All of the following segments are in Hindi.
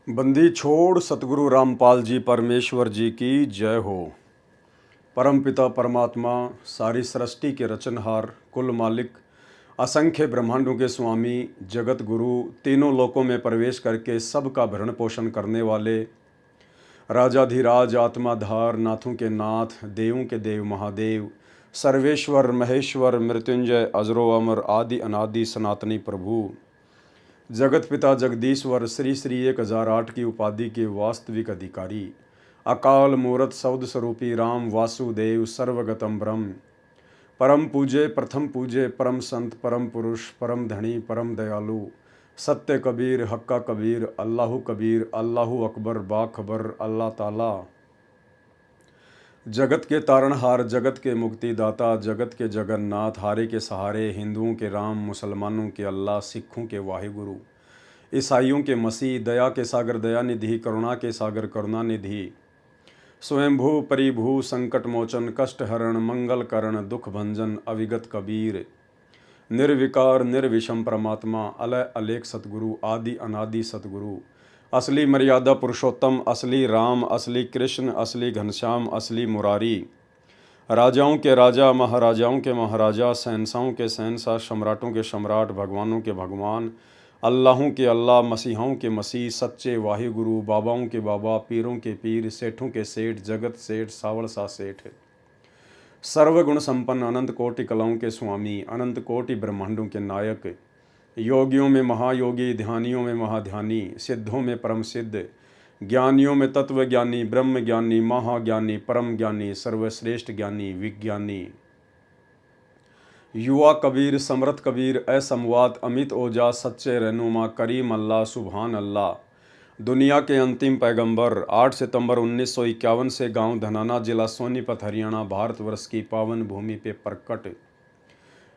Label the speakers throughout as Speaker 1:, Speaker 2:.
Speaker 1: बंदी छोड़ सतगुरु रामपाल जी परमेश्वर जी की जय हो। परमपिता परमात्मा, सारी सृष्टि के रचनहार, कुल मालिक, असंख्य ब्रह्मांडों के स्वामी, जगत गुरु, तीनों लोकों में प्रवेश करके सबका भरण पोषण करने वाले, राजाधिराज, आत्माधार, नाथों के नाथ, देवों के देव महादेव, सर्वेश्वर महेश्वर, मृत्युंजय, अजरो अमर, आदि अनादि सनातनी प्रभु, जगत पिता जगदीश्वर, श्री श्री 1008 की उपाधि के वास्तविक अधिकारी, अकाल मूरत शब्द स्वरूपी राम वासुदेव सर्वगतम ब्रह्म, परम पूजे प्रथम पूजे, परम संत, परम पुरुष, परम धनी, परम दयालु, सत्य कबीर, हक्का कबीर, अल्लाहु अकबर, बाखबर, अल्लाह ताला, जगत के तारणहार, जगत के मुक्तिदाता, जगत के जगन्नाथ, हारे के सहारे, हिंदुओं के राम, मुसलमानों के अल्लाह, सिखों के वाहिगुरु, ईसाइयों के मसीह, दया के सागर दया निधि, करुणा के सागर करुणा निधि, स्वयंभू परिभू, संकट मोचन, कष्ट हरण, मंगल करण, दुख भंजन, अविगत कबीर, निर्विकार निर्विषम परमात्मा, अलय अलेख सतगुरु, आदि अनादि सतगुरु, असली मर्यादा पुरुषोत्तम, असली राम, असली कृष्ण, असली घनश्याम, असली मुरारी, राजाओं के राजा, महाराजाओं के महाराजा, शहंशाहों के शहंशाह, सम्राटों के सम्राट, भगवानों के भगवान, अल्लाहों के अल्लाह, मसीहों के मसीह, सच्चे वाहिगुरु, बाबाओं के बाबा, पीरों के पीर, सेठों के सेठ, जगत सेठ, सावड़ सा सेठ, सर्वगुण संपन्न, अनंत कोटि कलाओं के स्वामी, अनंत कोटि ब्रह्मांडों के नायक, योगियों में महायोगी, ध्यानियों में महाध्यानी, सिद्धों में परम सिद्ध, ज्ञानियों में तत्व ज्ञानी, ब्रह्म ज्ञानी, महाज्ञानी, परम ज्ञानी, सर्वश्रेष्ठ ज्ञानी, विज्ञानी, युवा कबीर, समर्थ कबीर, असमवात, अमित ओजा, सच्चे रहनुमा, करीम अल्लाह, सुभान अल्लाह, दुनिया के अंतिम पैगंबर, 8 सितंबर 1951 से गांव धनाना, जिला सोनीपत, हरियाणा, भारतवर्ष की पावन भूमि पे प्रकट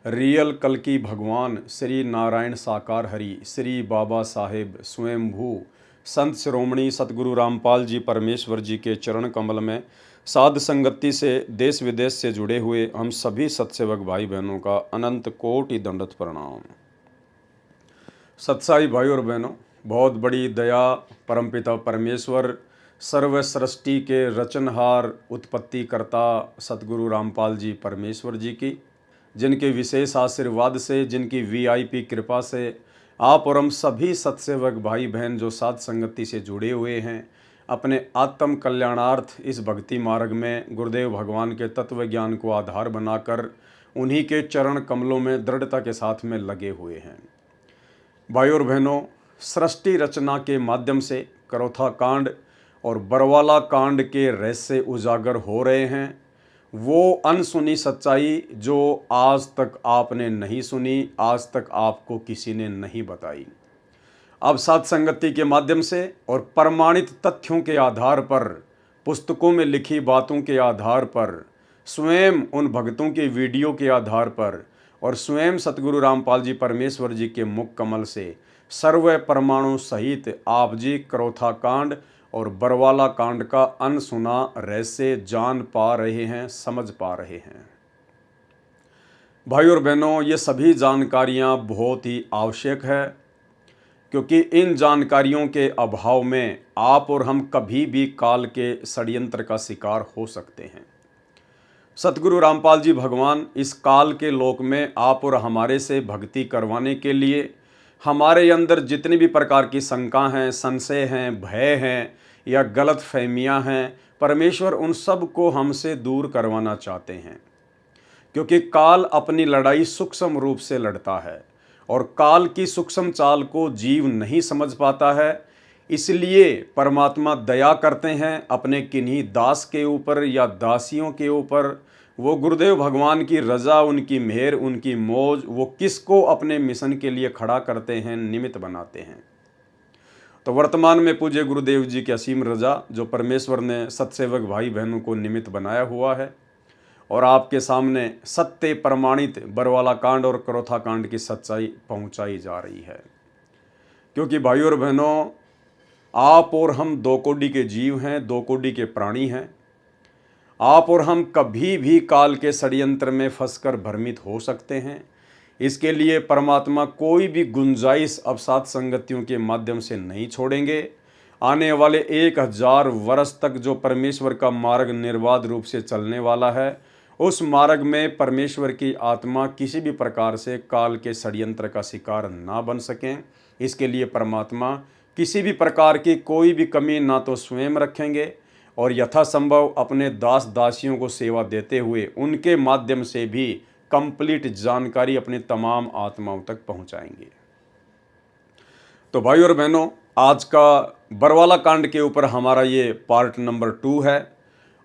Speaker 1: रियल कल की भगवान श्री नारायण साकार हरि, श्री बाबा साहेब स्वयंभू संत शिरोमणि सतगुरु रामपाल जी परमेश्वर जी के चरण कमल में साध संगति से देश विदेश से जुड़े हुए हम सभी सत्सेवक भाई बहनों का अनंत कोटि दंडवत प्रणाम। सत्साई भाई और बहनों, बहुत बड़ी दया परमपिता परमेश्वर, सर्व सृष्टि के रचनहार, उत्पत्ति करता सतगुरु रामपाल जी परमेश्वर जी की, जिनके विशेष आशीर्वाद से, जिनकी वीआईपी कृपा से आप और हम सभी सत्सेवक भाई बहन जो साध संगति से जुड़े हुए हैं, अपने आत्म कल्याणार्थ इस भक्ति मार्ग में गुरुदेव भगवान के तत्व ज्ञान को आधार बनाकर उन्हीं के चरण कमलों में दृढ़ता के साथ में लगे हुए हैं। भाई और बहनों, सृष्टि रचना के माध्यम से करौथा कांड और बरवाला कांड के रहस्य उजागर हो रहे हैं। वो अनसुनी सच्चाई जो आज तक आपने नहीं सुनी, आज तक आपको किसी ने नहीं बताई, अब साध संगति के माध्यम से और प्रमाणित तथ्यों के आधार पर, पुस्तकों में लिखी बातों के आधार पर, स्वयं उन भक्तों के वीडियो के आधार पर और स्वयं सतगुरु रामपाल जी परमेश्वर जी के मुख कमल से सर्व परमाणु सहित आप जी करौथा कांड और बरवाला कांड का अनसुना रहस्य जान पा रहे हैं, समझ पा रहे हैं। भाई और बहनों, ये सभी जानकारियां बहुत ही आवश्यक है, क्योंकि इन जानकारियों के अभाव में आप और हम कभी भी काल के षड्यंत्र का शिकार हो सकते हैं। सतगुरु रामपाल जी भगवान इस काल के लोक में आप और हमारे से भक्ति करवाने के लिए हमारे अंदर जितनी भी प्रकार की शंका हैं, संशय हैं, भय हैं या गलत फहमियाँ हैं, परमेश्वर उन सब को हमसे दूर करवाना चाहते हैं। क्योंकि काल अपनी लड़ाई सूक्ष्म रूप से लड़ता है और काल की सूक्ष्म चाल को जीव नहीं समझ पाता है। इसलिए परमात्मा दया करते हैं अपने किन्हीं दास के ऊपर या दासियों के ऊपर। वो गुरुदेव भगवान की रजा, उनकी मेहर, उनकी मौज, वो किसको अपने मिशन के लिए खड़ा करते हैं, निमित्त बनाते हैं। तो वर्तमान में पूज्य गुरुदेव जी की असीम रजा, जो परमेश्वर ने सत्सेवक भाई बहनों को निमित्त बनाया हुआ है, और आपके सामने सत्य प्रमाणित बरवाला कांड और करौथा कांड की सच्चाई पहुंचाई जा रही है। क्योंकि भाई और बहनों, आप और हम दो कोटि के जीव हैं, दो कोटि के प्राणी हैं। आप और हम कभी भी काल के षड्यंत्र में फंसकर भ्रमित हो सकते हैं। इसके लिए परमात्मा कोई भी गुंजाइश अब साध संगतियों के माध्यम से नहीं छोड़ेंगे। आने वाले 1000 वर्ष तक जो परमेश्वर का मार्ग निर्बाध रूप से चलने वाला है, उस मार्ग में परमेश्वर की आत्मा किसी भी प्रकार से काल के षड्यंत्र का शिकार ना बन सकें। इसके लिए परमात्मा किसी भी प्रकार की कोई भी कमी ना तो स्वयं रखेंगे और यथासंभव अपने दास दासियों को सेवा देते हुए उनके माध्यम से भी कंप्लीट जानकारी अपनी तमाम आत्माओं तक पहुंचाएंगे। तो भाई और बहनों, आज का बरवाला कांड के ऊपर हमारा ये पार्ट नंबर 2 है।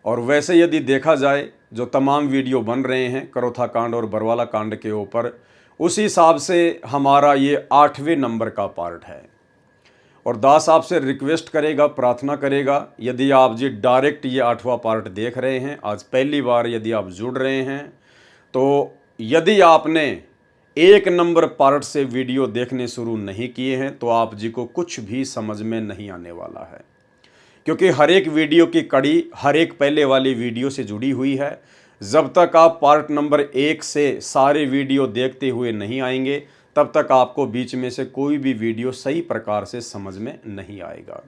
Speaker 1: और वैसे यदि देखा जाए जो तमाम वीडियो बन रहे हैं करोथा कांड और बरवाला कांड के ऊपर, उस हिसाब से हमारा ये 8वें नंबर का पार्ट है। और दास आपसे रिक्वेस्ट करेगा, प्रार्थना करेगा, यदि आप जी डायरेक्ट ये 8वां पार्ट देख रहे हैं, आज पहली बार यदि आप जुड़ रहे हैं, तो यदि आपने 1 नंबर पार्ट से वीडियो देखने शुरू नहीं किए हैं तो आप जी को कुछ भी समझ में नहीं आने वाला है, क्योंकि हर एक वीडियो की कड़ी हर एक पहले वाली वीडियो से जुड़ी हुई है। जब तक आप पार्ट नंबर 1 से सारे वीडियो देखते हुए नहीं आएंगे, तब तक आपको बीच में से कोई भी वीडियो सही प्रकार से समझ में नहीं आएगा।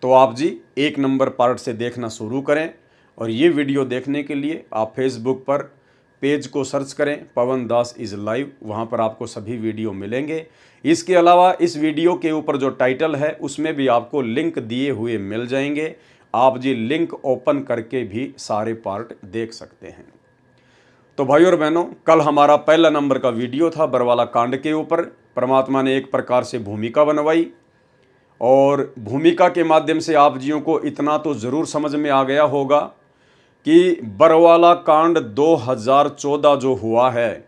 Speaker 1: तो आप जी 1 नंबर पार्ट से देखना शुरू करें। और ये वीडियो देखने के लिए आप फेसबुक पर पेज को सर्च करें, पवन दास इज़ लाइव, वहाँ पर आपको सभी वीडियो मिलेंगे। इसके अलावा इस वीडियो के ऊपर जो टाइटल है उसमें भी आपको लिंक दिए हुए मिल जाएंगे। आप जी लिंक ओपन करके भी सारे पार्ट देख सकते हैं। तो भाई और बहनों, कल हमारा पहला नंबर का वीडियो था बरवाला कांड के ऊपर। परमात्मा ने एक प्रकार से भूमिका बनवाई और भूमिका के माध्यम से आप जियों को इतना तो ज़रूर समझ में आ गया होगा कि बरवाला कांड 2014 जो हुआ है,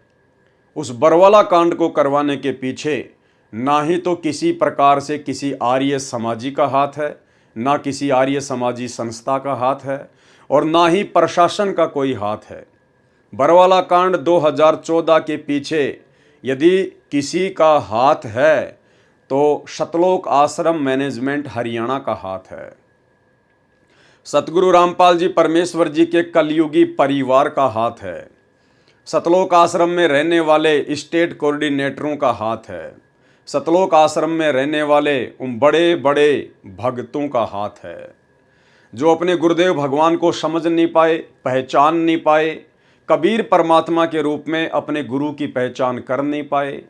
Speaker 1: उस बरवाला कांड को करवाने के पीछे ना ही तो किसी प्रकार से किसी आर्य समाजी का हाथ है, ना किसी आर्य समाजी संस्था का हाथ है और ना ही प्रशासन का कोई हाथ है। बरवाला कांड 2014 के पीछे यदि किसी का हाथ है तो सतलोक आश्रम मैनेजमेंट हरियाणा का हाथ है। सतगुरु रामपाल जी परमेश्वर जी के कलयुगी परिवार का हाथ है। सतलोक आश्रम में रहने वाले स्टेट कोऑर्डिनेटरों का हाथ है। सतलोक आश्रम में रहने वाले उन बड़े बड़े भक्तों का हाथ है जो अपने गुरुदेव भगवान को समझ नहीं पाए, पहचान नहीं पाए, कबीर परमात्मा के रूप में अपने गुरु की पहचान कर नहीं पाए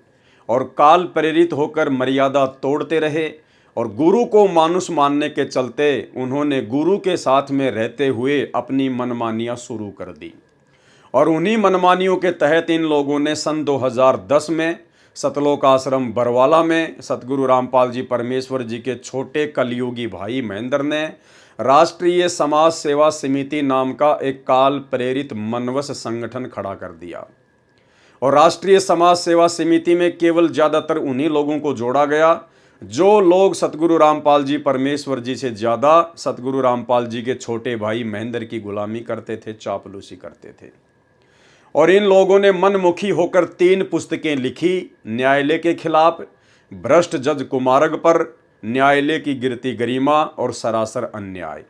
Speaker 1: और काल प्रेरित होकर मर्यादा तोड़ते रहे। और गुरु को मानुष मानने के चलते उन्होंने गुरु के साथ में रहते हुए अपनी मनमानियां शुरू कर दी। और उन्हीं मनमानियों के तहत इन लोगों ने सन 2010 में सतलोक आश्रम बरवाला में सतगुरु रामपाल जी परमेश्वर जी के छोटे कलयुगी भाई महेंद्र ने राष्ट्रीय समाज सेवा समिति नाम का एक काल प्रेरित मनवस संगठन खड़ा कर दिया। और राष्ट्रीय समाज सेवा समिति में केवल ज़्यादातर उन्हीं लोगों को जोड़ा गया जो लोग सतगुरु रामपाल जी परमेश्वर जी से ज़्यादा सतगुरु रामपाल जी के छोटे भाई महेंद्र की गुलामी करते थे, चापलूसी करते थे। और इन लोगों ने मनमुखी होकर 3 पुस्तकें लिखी न्यायालय के खिलाफ, भ्रष्ट जज कुमारग पर, न्यायालय की गिरती गरिमा और सरासर अन्याय।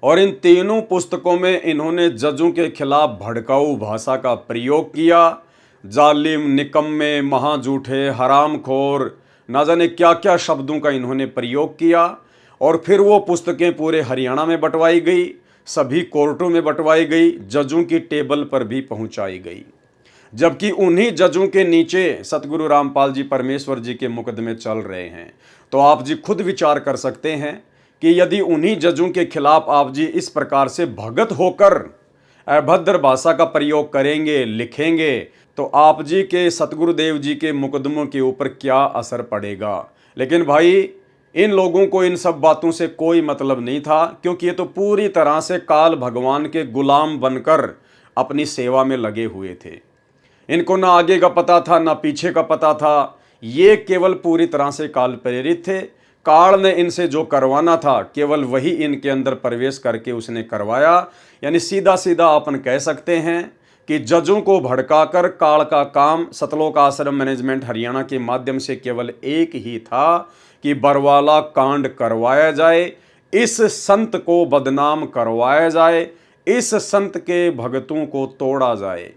Speaker 1: और इन तीनों पुस्तकों में इन्होंने जजों के खिलाफ भड़काऊ भाषा का प्रयोग किया। जालिम, निकम्मे, महाझूठे, हरामखोर, ना जाने क्या क्या शब्दों का इन्होंने प्रयोग किया। और फिर वो पुस्तकें पूरे हरियाणा में बंटवाई गई, सभी कोर्टों में बंटवाई गई, जजों की टेबल पर भी पहुंचाई गई। जबकि उन्हीं जजों के नीचे सतगुरु रामपाल जी परमेश्वर जी के मुकदमे चल रहे हैं। तो आप जी खुद विचार कर सकते हैं कि यदि उन्हीं जजों के खिलाफ आप जी इस प्रकार से भगत होकर अभद्र भाषा का प्रयोग करेंगे, लिखेंगे, तो आप जी के सतगुरुदेव जी के मुकदमों के ऊपर क्या असर पड़ेगा। लेकिन भाई इन लोगों को इन सब बातों से कोई मतलब नहीं था, क्योंकि ये तो पूरी तरह से काल भगवान के गुलाम बनकर अपनी सेवा में लगे हुए थे। इनको ना आगे का पता था ना पीछे का पता था, ये केवल पूरी तरह से काल प्रेरित थे। काल ने इनसे जो करवाना था केवल वही इनके अंदर प्रवेश करके उसने करवाया। यानी सीधा सीधा अपन कह सकते हैं कि जजों को भड़काकर काल का काम सतलोक आश्रम मैनेजमेंट हरियाणा के माध्यम से केवल एक ही था कि बरवाला कांड करवाया जाए, इस संत को बदनाम करवाया जाए, इस संत के भगतों को तोड़ा जाए।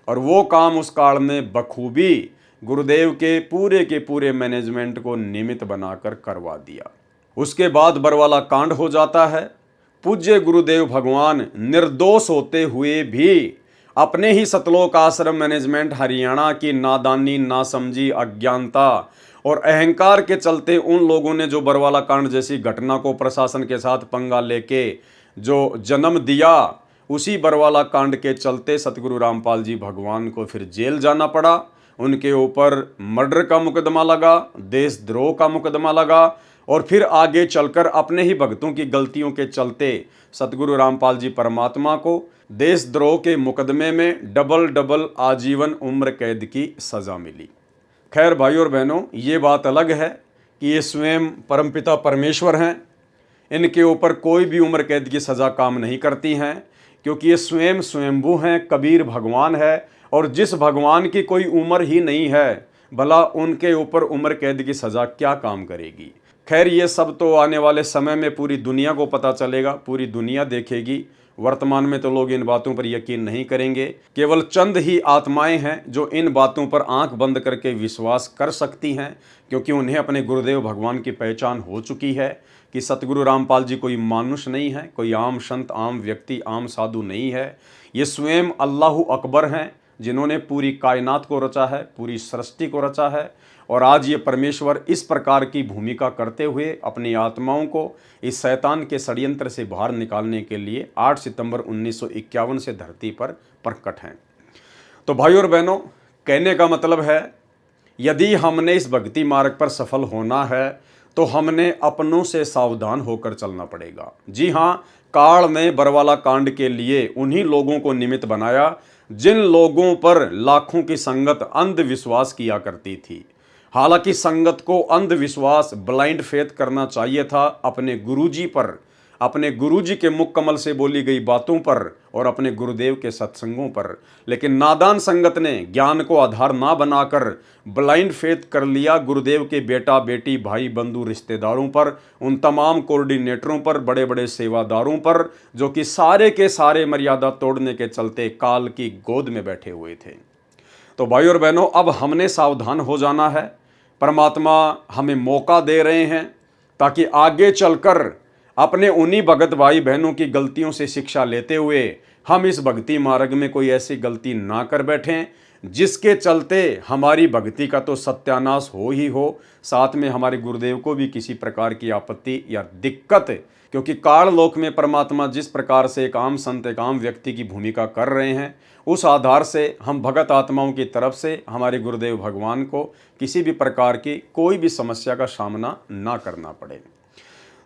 Speaker 1: और वो काम उस काल ने बखूबी गुरुदेव के पूरे मैनेजमेंट को निमित्त बनाकर करवा दिया। उसके बाद बरवाला कांड हो जाता है। पूज्य गुरुदेव भगवान निर्दोष होते हुए भी अपने ही सतलोक आश्रम मैनेजमेंट हरियाणा की नादानी, नासमझी, अज्ञानता और अहंकार के चलते उन लोगों ने जो बरवाला कांड जैसी घटना को प्रशासन के साथ पंगा लेके जो जन्म दिया, उसी बरवाला कांड के चलते सतगुरु रामपाल जी भगवान को फिर जेल जाना पड़ा। उनके ऊपर मर्डर का मुकदमा लगा, देशद्रोह का मुकदमा लगा और फिर आगे चलकर अपने ही भक्तों की गलतियों के चलते सतगुरु रामपाल जी परमात्मा को देशद्रोह के मुकदमे में डबल आजीवन उम्र कैद की सज़ा मिली। खैर भाइयों और बहनों, ये बात अलग है कि ये स्वयं परमपिता परमेश्वर हैं, इनके ऊपर कोई भी उम्र कैद की सज़ा काम नहीं करती हैं, क्योंकि ये स्वयं स्वयंभू हैं, कबीर भगवान है और जिस भगवान की कोई उम्र ही नहीं है, भला उनके ऊपर उम्र कैद की सज़ा क्या काम करेगी। खैर ये सब तो आने वाले समय में पूरी दुनिया को पता चलेगा, पूरी दुनिया देखेगी। वर्तमान में तो लोग इन बातों पर यकीन नहीं करेंगे। केवल चंद ही आत्माएं हैं जो इन बातों पर आंख बंद करके विश्वास कर सकती हैं, क्योंकि उन्हें अपने गुरुदेव भगवान की पहचान हो चुकी है कि सतगुरु रामपाल जी कोई मानुष नहीं है, कोई आम संत, आम व्यक्ति, आम साधु नहीं है। ये स्वयं अल्लाह अकबर हैं, जिन्होंने पूरी कायनात को रचा है, पूरी सृष्टि को रचा है। और आज ये परमेश्वर इस प्रकार की भूमिका करते हुए अपनी आत्माओं को इस शैतान के षड्यंत्र से बाहर निकालने के लिए 8 सितंबर 1951 से धरती पर प्रकट हैं। तो भाइयों और बहनों, कहने का मतलब है, यदि हमने इस भक्ति मार्ग पर सफल होना है तो हमने अपनों से सावधान होकर चलना पड़ेगा। जी हाँ, काल ने बरवाला कांड के लिए उन्हीं लोगों को निमित्त बनाया जिन लोगों पर लाखों की संगत अंधविश्वास किया करती थी। हालांकि संगत को अंधविश्वास, ब्लाइंड फेथ करना चाहिए था अपने गुरुजी पर, अपने गुरुजी के मुख कमल से बोली गई बातों पर और अपने गुरुदेव के सत्संगों पर। लेकिन नादान संगत ने ज्ञान को आधार ना बनाकर ब्लाइंड फेथ कर लिया गुरुदेव के बेटा बेटी, भाई बंधु, रिश्तेदारों पर, उन तमाम कोऑर्डिनेटरों पर, बड़े बड़े सेवादारों पर, जो कि सारे के सारे मर्यादा तोड़ने के चलते काल की गोद में बैठे हुए थे। तो भाई और बहनों, अब हमने सावधान हो जाना है। परमात्मा हमें मौका दे रहे हैं ताकि आगे चलकर अपने उन्हीं भगत भाई बहनों की गलतियों से शिक्षा लेते हुए हम इस भक्ति मार्ग में कोई ऐसी गलती ना कर बैठें जिसके चलते हमारी भक्ति का तो सत्यानाश हो ही हो, साथ में हमारे गुरुदेव को भी किसी प्रकार की आपत्ति या दिक्कत। क्योंकि काल लोक में परमात्मा जिस प्रकार से एक आम संत, एक आम व्यक्ति की भूमिका कर रहे हैं, उस आधार से हम भगत आत्माओं की तरफ से हमारे गुरुदेव भगवान को किसी भी प्रकार की कोई भी समस्या का सामना ना करना पड़े।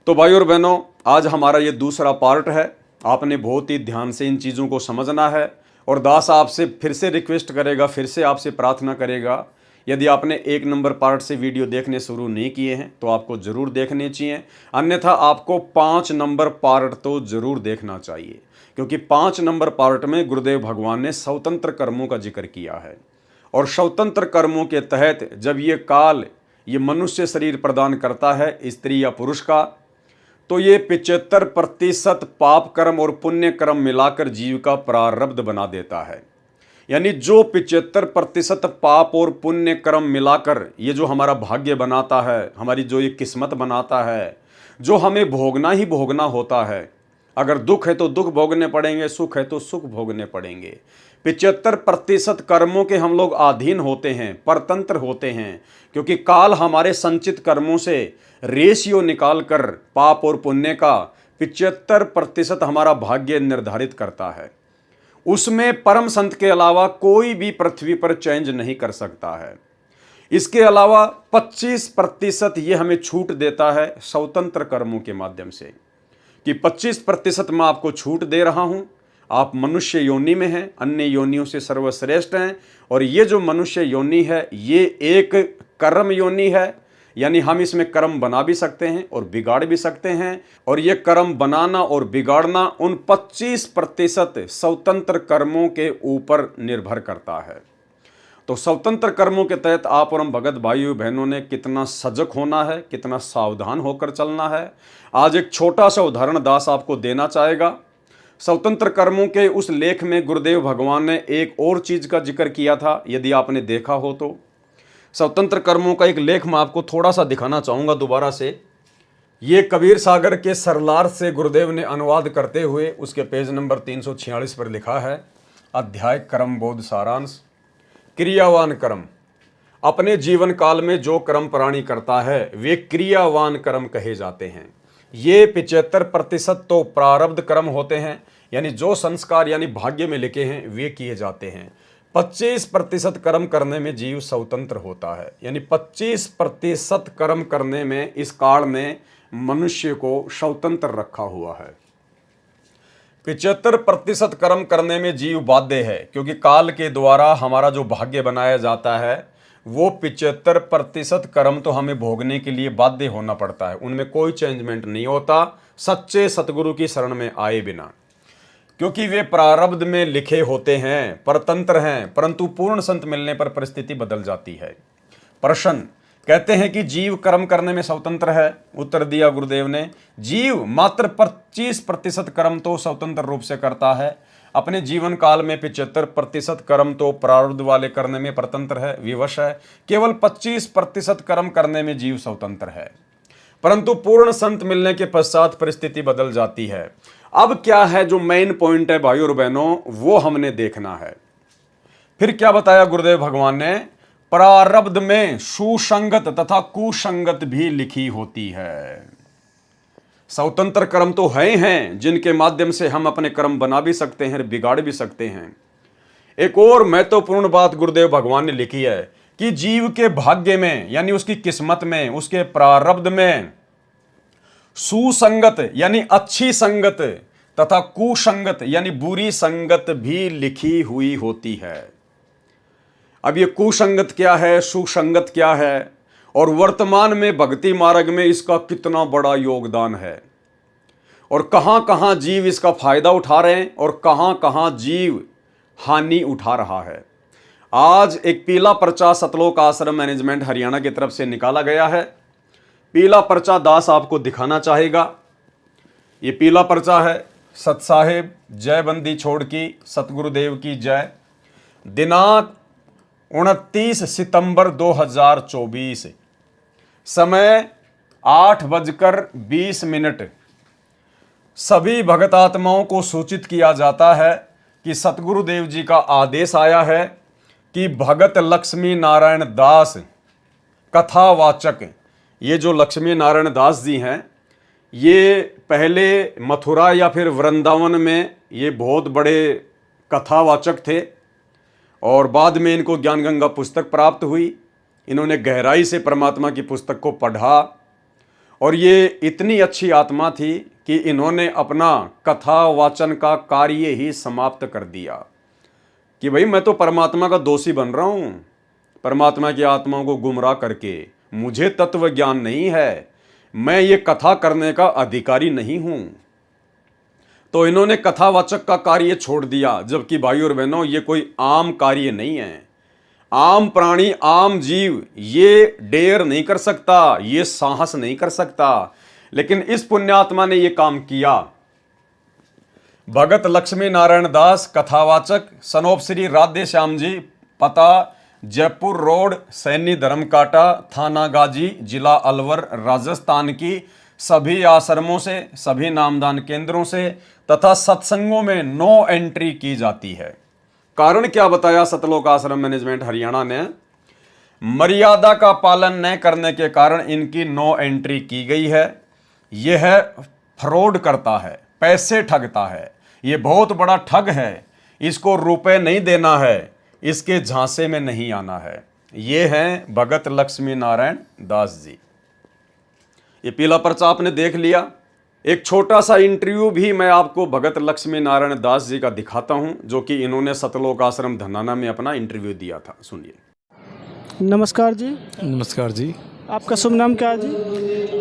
Speaker 1: तो भाई और बहनों, आज हमारा ये दूसरा पार्ट है। आपने बहुत ही ध्यान से इन चीज़ों को समझना है और दास आपसे फिर से रिक्वेस्ट करेगा, फिर से आपसे प्रार्थना करेगा, यदि आपने 1 नंबर पार्ट से वीडियो देखने शुरू नहीं किए हैं तो आपको ज़रूर देखने चाहिए, अन्यथा आपको 5 नंबर पार्ट तो ज़रूर देखना चाहिए, क्योंकि 5 नंबर पार्ट में गुरुदेव भगवान ने स्वतंत्र कर्मों का जिक्र किया है। और स्वतंत्र कर्मों के तहत जब ये काल ये मनुष्य शरीर प्रदान करता है स्त्री या पुरुष का, तो ये 75% पाप कर्म और पुण्य कर्म मिलाकर जीव का प्रारब्ध बना देता है। यानी जो 75% पाप और पुण्य कर्म मिलाकर ये जो हमारा भाग्य बनाता है, हमारी जो ये किस्मत बनाता है, जो हमें भोगना ही भोगना होता है। अगर दुख है तो दुख भोगने पड़ेंगे, सुख है तो सुख भोगने पड़ेंगे। 75% कर्मों के हम लोग अधीन होते हैं, परतंत्र होते हैं, क्योंकि काल हमारे संचित कर्मों से रेशियो निकालकर पाप और पुण्य का 75% हमारा भाग्य निर्धारित करता है। उसमें परम संत के अलावा कोई भी पृथ्वी पर चेंज नहीं कर सकता है। इसके अलावा 25% ये हमें छूट देता है स्वतंत्र कर्मों के माध्यम से, कि 25% मैं आपको छूट दे रहा हूं। आप मनुष्य योनि में हैं, अन्य योनियों से सर्वश्रेष्ठ हैं, और ये जो मनुष्य योनि है ये एक कर्म योनि है, यानी हम इसमें कर्म बना भी सकते हैं और बिगाड़ भी सकते हैं। और ये कर्म बनाना और बिगाड़ना उन 25% स्वतंत्र कर्मों के ऊपर निर्भर करता है। तो स्वतंत्र कर्मों के तहत आप और हम भगत भाइयों बहनों ने कितना सजग होना है, कितना सावधान होकर चलना है। आज एक छोटा सा उदाहरण दास आपको देना चाहेगा। स्वतंत्र कर्मों के उस लेख में गुरुदेव भगवान ने एक और चीज़ का जिक्र किया था, यदि आपने देखा हो तो। स्वतंत्र कर्मों का एक लेख मैं आपको थोड़ा सा दिखाना चाहूँगा दोबारा से। ये कबीर सागर के सरलार्थ से गुरुदेव ने अनुवाद करते हुए उसके पेज नंबर 346 पर लिखा है, अध्याय कर्म बोध सारांश। क्रियावान कर्म। अपने जीवन काल में जो कर्म प्राणी करता है वे क्रियावान कर्म कहे जाते हैं। ये 75% तो प्रारब्ध कर्म होते हैं, यानी जो संस्कार यानी भाग्य में लिखे हैं वे किए जाते हैं। 25% कर्म करने में जीव स्वतंत्र होता है, यानी 25% कर्म करने में इस काल ने मनुष्य को स्वतंत्र रखा हुआ है। 75% कर्म करने में जीव बाध्य है, क्योंकि काल के द्वारा हमारा जो भाग्य बनाया जाता है वो 75% कर्म तो हमें भोगने के लिए बाध्य होना पड़ता है, उनमें कोई चेंजमेंट नहीं होता सच्चे सतगुरु की शरण में आए बिना, क्योंकि वे प्रारब्ध में लिखे होते हैं, परतंत्र हैं। परंतु पूर्ण संत मिलने पर परिस्थिति बदल जाती है। प्रश्न कहते हैं कि जीव कर्म करने में स्वतंत्र है। उत्तर दिया गुरुदेव ने, जीव मात्र 25% कर्म तो स्वतंत्र रूप से करता है। अपने जीवन काल में 75% कर्म तो प्रारब्ध वाले करने में परतंत्र है, विवश है। केवल 25% कर्म करने में जीव स्वतंत्र है। परंतु पूर्ण संत मिलने के पश्चात परिस्थिति बदल जाती है। अब क्या है जो मेन पॉइंट है भाइयों और बहनों, वो हमने देखना है। फिर क्या बताया गुरुदेव भगवान ने, प्रारब्ध में सुसंगत तथा कुसंगत भी लिखी होती है। स्वतंत्र कर्म तो हैं जिनके माध्यम से हम अपने कर्म बना भी सकते हैं, बिगाड़ भी सकते हैं। एक और महत्वपूर्ण बात गुरुदेव भगवान ने लिखी है कि जीव के भाग्य में यानी उसकी किस्मत में, उसके प्रारब्ध में सुसंगत यानी अच्छी संगत तथा कुसंगत यानी बुरी संगत भी लिखी हुई होती है। अब ये कुसंगत क्या है, सुसंगत क्या है, और वर्तमान में भक्ति मार्ग में इसका कितना बड़ा योगदान है, और कहां कहां जीव इसका फायदा उठा रहे हैं और कहां कहां जीव हानि उठा रहा है। आज एक पीला पर्चा सतलोक आश्रम मैनेजमेंट हरियाणा की तरफ से निकाला गया है। पीला पर्चा दास आपको दिखाना चाहेगा। ये पीला पर्चा है, सत साहेब जय बंदी छोड़ की सतगुरुदेव की जय। दिनांक 29 सितंबर 2024, समय 8:20। सभी भगत आत्माओं को सूचित किया जाता है कि सतगुरुदेव जी का आदेश आया है कि भगत लक्ष्मी नारायण दास कथावाचक, ये जो लक्ष्मी नारायण दास जी हैं, ये पहले मथुरा या फिर वृंदावन में ये बहुत बड़े कथावाचक थे, और बाद में इनको ज्ञान गंगा पुस्तक प्राप्त हुई। इन्होंने गहराई से परमात्मा की पुस्तक को पढ़ा, और ये इतनी अच्छी आत्मा थी कि इन्होंने अपना कथा वाचन का कार्य ही समाप्त कर दिया कि भाई मैं तो परमात्मा का दोषी बन रहा हूँ, परमात्मा की आत्माओं को गुमराह करके, मुझे तत्व ज्ञान नहीं है, मैं ये कथा करने का अधिकारी नहीं हूँ। तो इन्होंने कथावाचक का कार्य छोड़ दिया, जबकि भाई और बहनों ये कोई आम कार्य नहीं है। आम प्राणी, आम जीव ये डेयर नहीं कर सकता, ये साहस नहीं कर सकता, लेकिन इस पुण्यात्मा ने ये काम किया। भगत लक्ष्मी नारायण दास कथावाचक, सनोप श्री राधे श्याम जी, पता जयपुर रोड, सैनी धर्मकाटा, थाना गाजी, जिला अलवर, राजस्थान की सभी आश्रमों से, सभी नामदान केंद्रों से तथा सत्संगों में नो एंट्री की जाती है। कारण क्या बताया सतलोक आश्रम मैनेजमेंट हरियाणा ने, मर्यादा का पालन न करने के कारण इनकी नो एंट्री की गई है। यह फ्रॉड करता है, पैसे ठगता है, ये बहुत बड़ा ठग है, इसको रुपए नहीं देना है, इसके झांसे में नहीं आना है। ये हैं भगत लक्ष्मी नारायण दास जी। ये पीला पर्चा आपने देख लिया। एक छोटा सा इंटरव्यू भी मैं आपको भगत लक्ष्मी नारायण दास जी का दिखाता हूं, जो कि इन्होंने सतलोक आश्रम धनाना में अपना इंटरव्यू दिया था। सुनिए।
Speaker 2: नमस्कार जी।
Speaker 3: नमस्कार जी।
Speaker 2: आपका शुभ नाम क्या है जी?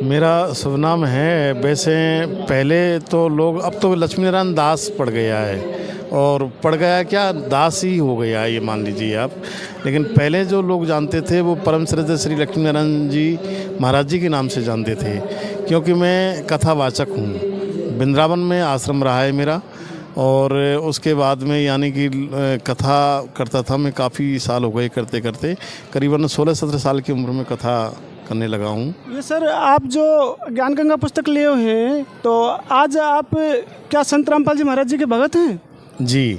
Speaker 3: मेरा शुभ नाम है, वैसे पहले तो लोग, अब तो लक्ष्मी नारायण दास पड़ गया है, और पड़ गया क्या, दास ही हो गया ये मान लीजिए आप। लेकिन पहले जो लोग जानते थे वो परम श्रद्धेय श्री लक्ष्मी नारायण जी महाराज जी के नाम से जानते थे, क्योंकि मैं कथावाचक हूँ। वृंदावन में आश्रम रहा है मेरा, और उसके बाद में यानी कि कथा करता था मैं, काफ़ी साल हो गए करते करते, करीबन 16-17 साल की उम्र में कथा करने लगा हूँ।
Speaker 2: ये सर आप जो ज्ञान गंगा पुस्तक लिए हुए हैं तो आज आप क्या संत रामपाल जी महाराज जी के भगत हैं?
Speaker 3: जी,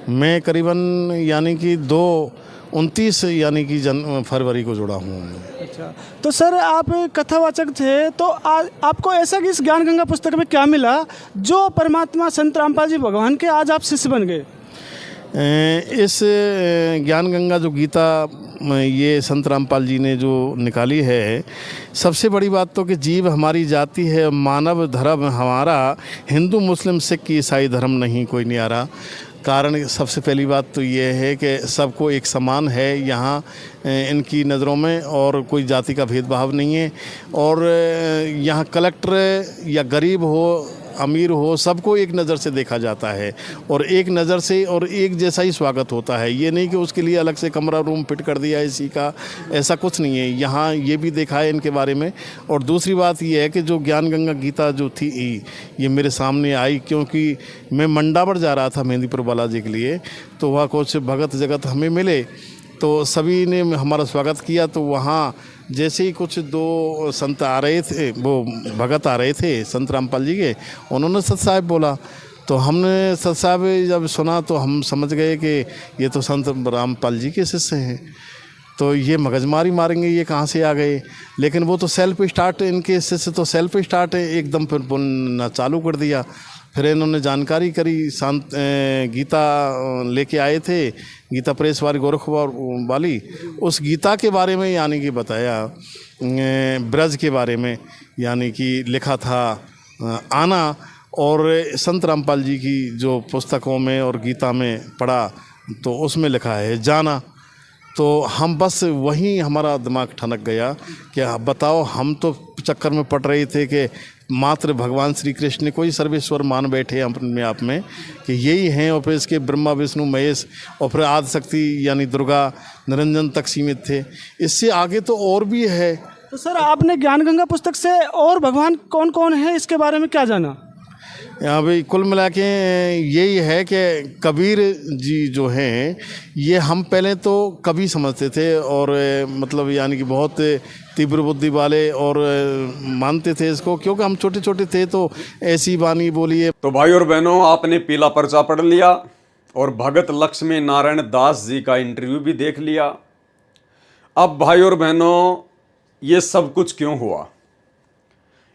Speaker 3: मैं करीबन यानी कि 2/29 यानी कि फरवरी को जुड़ा हूँ।
Speaker 2: अच्छा, तो सर आप कथावाचक थे, तो आज आपको ऐसा कि इस ज्ञान गंगा पुस्तक में क्या मिला जो परमात्मा संत रामपाल जी भगवान के आज आप शिष्य बन गए?
Speaker 3: इस ज्ञान गंगा जो गीता ये संत रामपाल जी ने जो निकाली है, सबसे बड़ी बात तो कि जीव हमारी जाति है, मानव धर्म हमारा, हिंदू मुस्लिम सिख ईसाई धर्म नहीं कोई न्यारा। कारण सबसे पहली बात तो ये है कि सबको एक समान है यहाँ इनकी नज़रों में, और कोई जाति का भेदभाव नहीं है। और यहाँ कलेक्टर या गरीब हो अमीर हो, सबको एक नज़र से देखा जाता है और एक नज़र से और एक जैसा ही स्वागत होता है। ये नहीं कि उसके लिए अलग से कमरा रूम फिट कर दिया इसी का, ऐसा कुछ नहीं है। यहाँ ये भी देखा है इनके बारे में। और दूसरी बात ये है कि जो ज्ञान गंगा गीता जो थी ये मेरे सामने आई, क्योंकि मैं मंडावर जा रहा था मेहंदीपुर बालाजी के लिए, तो वहाँ कुछ भगत जगत हमें मिले, तो सभी ने हमारा स्वागत किया। तो वहाँ जैसे ही कुछ 2 संत आ रहे थे, वो भगत आ रहे थे संत रामपाल जी के, उन्होंने सत साहब बोला, तो हमने सत साहब जब सुना तो हम समझ गए कि ये तो संत रामपाल जी के शिष्य हैं, तो ये मगजमारी मारेंगे, ये कहाँ से आ गए। लेकिन वो तो सेल्फ स्टार्ट, इनके शिष्य तो सेल्फ स्टार्ट है एकदम, फिर बोलना चालू कर दिया। फिर इन्होंने जानकारी करी, शांत गीता लेके आए थे, गीता प्रेस वाली गोरखपुर वाली, उस गीता के बारे में यानी कि बताया, ब्रज के बारे में यानी कि लिखा था आना, और संत रामपाल जी की जो पुस्तकों में और गीता में पढ़ा तो उसमें लिखा है जाना। तो हम बस वहीं हमारा दिमाग ठनक गया कि बताओ, हम तो चक्कर में पड़ रहे थे कि मात्र भगवान श्री कृष्ण ने कोई सर्वेश्वर मान बैठे अपने आप में कि यही हैं, और फिर इसके ब्रह्मा विष्णु महेश और फिर आदि शक्ति यानी दुर्गा निरंजन तक सीमित थे। इससे आगे तो और भी है।
Speaker 2: तो सर आपने ज्ञान गंगा पुस्तक से और भगवान कौन कौन है इसके बारे में क्या जाना?
Speaker 3: यहाँ भाई कुल मिला के यही है कि कबीर जी जो हैं, ये हम पहले तो कवि समझते थे और मतलब यानी कि बहुत तीव्र बुद्धि वाले, और मानते थे इसको, क्योंकि हम छोटे छोटे थे तो ऐसी वाणी बोलिए।
Speaker 1: तो भाई और बहनों, आपने पीला पर्चा पढ़ लिया और भगत लक्ष्मी नारायण दास जी का इंटरव्यू भी देख लिया। अब भाई और बहनों, ये सब कुछ क्यों हुआ?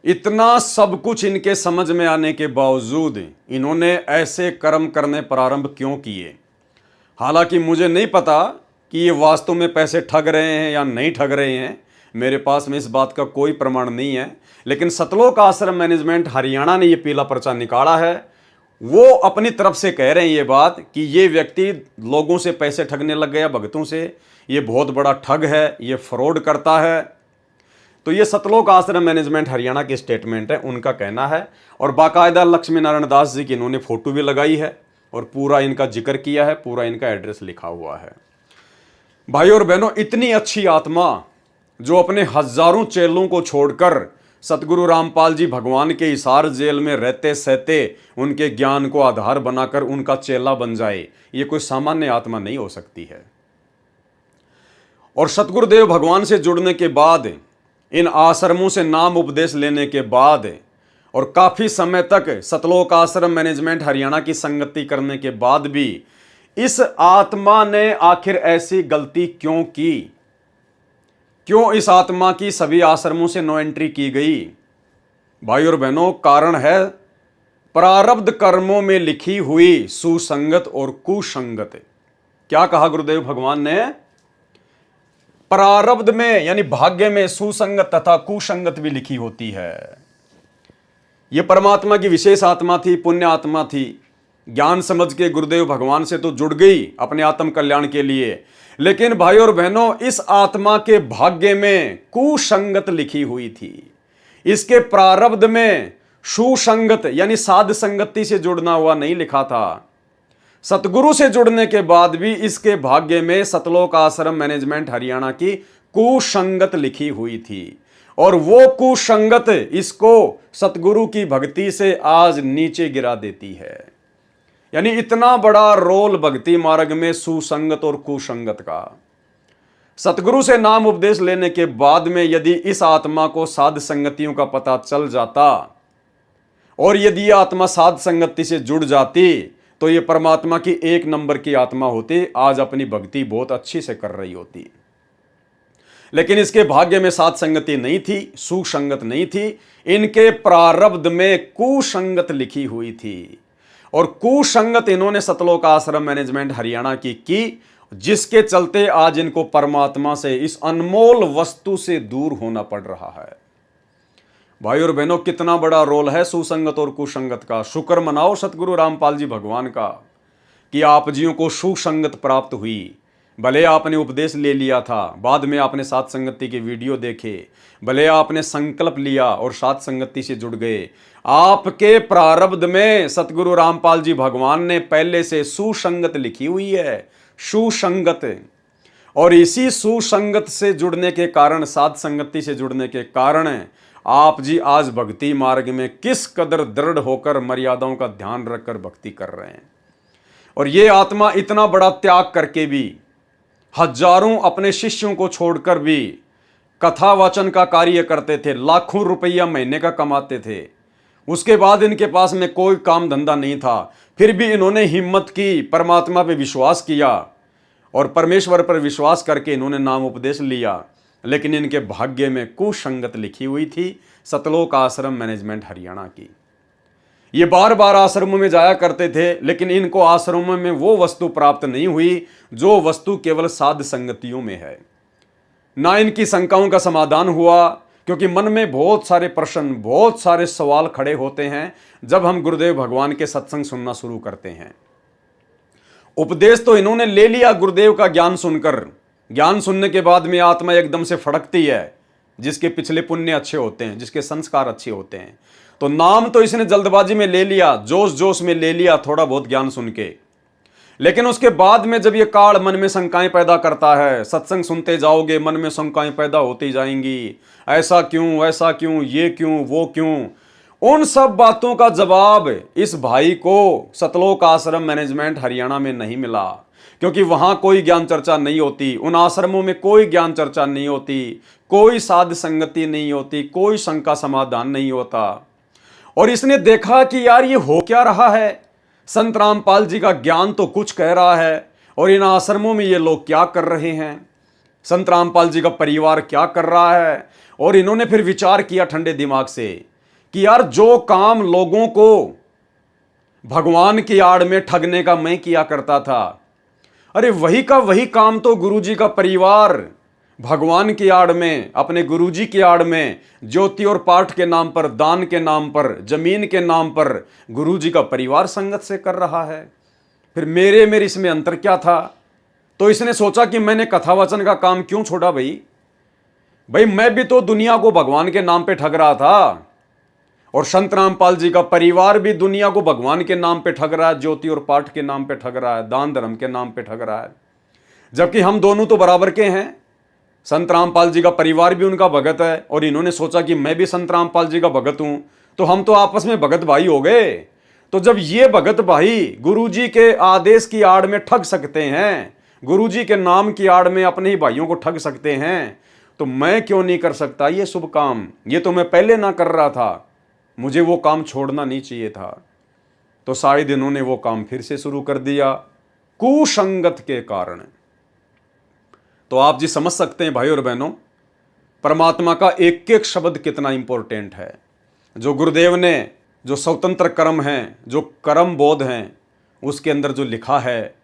Speaker 1: इतना सब कुछ इनके समझ में आने के बावजूद इन्होंने ऐसे कर्म करने प्रारंभ क्यों किए? हालांकि मुझे नहीं पता कि ये वास्तव में पैसे ठग रहे हैं या नहीं ठग रहे हैं, मेरे पास में इस बात का कोई प्रमाण नहीं है। लेकिन सतलोक आश्रम मैनेजमेंट हरियाणा ने ये पीला पर्चा निकाला है। वो अपनी तरफ से कह रहे हैं ये बात कि ये व्यक्ति लोगों से पैसे ठगने लग गया, भक्तों से, ये बहुत बड़ा ठग है, ये फ्रॉड करता है। तो ये सतलोक आश्रम मैनेजमेंट हरियाणा की स्टेटमेंट है, उनका कहना है। और बाकायदा लक्ष्मी नारायण दास जी की इन्होंने फोटो भी लगाई है और पूरा इनका जिक्र किया है, पूरा इनका एड्रेस लिखा हुआ है। भाई और बहनों, इतनी अच्छी आत्मा जो अपने हजारों चेलों को छोड़कर सतगुरु रामपाल जी भगवान के हिसार जेल में रहते सहते उनके ज्ञान को आधार बनाकर उनका चेला बन जाए, ये कोई सामान्य आत्मा नहीं हो सकती है। और सतगुरुदेव भगवान से जुड़ने के बाद, इन आश्रमों से नाम उपदेश लेने के बाद और काफी समय तक सतलोक आश्रम मैनेजमेंट हरियाणा की संगति करने के बाद भी इस आत्मा ने आखिर ऐसी गलती क्यों की? क्यों इस आत्मा की सभी आश्रमों से नो एंट्री की गई? भाई और बहनों, कारण है प्रारब्ध कर्मों में लिखी हुई सुसंगत और कुसंगत। क्या कहा गुरुदेव भगवान ने? प्रारब्ध में यानी भाग्य में सुसंगत तथा कुसंगत भी लिखी होती है। यह परमात्मा की विशेष आत्मा थी, पुण्य आत्मा थी। ज्ञान समझ के गुरुदेव भगवान से तो जुड़ गई अपने आत्म कल्याण के लिए, लेकिन भाई और बहनों, इस आत्मा के भाग्य में कुसंगत लिखी हुई थी। इसके प्रारब्ध में सुसंगत यानी साध संगति से जुड़ना हुआ नहीं लिखा था। सतगुरु से जुड़ने के बाद भी इसके भाग्य में सतलोक आश्रम मैनेजमेंट हरियाणा की कुसंगत लिखी हुई थी, और वो कुसंगत इसको सतगुरु की भक्ति से आज नीचे गिरा देती है। यानी इतना बड़ा रोल भक्ति मार्ग में सुसंगत और कुसंगत का। सतगुरु से नाम उपदेश लेने के बाद में यदि इस आत्मा को साध संगतियों का पता चल जाता और यदि यह आत्मा साध संगति से जुड़ जाती तो ये परमात्मा की एक नंबर की आत्मा होती, आज अपनी भक्ति बहुत अच्छी से कर रही होती। लेकिन इसके भाग्य में साध संगति नहीं थी, सुसंगत नहीं थी, इनके प्रारब्ध में कुसंगत लिखी हुई थी और कुसंगत इन्होंने सतलोक आश्रम मैनेजमेंट हरियाणा की, जिसके चलते आज इनको परमात्मा से, इस अनमोल वस्तु से दूर होना पड़ रहा है। भाई और बहनों, कितना बड़ा रोल है सुसंगत और कुसंगत का। शुक्र मनाओ सतगुरु रामपाल जी भगवान का कि आप जियों को सुसंगत प्राप्त हुई। भले आपने उपदेश ले लिया था, बाद में आपने साध संगति के वीडियो देखे, भले आपने संकल्प लिया और साध संगति से जुड़ गए, आपके प्रारब्ध में सतगुरु रामपाल जी भगवान ने पहले से सुसंगत लिखी हुई है, सुसंगत। और इसी सुसंगत से जुड़ने के कारण, साध संगति से जुड़ने के कारण आप जी आज भक्ति मार्ग में किस कदर दृढ़ होकर मर्यादाओं का ध्यान रखकर भक्ति कर रहे हैं। और ये आत्मा इतना बड़ा त्याग करके भी, हजारों अपने शिष्यों को छोड़कर भी कथा वाचन का कार्य करते थे, लाखों रुपया महीने का कमाते थे। उसके बाद इनके पास में कोई काम धंधा नहीं था, फिर भी इन्होंने हिम्मत की, परमात्मा पे विश्वास किया और परमेश्वर पर विश्वास करके इन्होंने नाम उपदेश लिया। लेकिन इनके भाग्य में कुसंगत लिखी हुई थी सतलोक आश्रम मैनेजमेंट हरियाणा की। ये बार बार आश्रमों में जाया करते थे, लेकिन इनको आश्रमों में वो वस्तु प्राप्त नहीं हुई जो वस्तु केवल साध संगतियों में है। ना इनकी शंकाओं का समाधान हुआ, क्योंकि मन में बहुत सारे प्रश्न, बहुत सारे सवाल खड़े होते हैं जब हम गुरुदेव भगवान के सत्संग सुनना शुरू करते हैं। उपदेश तो इन्होंने ले लिया गुरुदेव का ज्ञान सुनकर, ज्ञान सुनने के बाद में आत्मा एकदम से फड़कती है, जिसके पिछले पुण्य अच्छे होते हैं, जिसके संस्कार अच्छे होते हैं। तो नाम तो इसने जल्दबाजी में ले लिया, जोश जोश में ले लिया थोड़ा बहुत ज्ञान सुन के, लेकिन उसके बाद में जब ये काल मन में शंकाएं पैदा करता है, सत्संग सुनते जाओगे मन में शंकाएं पैदा होती जाएंगी, ऐसा क्यों, ऐसा क्यों, ये क्यों, वो क्यों। उन सब बातों का जवाब इस भाई को सतलोक आश्रम मैनेजमेंट हरियाणा में नहीं मिला, क्योंकि वहां कोई ज्ञान चर्चा नहीं होती, उन आश्रमों में कोई ज्ञान चर्चा नहीं होती, कोई साध संगति नहीं होती, कोई शंका समाधान नहीं होता। और इसने देखा कि यार ये हो क्या रहा है, संत रामपाल जी का ज्ञान तो कुछ कह रहा है और इन आश्रमों में ये लोग क्या कर रहे हैं, संत रामपाल जी का परिवार क्या कर रहा है। और इन्होंने फिर विचार किया ठंडे दिमाग से कि यार जो काम लोगों को भगवान की आड़ में ठगने का मैं किया करता था, अरे वही का वही काम तो गुरुजी का परिवार भगवान की आड़ में, अपने गुरुजी की आड़ में, ज्योति और पाठ के नाम पर, दान के नाम पर, जमीन के नाम पर गुरुजी का परिवार संगत से कर रहा है। फिर मेरे इसमें अंतर क्या था। तो इसने सोचा कि मैंने कथावचन का काम क्यों छोड़ा। भाई मैं भी तो दुनिया को भगवान के नाम पे ठग रहा था और संत रामपाल जी का परिवार भी दुनिया को भगवान के नाम पे ठग रहा है, ज्योति और पाठ के नाम पे ठग रहा है, दान धर्म के नाम पे ठग रहा है, जबकि हम दोनों तो बराबर के हैं। संत रामपाल जी का परिवार भी उनका भगत है और इन्होंने सोचा कि मैं भी संत रामपाल जी का भगत हूं, तो हम तो आपस में भगत भाई हो गए। तो जब ये भगत भाई गुरुजी के आदेश की आड़ में ठग सकते हैं, गुरुजी के नाम की आड़ में अपने ही भाइयों को ठग सकते हैं, तो मैं क्यों नहीं कर सकता ये शुभ काम। ये तो मैं पहले ना कर रहा था, मुझे वो काम छोड़ना नहीं चाहिए था। तो शायद इन्होंने वो काम फिर से शुरू कर दिया कुसंगत के कारण। तो आप जी समझ सकते हैं भाई और बहनों, परमात्मा का एक एक शब्द कितना इंपॉर्टेंट है। जो गुरुदेव ने, जो स्वतंत्र कर्म हैं, जो कर्म बोध हैं, उसके अंदर जो लिखा है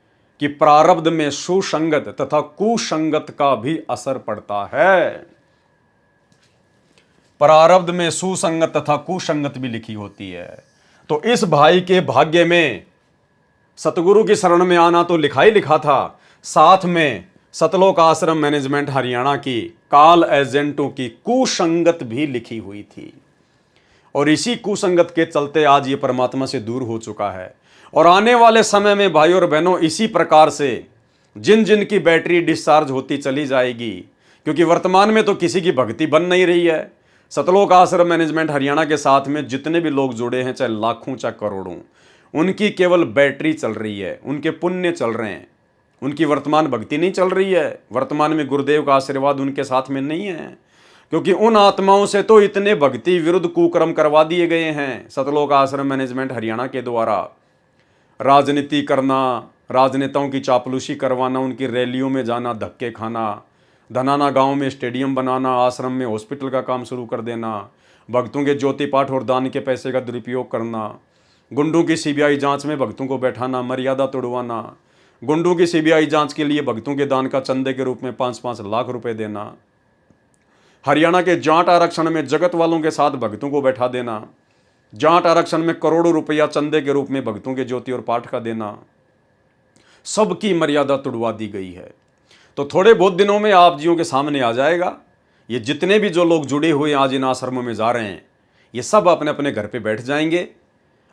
Speaker 1: कि प्रारब्ध में सुसंगत तथा कुसंगत का भी असर पड़ता है। प्रारब्ध में सुसंगत तथा कुसंगत भी लिखी होती है। तो इस भाई के भाग्य में सतगुरु की शरण में आना तो लिखा ही लिखा था, साथ में सतलोक आश्रम मैनेजमेंट हरियाणा की काल एजेंटों की कुसंगत भी लिखी हुई थी। और इसी कुसंगत के चलते आज ये परमात्मा से दूर हो चुका है। और आने वाले समय में भाई और बहनों इसी प्रकार से जिन जिन की बैटरी डिस्चार्ज होती चली जाएगी, क्योंकि वर्तमान में तो किसी की भक्ति बन नहीं रही है। सतलोक आश्रम मैनेजमेंट हरियाणा के साथ में जितने भी लोग जुड़े हैं, चाहे लाखों चाहे करोड़ों, उनकी केवल बैटरी चल रही है, उनके पुण्य चल रहे हैं, उनकी वर्तमान भक्ति नहीं चल रही है, वर्तमान में गुरुदेव का आशीर्वाद उनके साथ में नहीं है, क्योंकि उन आत्माओं से तो इतने भक्ति विरुद्ध कुकर्म करवा दिए गए हैं सतलोक आश्रम मैनेजमेंट हरियाणा के द्वारा। राजनीति करना, राजनेताओं की चापलूसी करवाना, उनकी रैलियों में जाना, धक्के खाना, धनाना गांव में स्टेडियम बनाना, आश्रम में हॉस्पिटल का काम शुरू कर देना, भक्तों के ज्योति पाठ और दान के पैसे का दुरुपयोग करना, गुंडों की सीबीआई जांच में भक्तों को बैठाना, मर्यादा तोड़वाना, गुंडों की सीबीआई जांच के लिए भक्तों के दान का चंदे के रूप में 5-5 लाख रुपए देना, हरियाणा के जाट आरक्षण में जगत वालों के साथ भक्तों को बैठा देना, जाट आरक्षण में करोड़ों रुपया चंदे के रूप में भक्तों के ज्योति और पाठ का देना, सबकी मर्यादा तोड़वा दी गई है। तो थोड़े बहुत दिनों में आप जियों के सामने आ जाएगा, ये जितने भी जो लोग जुड़े हुए आज इन आश्रमों में जा रहे हैं, ये सब अपने अपने घर पे बैठ जाएंगे।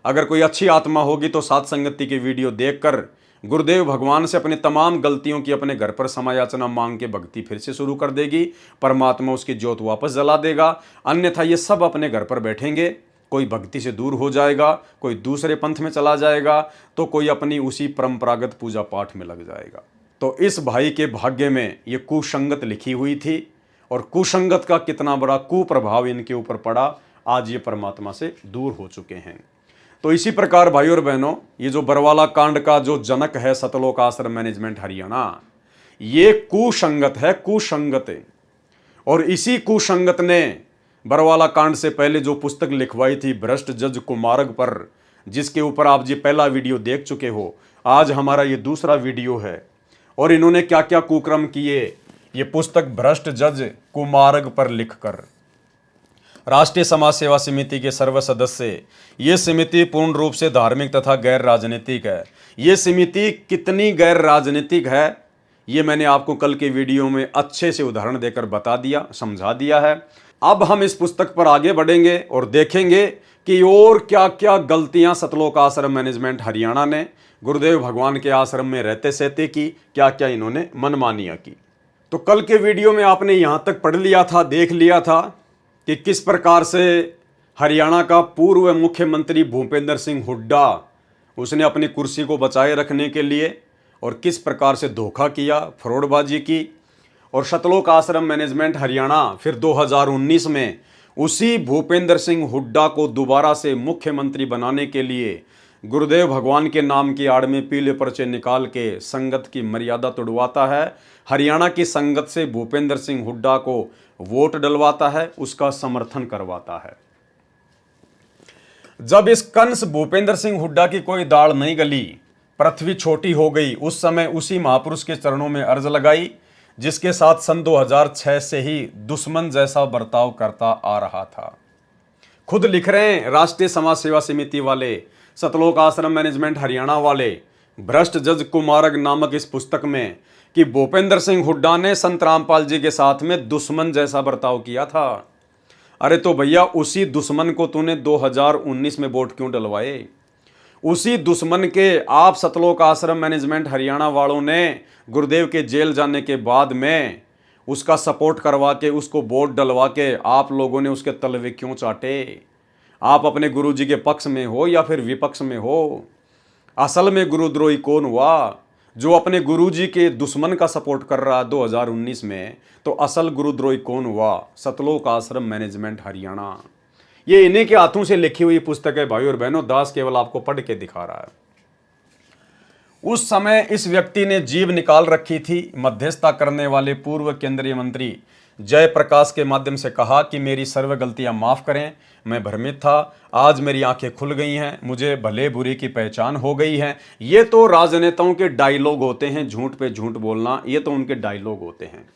Speaker 1: अगर कोई अच्छी आत्मा होगी तो सात संगति की वीडियो देखकर गुरुदेव भगवान से अपनी तमाम गलतियों की अपने घर पर समायाचना मांग के भक्ति फिर से शुरू कर देगी, परमात्मा उसकी ज्योत वापस जला देगा। अन्यथा ये सब अपने घर पर बैठेंगे, कोई भक्ति से दूर हो जाएगा, कोई दूसरे पंथ में चला जाएगा, तो कोई अपनी उसी परंपरागत पूजा पाठ में लग जाएगा। तो इस भाई के भाग्य में ये कुसंगत लिखी हुई थी, और कुसंगत का कितना बड़ा कुप्रभाव इनके ऊपर पड़ा, आज ये परमात्मा से दूर हो चुके हैं। तो इसी प्रकार भाई और बहनों, ये जो बरवाला कांड का जो जनक है सतलोक आश्रम मैनेजमेंट हरियाणा, ये कुसंगत है, कुसंगत है। और इसी कुसंगत ने बरवाला कांड से पहले जो पुस्तक लिखवाई थी भ्रष्ट जज कुमारग पर, जिसके ऊपर आप जी पहला वीडियो देख चुके हो, आज हमारा ये दूसरा वीडियो है। और इन्होंने क्या क्या कुकर्म किए, ये पुस्तक भ्रष्ट जज कुमारग पर लिखकर। राष्ट्रीय समाज सेवा समिति के सर्व सदस्य, ये समिति पूर्ण रूप से धार्मिक तथा गैर राजनीतिक है। ये समिति कितनी गैर राजनीतिक है, ये मैंने आपको कल के वीडियो में अच्छे से उदाहरण देकर बता दिया, समझा दिया है। अब हम इस पुस्तक पर आगे बढ़ेंगे और देखेंगे कि और क्या क्या गलतियां सतलोक आश्रम मैनेजमेंट हरियाणा ने गुरुदेव भगवान के आश्रम में रहते सहते की, क्या क्या इन्होंने मनमानियां की। तो कल के वीडियो में आपने यहां तक पढ़ लिया था, देख लिया था कि किस प्रकार से हरियाणा का पूर्व मुख्यमंत्री भूपेंद्र सिंह हुड्डा, उसने अपनी कुर्सी को बचाए रखने के लिए और किस प्रकार से धोखा किया, फ्रॉडबाजी की। और सतलोक आश्रम मैनेजमेंट हरियाणा फिर 2019 में उसी भूपेंद्र सिंह हुड्डा को दोबारा से मुख्यमंत्री बनाने के लिए गुरुदेव भगवान के नाम की आड़ में पीले पर्चे निकाल के संगत की मर्यादा तोड़वाता है, हरियाणा की संगत से भूपेंद्र सिंह हुड्डा को वोट डलवाता है, उसका समर्थन करवाता है। जब इस कंस भूपेंद्र सिंह हुड्डा की कोई दाढ़ नहीं गली, पृथ्वी छोटी हो गई, उस समय उसी महापुरुष के चरणों में अर्ज लगाई, जिसके साथ सन 2006 से ही दुश्मन जैसा बर्ताव करता आ रहा था। खुद लिख रहे हैं राष्ट्रीय समाज सेवा समिति वाले, सतलोक आश्रम मैनेजमेंट हरियाणा वाले, भ्रष्ट जज कुमारग नामक इस पुस्तक में कि भूपेंद्र सिंह हुड्डा ने संत रामपाल जी के साथ में दुश्मन जैसा बर्ताव किया था। अरे तो भैया, उसी दुश्मन को तूने 2019 में वोट क्यों डलवाए? उसी दुश्मन के आप सतलोक आश्रम मैनेजमेंट हरियाणा वालों ने गुरुदेव के जेल जाने के बाद में उसका सपोर्ट करवा के, उसको वोट डलवा के आप लोगों ने उसके तलवे क्यों चाटे? आप अपने गुरुजी के पक्ष में हो या फिर विपक्ष में हो? असल में गुरुद्रोही कौन हुआ? जो अपने गुरुजी के दुश्मन का सपोर्ट कर रहा 2019 में, तो असल गुरुद्रोही कौन हुआ? सतलोक आश्रम मैनेजमेंट हरियाणा। ये इन्हीं के हाथों से लिखी हुई पुस्तक है भाई और बहनों, दास केवल आपको पढ़ के दिखा रहा है। उस समय इस व्यक्ति ने जीभ निकाल रखी थी, मध्यस्थता करने वाले पूर्व केंद्रीय मंत्री जयप्रकाश के माध्यम से कहा कि मेरी सर्व गलतियां माफ करें, मैं भ्रमित था, आज मेरी आंखें खुल गई हैं, मुझे भले बुरी की पहचान हो गई है। ये तो राजनेताओं के डायलॉग होते हैं, झूठ पे झूठ बोलना, ये तो उनके डायलॉग होते हैं।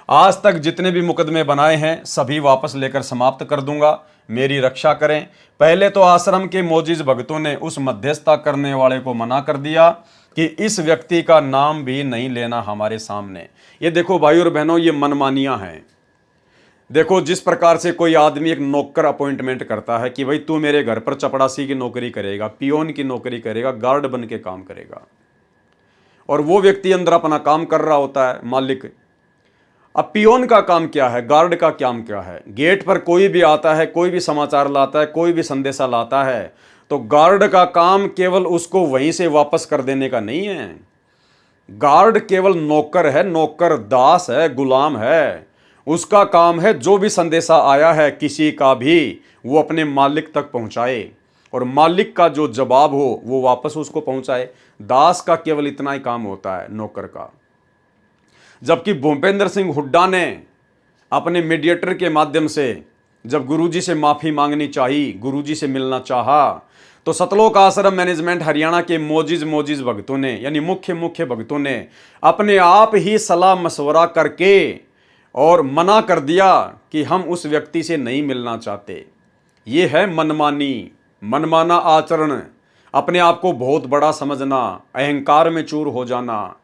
Speaker 1: आज तक जितने भी मुकदमे बनाए हैं सभी वापस लेकर समाप्त कर दूंगा, मेरी रक्षा करें। पहले तो आश्रम के मोजिज भक्तों ने उस मध्यस्थता करने वाले को मना कर दिया कि इस व्यक्ति का नाम भी नहीं लेना हमारे सामने। ये देखो भाई और बहनों, ये मनमानियां हैं। देखो, जिस प्रकार से कोई आदमी एक नौकर अपॉइंटमेंट करता है कि भाई तू मेरे घर पर चपड़ासी की नौकरी करेगा, पियोन की नौकरी करेगा, गार्ड बन के काम करेगा, और वो व्यक्ति अंदर अपना काम कर रहा होता है, मालिक। अब पियोन का काम क्या है, गार्ड का काम क्या है? गेट पर कोई भी आता है, कोई भी समाचार लाता है, कोई भी संदेशा लाता है, तो गार्ड का काम केवल उसको वहीं से वापस कर देने का नहीं है। गार्ड केवल नौकर है, नौकर दास है, गुलाम है। उसका काम है जो भी संदेशा आया है किसी का भी, वो अपने मालिक तक पहुंचाए और मालिक का जो जवाब हो वो वापस उसको पहुंचाए। दास का केवल इतना ही काम होता है, नौकर का। जबकि भूपेंद्र सिंह हुड्डा ने अपने मीडिएटर के माध्यम से जब गुरुजी से माफी मांगनी चाहिए, गुरुजी से मिलना चाहा, तो सतलोक आश्रम मैनेजमेंट हरियाणा के मोजिज भक्तों ने, यानी मुख्य भक्तों ने अपने आप ही सलाह मशवरा करके और मना कर दिया कि हम उस व्यक्ति से नहीं मिलना चाहते। ये है मनमाना आचरण, अपने आप को बहुत बड़ा समझना, अहंकार में चूर हो जाना।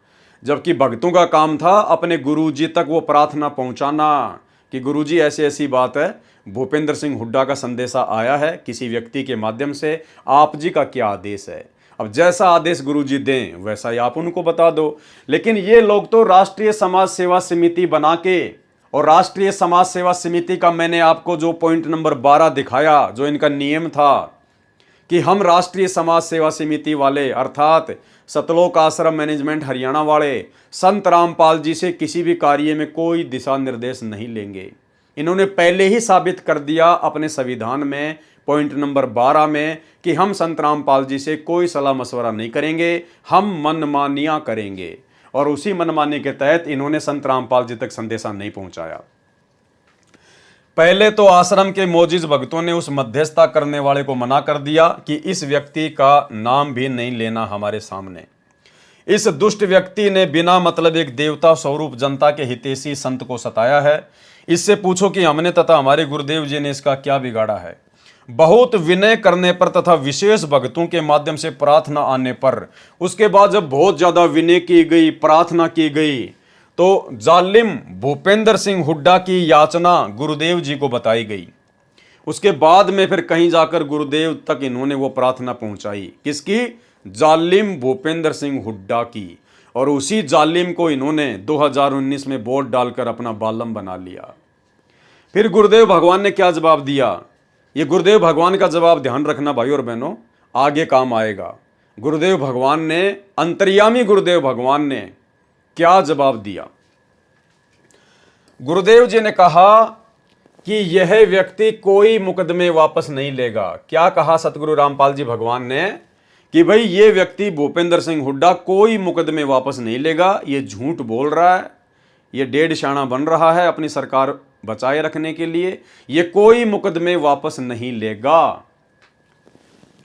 Speaker 1: जबकि भक्तों का काम था अपने गुरुजी तक वो प्रार्थना पहुंचाना कि गुरुजी ऐसी ऐसी बात है, भूपेंद्र सिंह हुड्डा का संदेशा आया है किसी व्यक्ति के माध्यम से, आप जी का क्या आदेश है। अब जैसा आदेश गुरुजी दें वैसा ही आप उनको बता दो। लेकिन ये लोग तो राष्ट्रीय समाज सेवा समिति बना के, और राष्ट्रीय समाज सेवा समिति का मैंने आपको जो पॉइंट नंबर 12 दिखाया, जो इनका नियम था कि हम राष्ट्रीय समाज सेवा समिति वाले अर्थात सतलोक आश्रम मैनेजमेंट हरियाणा वाले संत रामपाल जी से किसी भी कार्य में कोई दिशा निर्देश नहीं लेंगे। इन्होंने पहले ही साबित कर दिया अपने संविधान में पॉइंट नंबर 12 में कि हम संत रामपाल जी से कोई सलाह मशवरा नहीं करेंगे, हम मनमानियां करेंगे। और उसी मनमानी के तहत इन्होंने संत रामपाल जी तक संदेशा नहीं पहुंचाया। पहले तो आश्रम के मोजिज भक्तों ने उस मध्यस्थता करने वाले को मना कर दिया कि इस व्यक्ति का नाम भी नहीं लेना हमारे सामने। इस दुष्ट व्यक्ति ने बिना मतलब एक देवता स्वरूप जनता के हितैषी संत को सताया है। इससे पूछो कि हमने तथा हमारे गुरुदेव जी ने इसका क्या बिगाड़ा है। बहुत विनय करने पर तथा विशेष भक्तों के माध्यम से प्रार्थना आने पर, उसके बाद जब बहुत ज्यादा विनय की गई, प्रार्थना की गई, तो जालिम भूपेंद्र सिंह हुड्डा की याचना गुरुदेव जी को बताई गई। उसके बाद में फिर कहीं जाकर गुरुदेव तक इन्होंने वो प्रार्थना पहुंचाई। किसकी? जालिम भूपेंद्र सिंह हुड्डा की। और उसी जालिम को इन्होंने 2019 में वोट डालकर अपना बालम बना लिया। फिर गुरुदेव भगवान ने क्या जवाब दिया? ये गुरुदेव भगवान का जवाब ध्यान रखना भाई और बहनों, आगे काम आएगा। गुरुदेव भगवान ने, अंतर्यामी गुरुदेव भगवान ने क्या जवाब दिया? गुरुदेव जी ने कहा कि यह व्यक्ति कोई मुकदमे वापस नहीं लेगा। क्या कहा सतगुरु रामपाल जी भगवान ने? कि भाई ये व्यक्ति भूपेंद्र सिंह हुड्डा कोई मुकदमे वापस नहीं लेगा, ये झूठ बोल रहा है, ये डेढ़ शाना बन रहा है अपनी सरकार बचाए रखने के लिए, ये कोई मुकदमे वापस नहीं लेगा।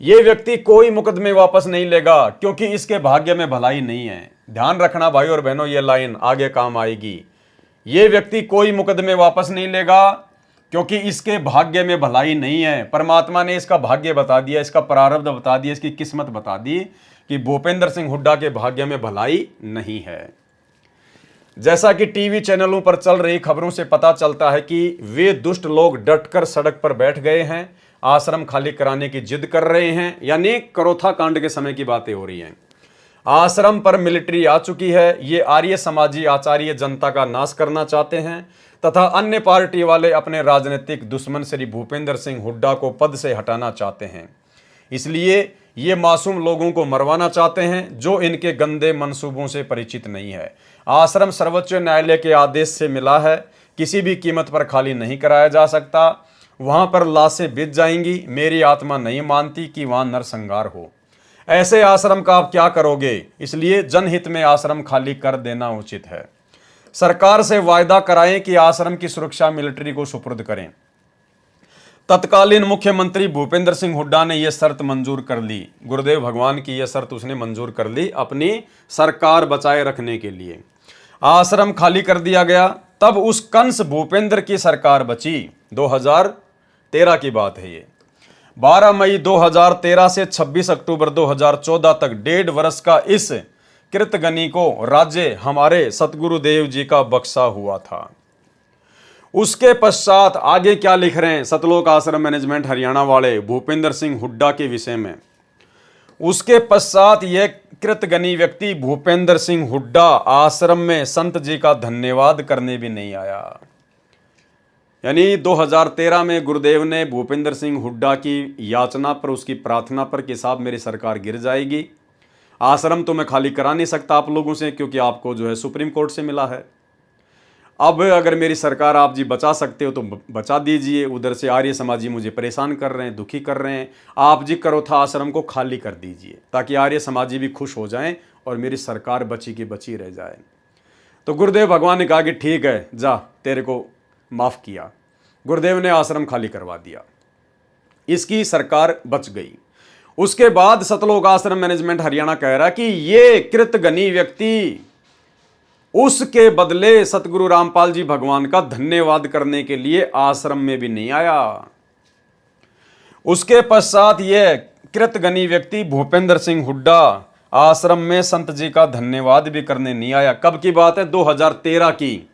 Speaker 1: ये व्यक्ति कोई मुकदमे वापस नहीं लेगा क्योंकि इसके भाग्य में भलाई नहीं है। ध्यान रखना भाई और बहनों, ये लाइन आगे काम आएगी। ये व्यक्ति कोई मुकदमे वापस नहीं लेगा क्योंकि इसके भाग्य में भलाई नहीं है। परमात्मा ने इसका भाग्य बता दिया, इसका प्रारब्ध बता दिया, इसकी किस्मत बता दी कि भूपेंद्र सिंह हुड्डा के भाग्य में भलाई नहीं है। जैसा कि टीवी चैनलों पर चल रही खबरों से पता चलता है कि वे दुष्ट लोग डटकर सड़क पर बैठ गए हैं, आश्रम खाली कराने की जिद कर रहे हैं। यानी करोथा कांड के समय की बातें हो रही हैं। आश्रम पर मिलिट्री आ चुकी है। ये आर्य समाजी आचार्य जनता का नाश करना चाहते हैं तथा अन्य पार्टी वाले अपने राजनीतिक दुश्मन श्री भूपेंद्र सिंह हुड्डा को पद से हटाना चाहते हैं। इसलिए ये मासूम लोगों को मरवाना चाहते हैं जो इनके गंदे मंसूबों से परिचित नहीं है। आश्रम सर्वोच्च न्यायालय के आदेश से मिला है, किसी भी कीमत पर खाली नहीं कराया जा सकता। वहां पर लाशें बिछ जाएंगी। मेरी आत्मा नहीं मानती कि वहां नरसंहार हो। ऐसे आश्रम का आप क्या करोगे? इसलिए जनहित में आश्रम खाली कर देना उचित है। सरकार से वायदा कराएं कि आश्रम की सुरक्षा मिलिट्री को सुपुर्द करें। तत्कालीन मुख्यमंत्री भूपेंद्र सिंह हुड्डा ने यह शर्त मंजूर कर ली। गुरुदेव भगवान की यह शर्त उसने मंजूर कर ली अपनी सरकार बचाए रखने के लिए। आश्रम खाली कर दिया गया। तब उस कंस भूपेंद्र की सरकार बची। 2013 की बात है ये। 12 मई 2013 से 26 अक्टूबर 2014 तक 1.5 वर्ष का इस कृतगनी को राज्य हमारे सतगुरुदेव जी का बख्शा हुआ था। उसके पश्चात आगे क्या लिख रहे हैं सतलोक आश्रम मैनेजमेंट हरियाणा वाले भूपेंद्र सिंह हुड्डा के विषय में? उसके पश्चात यह कृतगनी व्यक्ति भूपेंद्र सिंह हुड्डा आश्रम में संत जी का धन्यवाद करने भी नहीं आया। यानी 2013 में गुरुदेव ने भूपेंद्र सिंह हुड्डा की याचना पर, उसकी प्रार्थना पर कि साहब मेरी सरकार गिर जाएगी, आश्रम तो मैं खाली करा नहीं सकता आप लोगों से, क्योंकि आपको जो है सुप्रीम कोर्ट से मिला है। अब अगर मेरी सरकार आप जी बचा सकते हो तो बचा दीजिए। उधर से आर्य समाजी मुझे परेशान कर रहे हैं, दुखी कर रहे हैं। आप जी करोथा आश्रम को खाली कर दीजिए ताकि आर्य समाजी भी खुश हो जाएं और मेरी सरकार बची की बची रह जाए। तो गुरुदेव भगवान ने कहा कि ठीक है, जा, तेरे को माफ़ किया। गुरुदेव ने आश्रम खाली करवा दिया, इसकी सरकार बच गई। उसके बाद सतलोक आश्रम मैनेजमेंट हरियाणा कह रहा कि ये कृतघ्नी व्यक्ति उसके बदले सतगुरु रामपाल जी भगवान का धन्यवाद करने के लिए आश्रम में भी नहीं आया। उसके पश्चात यह कृतघ्नी व्यक्ति भूपेंद्र सिंह हुड्डा आश्रम में संत जी का धन्यवाद भी करने नहीं आया। कब की बात है? 2013 की।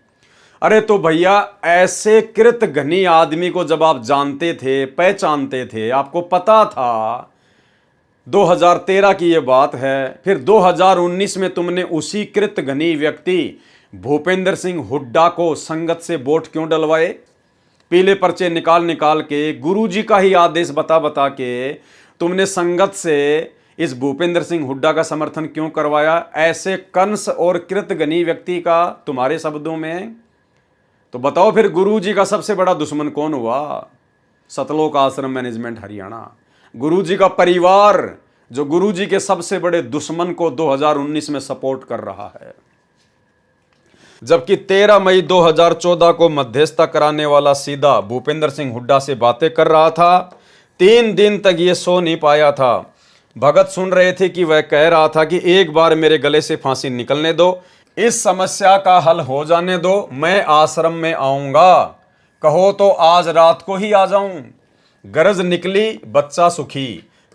Speaker 1: अरे तो भैया, ऐसे कृतघ्नी आदमी को जब आप जानते थे, पहचानते थे, आपको पता था, 2013 की ये बात है, फिर 2019 में तुमने उसी कृतघ्नी व्यक्ति भूपेंद्र सिंह हुड्डा को संगत से वोट क्यों डलवाए? पीले पर्चे निकाल निकाल के, गुरुजी का ही आदेश बता बता के तुमने संगत से इस भूपेंद्र सिंह हुड्डा का समर्थन क्यों करवाया? ऐसे कंस और कृतघ्नी व्यक्ति का तुम्हारे शब्दों में। तो बताओ फिर गुरुजी का सबसे बड़ा दुश्मन कौन हुआ? सतलोक आश्रम मैनेजमेंट हरियाणा। गुरुजी का परिवार जो गुरुजी के सबसे बड़े दुश्मन को 2019 में सपोर्ट कर रहा है। जबकि 13 मई 2014 को मध्यस्थता कराने वाला सीधा भूपेंद्र सिंह हुड्डा से बातें कर रहा था। 3 दिन तक ये सो नहीं पाया था। भगत सुन रहे थे कि वह कह रहा था कि एक बार मेरे गले से फांसी निकलने दो, इस समस्या का हल हो जाने दो, मैं आश्रम में आऊंगा, कहो तो आज रात को ही आ जाऊं। गरज निकली बच्चा सुखी,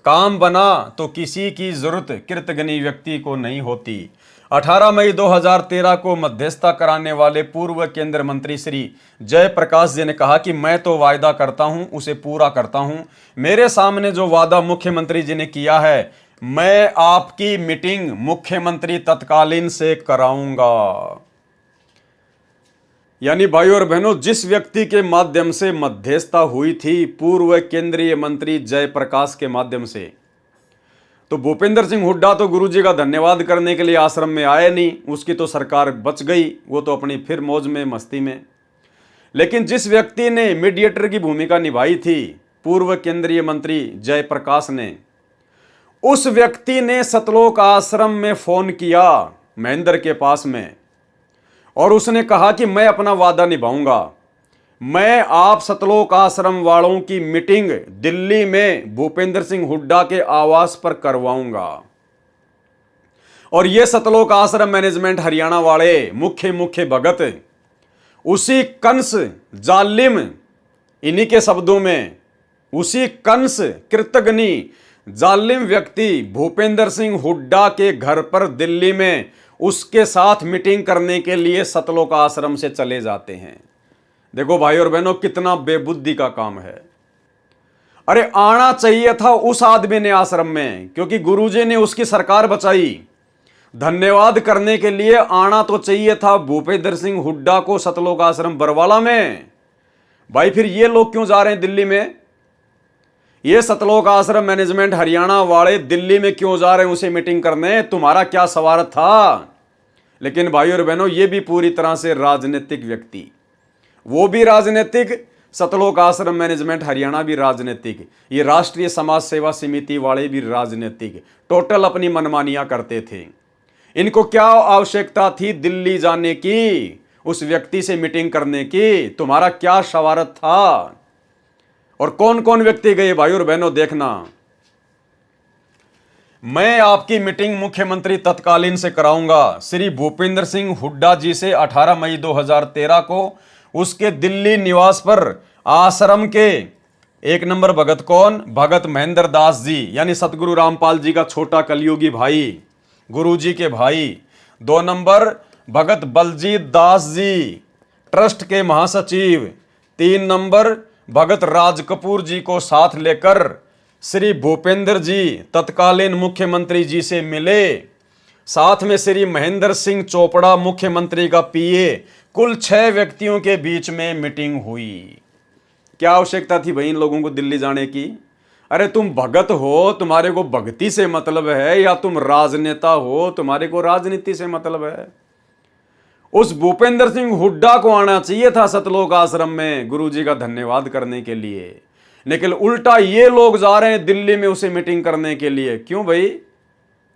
Speaker 1: काम बना तो किसी की जरूरत कृतघ्नी व्यक्ति को नहीं होती। 18 मई 2013 को मध्यस्थता कराने वाले पूर्व केंद्रीय मंत्री श्री जयप्रकाश जी ने कहा कि मैं तो वायदा करता हूं, उसे पूरा करता हूं। मेरे सामने जो वादा मुख्यमंत्री जी ने किया है, मैं आपकी मीटिंग मुख्यमंत्री तत्कालीन से कराऊंगा। यानी भाई और बहनों, जिस व्यक्ति के माध्यम से मध्यस्थता हुई थी पूर्व केंद्रीय मंत्री जयप्रकाश के माध्यम से, तो भूपेंद्र सिंह हुड्डा तो गुरुजी का धन्यवाद करने के लिए आश्रम में आए नहीं, उसकी तो सरकार बच गई, वो तो अपनी फिर मौज में मस्ती में। लेकिन जिस व्यक्ति ने मीडिएटर की भूमिका निभाई थी पूर्व केंद्रीय मंत्री जयप्रकाश ने, उस व्यक्ति ने सतलोक आश्रम में फोन किया महेंद्र के पास में, और उसने कहा कि मैं अपना वादा निभाऊंगा, मैं आप सतलोक आश्रम वालों की मीटिंग दिल्ली में भूपेंद्र सिंह हुड्डा के आवास पर करवाऊंगा। और ये सतलोक आश्रम मैनेजमेंट हरियाणा वाले मुख्य भगत, उसी कंस जालिम, इन्हीं के शब्दों में, उसी कंस कृतघ्नी जालिम व्यक्ति भूपेंद्र सिंह हुड्डा के घर पर दिल्ली में उसके साथ मीटिंग करने के लिए सतलोक आश्रम से चले जाते हैं। देखो भाई और बहनों, कितना बेबुद्धि का काम है। अरे आना चाहिए था उस आदमी ने आश्रम में, क्योंकि गुरुजी ने उसकी सरकार बचाई। धन्यवाद करने के लिए आना तो चाहिए था भूपेंद्र सिंह हुड्डा को सतलोक आश्रम बरवाला में। भाई फिर ये लोग क्यों जा रहे हैं दिल्ली में? ये सतलोक आश्रम मैनेजमेंट हरियाणा वाले दिल्ली में क्यों जा रहे हैं उसे मीटिंग करने? तुम्हारा क्या स्वार्थ था? लेकिन भाई और बहनों, ये भी पूरी तरह से राजनीतिक व्यक्ति, वो भी राजनीतिक, सतलोक आश्रम मैनेजमेंट हरियाणा भी राजनीतिक, ये राष्ट्रीय समाज सेवा समिति वाले भी राजनीतिक, टोटल अपनी मनमानियां करते थे। इनको क्या आवश्यकता थी दिल्ली जाने की, उस व्यक्ति से मीटिंग करने की? तुम्हारा क्या स्वार्थ था? और कौन कौन व्यक्ति गए भाई और बहनों, देखना। मैं आपकी मीटिंग मुख्यमंत्री तत्कालीन से कराऊंगा। श्री भूपेंद्र सिंह हुड्डा जी से 18 मई 2013 को उसके दिल्ली निवास पर आश्रम के 1 नंबर भगत कौन? भगत महेंद्र दास जी, यानी सतगुरु रामपाल जी का छोटा कलयुगी भाई, गुरुजी के भाई। 2 नंबर भगत बलजीत दास जी, ट्रस्ट के महासचिव। 3 नंबर भगत राज कपूर जी को साथ लेकर श्री भूपेंद्र जी तत्कालीन मुख्यमंत्री जी से मिले। साथ में श्री महेंद्र सिंह चोपड़ा मुख्यमंत्री का पीए। कुल 6 व्यक्तियों के बीच में मीटिंग हुई। क्या आवश्यकता थी भाई इन लोगों को दिल्ली जाने की? अरे तुम भगत हो, तुम्हारे को भक्ति से मतलब है, या तुम राजनेता हो, तुम्हारे को राजनीति से मतलब है। उस भूपेंद्र सिंह हुड्डा को आना चाहिए था सतलोक आश्रम में गुरुजी का धन्यवाद करने के लिए, लेकिन उल्टा ये लोग जा रहे हैं दिल्ली में उसे मीटिंग करने के लिए। क्यों भाई?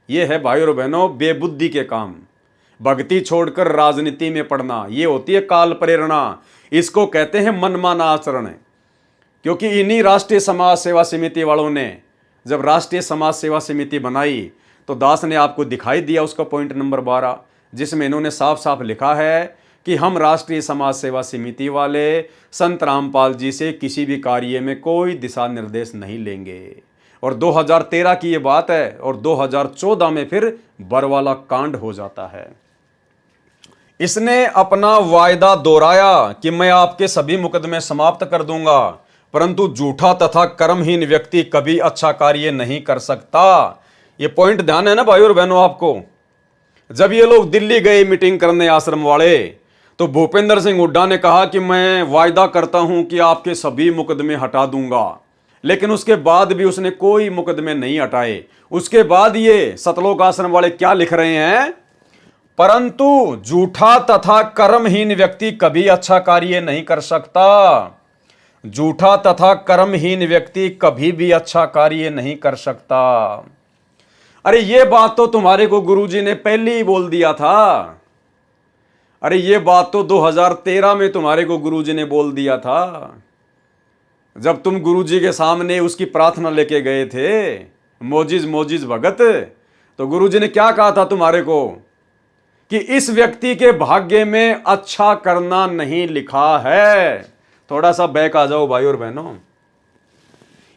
Speaker 1: ये है भाई और बहनों बेबुद्धि के काम। भक्ति छोड़कर राजनीति में पड़ना, ये होती है काल प्रेरणा। इसको कहते हैं मनमाना आचरण। क्योंकि इन्हीं राष्ट्रीय समाज सेवा समिति वालों ने जब राष्ट्रीय समाज सेवा समिति बनाई तो दास ने आपको दिखाई दिया उसका पॉइंट नंबर 12, जिसमें इन्होंने साफ साफ लिखा है कि हम राष्ट्रीय समाज सेवा समिति वाले संत रामपाल जी से किसी भी कार्य में कोई दिशा निर्देश नहीं लेंगे। और 2013 की ये बात है, और 2014 में फिर बरवाला कांड हो जाता है। इसने अपना वायदा दोहराया कि मैं आपके सभी मुकदमे समाप्त कर दूंगा, परंतु झूठा तथा कर्महीन व्यक्ति कभी अच्छा कार्य नहीं कर सकता। ये पॉइंट ध्यान है ना भाई और बहनों आपको। जब ये लोग दिल्ली गए मीटिंग करने आश्रम वाले, तो भूपेंद्र सिंह हुड्डा ने कहा कि मैं वायदा करता हूं कि आपके सभी मुकदमे हटा दूंगा, लेकिन उसके बाद भी उसने कोई मुकदमे नहीं हटाए। उसके बाद ये सतलोक आश्रम वाले क्या लिख रहे हैं? परंतु झूठा तथा कर्महीन व्यक्ति कभी अच्छा कार्य नहीं कर सकता। झूठा तथा कर्महीन व्यक्ति कभी भी अच्छा कार्य नहीं कर सकता। अरे ये बात तो तुम्हारे को गुरुजी ने पहले ही बोल दिया था। अरे ये बात तो 2013 में तुम्हारे को गुरुजी ने बोल दिया था, जब तुम गुरुजी के सामने उसकी प्रार्थना लेके गए थे, मोजिज मोजिज भगत। तो गुरुजी ने क्या कहा था तुम्हारे को कि इस व्यक्ति के भाग्य में अच्छा करना नहीं लिखा है। थोड़ा सा बैक आ जाओ भाई और बहनों।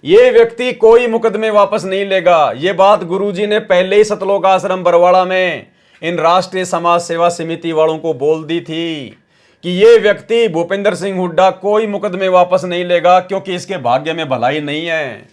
Speaker 1: ये व्यक्ति कोई मुकदमे वापस नहीं लेगा। ये बात गुरुजी ने पहले ही सतलोक आश्रम बरवाड़ा में इन राष्ट्रीय समाज सेवा समिति वालों को बोल दी थी कि ये व्यक्ति भूपेंद्र सिंह हुड्डा कोई मुकदमे वापस नहीं लेगा, क्योंकि इसके भाग्य में भलाई नहीं है।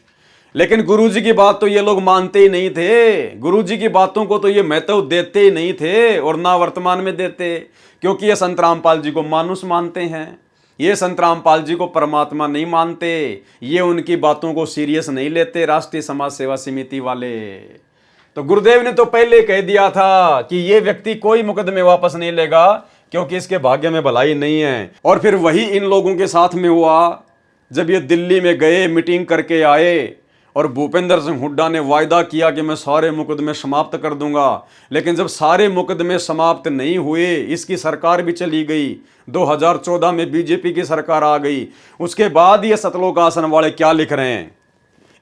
Speaker 1: लेकिन गुरुजी की बात तो ये लोग मानते ही नहीं थे। गुरुजी की बातों को तो ये महत्व देते ही नहीं थे, और ना वर्तमान में देते, क्योंकि ये संत रामपाल जी को मानुष मानते हैं। ये संत रामपाल जी को परमात्मा नहीं मानते। ये उनकी बातों को सीरियस नहीं लेते राष्ट्रीय समाज सेवा समिति वाले। तो गुरुदेव ने तो पहले कह दिया था कि ये व्यक्ति कोई मुकदमे वापस नहीं लेगा, क्योंकि इसके भाग्य में भलाई नहीं है। और फिर वही इन लोगों के साथ में हुआ, जब ये दिल्ली में गए मीटिंग करके आए, और भूपेंद्र सिंह हुड्डा ने वायदा किया कि मैं सारे मुकदमे समाप्त कर दूंगा, लेकिन जब सारे मुकदमे समाप्त नहीं हुए, इसकी सरकार भी चली गई, 2014 में बीजेपी की सरकार आ गई। उसके बाद ये सतलोक आश्रम वाले क्या लिख रहे हैं?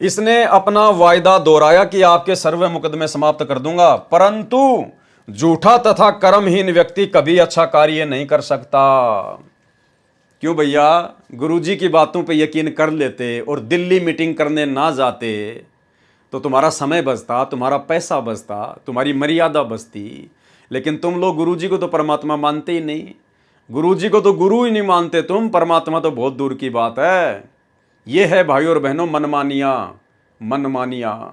Speaker 1: इसने अपना वायदा दोहराया कि आपके सर्व मुकदमे समाप्त कर दूंगा, परंतु झूठा तथा कर्महीन व्यक्ति कभी अच्छा कार्य नहीं कर सकता। क्यों भैया? गुरुजी की बातों पे यकीन कर लेते और दिल्ली मीटिंग करने ना जाते तो तुम्हारा समय बचता, तुम्हारा पैसा बचता, तुम्हारी मर्यादा बचती। लेकिन तुम लोग गुरुजी को तो परमात्मा मानते ही नहीं। गुरुजी को तो गुरु ही नहीं मानते तुम, परमात्मा तो बहुत दूर की बात है। ये है भाई और बहनों मनमानिया।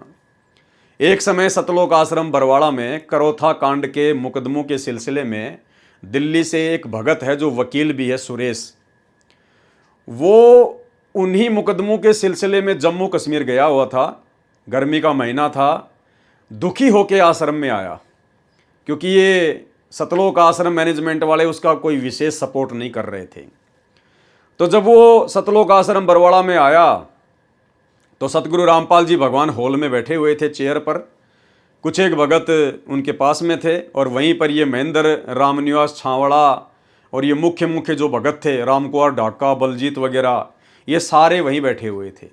Speaker 1: एक समय सतलोक आश्रम बरवाड़ा में करोथा कांड के मुकदमों के सिलसिले में दिल्ली से एक भगत है जो वकील भी है, सुरेश। वो उन्हीं मुकदमों के सिलसिले में जम्मू कश्मीर गया हुआ था। गर्मी का महीना था, दुखी होके आश्रम में आया, क्योंकि ये सतलोक आश्रम मैनेजमेंट वाले उसका कोई विशेष सपोर्ट नहीं कर रहे थे। तो जब वो सतलोक आश्रम बरवाड़ा में आया तो सतगुरु रामपाल जी भगवान हॉल में बैठे हुए थे चेयर पर, कुछ एक भगत उनके पास में थे, और वहीं पर ये महेंद्र रामनिवास छावड़ा और ये मुख्य जो भगत थे, रामकुमार ढाका, बलजीत वगैरह, ये सारे वहीं बैठे हुए थे।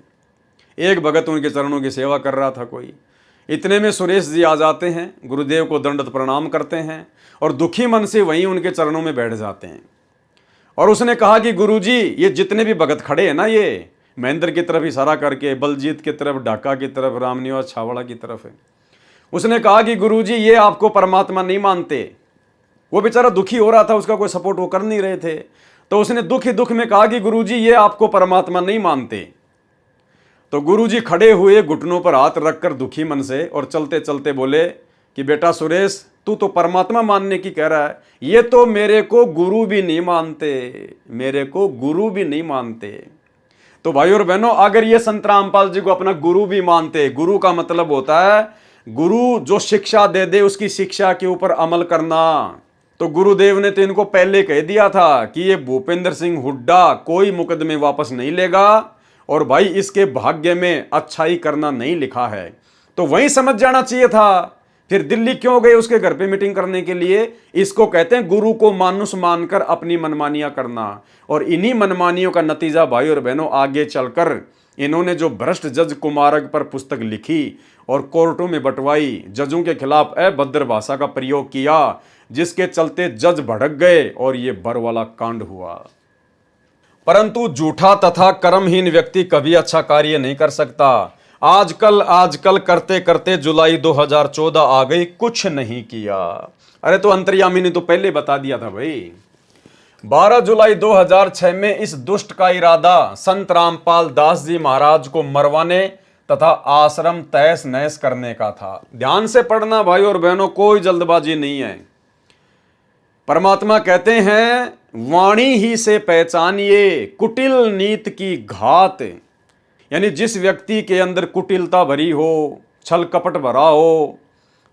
Speaker 1: एक भगत उनके चरणों की सेवा कर रहा था कोई। इतने में सुरेश जी आ जाते हैं, गुरुदेव को दंडवत प्रणाम करते हैं और दुखी मन से वहीं उनके चरणों में बैठ जाते हैं। और उसने कहा कि गुरुजी, ये जितने भी भगत खड़े हैं ना, ये महेंद्र की तरफ इशारा करके, बलजीत की तरफ, ढाका की तरफ, रामनिवास छावड़ा की तरफ है। उसने कहा कि गुरुजी, ये आपको परमात्मा नहीं मानते। वो बेचारा दुखी हो रहा था, उसका कोई सपोर्ट वो कर नहीं रहे थे। तो उसने दुख ही दुख में कहा कि गुरुजी, ये आपको परमात्मा नहीं मानते। तो गुरुजी खड़े हुए, घुटनों पर हाथ रखकर दुखी मन से, और चलते चलते बोले कि बेटा सुरेश, तू तो परमात्मा मानने की कह रहा है, ये तो मेरे को गुरु भी नहीं मानते, मेरे को गुरु भी नहीं मानते। तो भाई और बहनों, अगर ये संत रामपाल जी को अपना गुरु भी मानते, गुरु का मतलब होता है गुरु जो शिक्षा दे दे उसकी शिक्षा के ऊपर अमल करना, तो गुरुदेव ने तो इनको पहले कह दिया था कि ये भूपेंद्र सिंह हुड्डा कोई मुकदमे वापस नहीं लेगा और भाई इसके भाग्य में अच्छाई करना नहीं लिखा है। तो वहीं समझ जाना चाहिए था, फिर दिल्ली क्यों गए उसके घर पे मीटिंग करने के लिए? इसको कहते हैं गुरु को मानुस मानकर अपनी मनमानियां करना। और इन्हीं मनमानियों का नतीजा भाई और बहनों आगे चलकर इन्होंने जो भ्रष्ट जज कुमारक पर पुस्तक लिखी और कोर्टों में बंटवाई, जजों के खिलाफ अभद्र भाषा का प्रयोग किया, जिसके चलते जज भड़क गए और ये बर वाला कांड हुआ। परंतु झूठा तथा कर्महीन व्यक्ति कभी अच्छा कार्य नहीं कर सकता। आजकल करते करते जुलाई 2014 आ गई, कुछ नहीं किया। अरे तो अंतर्यामी ने तो पहले बता दिया था भाई। 12 जुलाई 2006 में इस दुष्ट का इरादा संत रामपाल दास जी महाराज को मरवाने तथा आश्रम तहस नहस करने का था। ध्यान से पढ़ना भाई और बहनों, कोई जल्दबाजी नहीं है। परमात्मा कहते हैं वाणी ही से पहचानिए कुटिल नीत की घात, यानी जिस व्यक्ति के अंदर कुटिलता भरी हो, छल कपट भरा हो,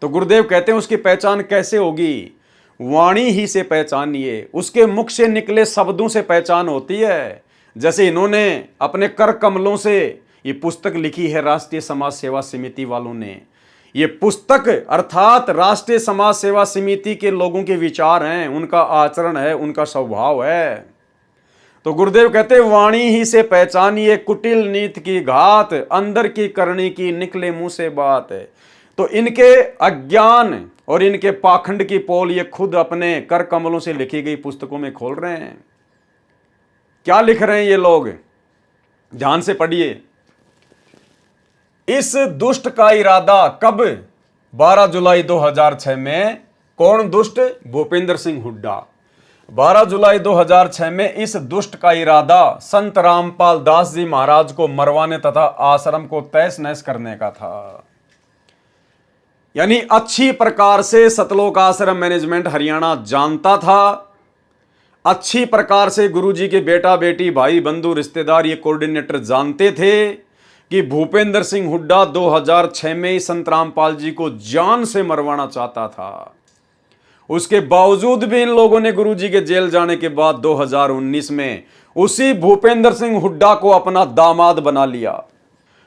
Speaker 1: तो गुरुदेव कहते हैं उसकी पहचान कैसे होगी? वाणी ही से पहचानिए, उसके मुख से निकले शब्दों से पहचान होती है। जैसे इन्होंने अपने कर कमलों से ये पुस्तक लिखी है राष्ट्रीय समाज सेवा समिति वालों ने। ये पुस्तक अर्थात राष्ट्रीय समाज सेवा समिति के लोगों के विचार हैं, उनका आचरण है, उनका स्वभाव है। तो गुरुदेव कहते हैं वाणी ही से पहचानिए कुटिल नीत की घात, अंदर की करनी की निकले मुंह से बात है। तो इनके अज्ञान और इनके पाखंड की पोल ये खुद अपने कर कमलों से लिखी गई पुस्तकों में खोल रहे हैं। क्या लिख रहे हैं ये लोग? ध्यान से पढ़िए। इस दुष्ट का इरादा कब? 12 जुलाई 2006 में। कौन दुष्ट? भूपेंद्र सिंह हुड्डा। 12 जुलाई 2006 में इस दुष्ट का इरादा संत रामपाल दास जी महाराज को मरवाने तथा आश्रम को तहस नहस करने का था। यानी अच्छी प्रकार से सतलोक आश्रम मैनेजमेंट हरियाणा जानता था, अच्छी प्रकार से गुरुजी के बेटा बेटी भाई बंधु रिश्तेदार ये कोऑर्डिनेटर जानते थे कि भूपेंद्र सिंह हुड्डा 2006 में ही संत रामपाल जी को जान से मरवाना चाहता था। उसके बावजूद भी इन लोगों ने गुरुजी के जेल जाने के बाद 2019 में उसी भूपेंद्र सिंह हुड्डा को अपना दामाद बना लिया।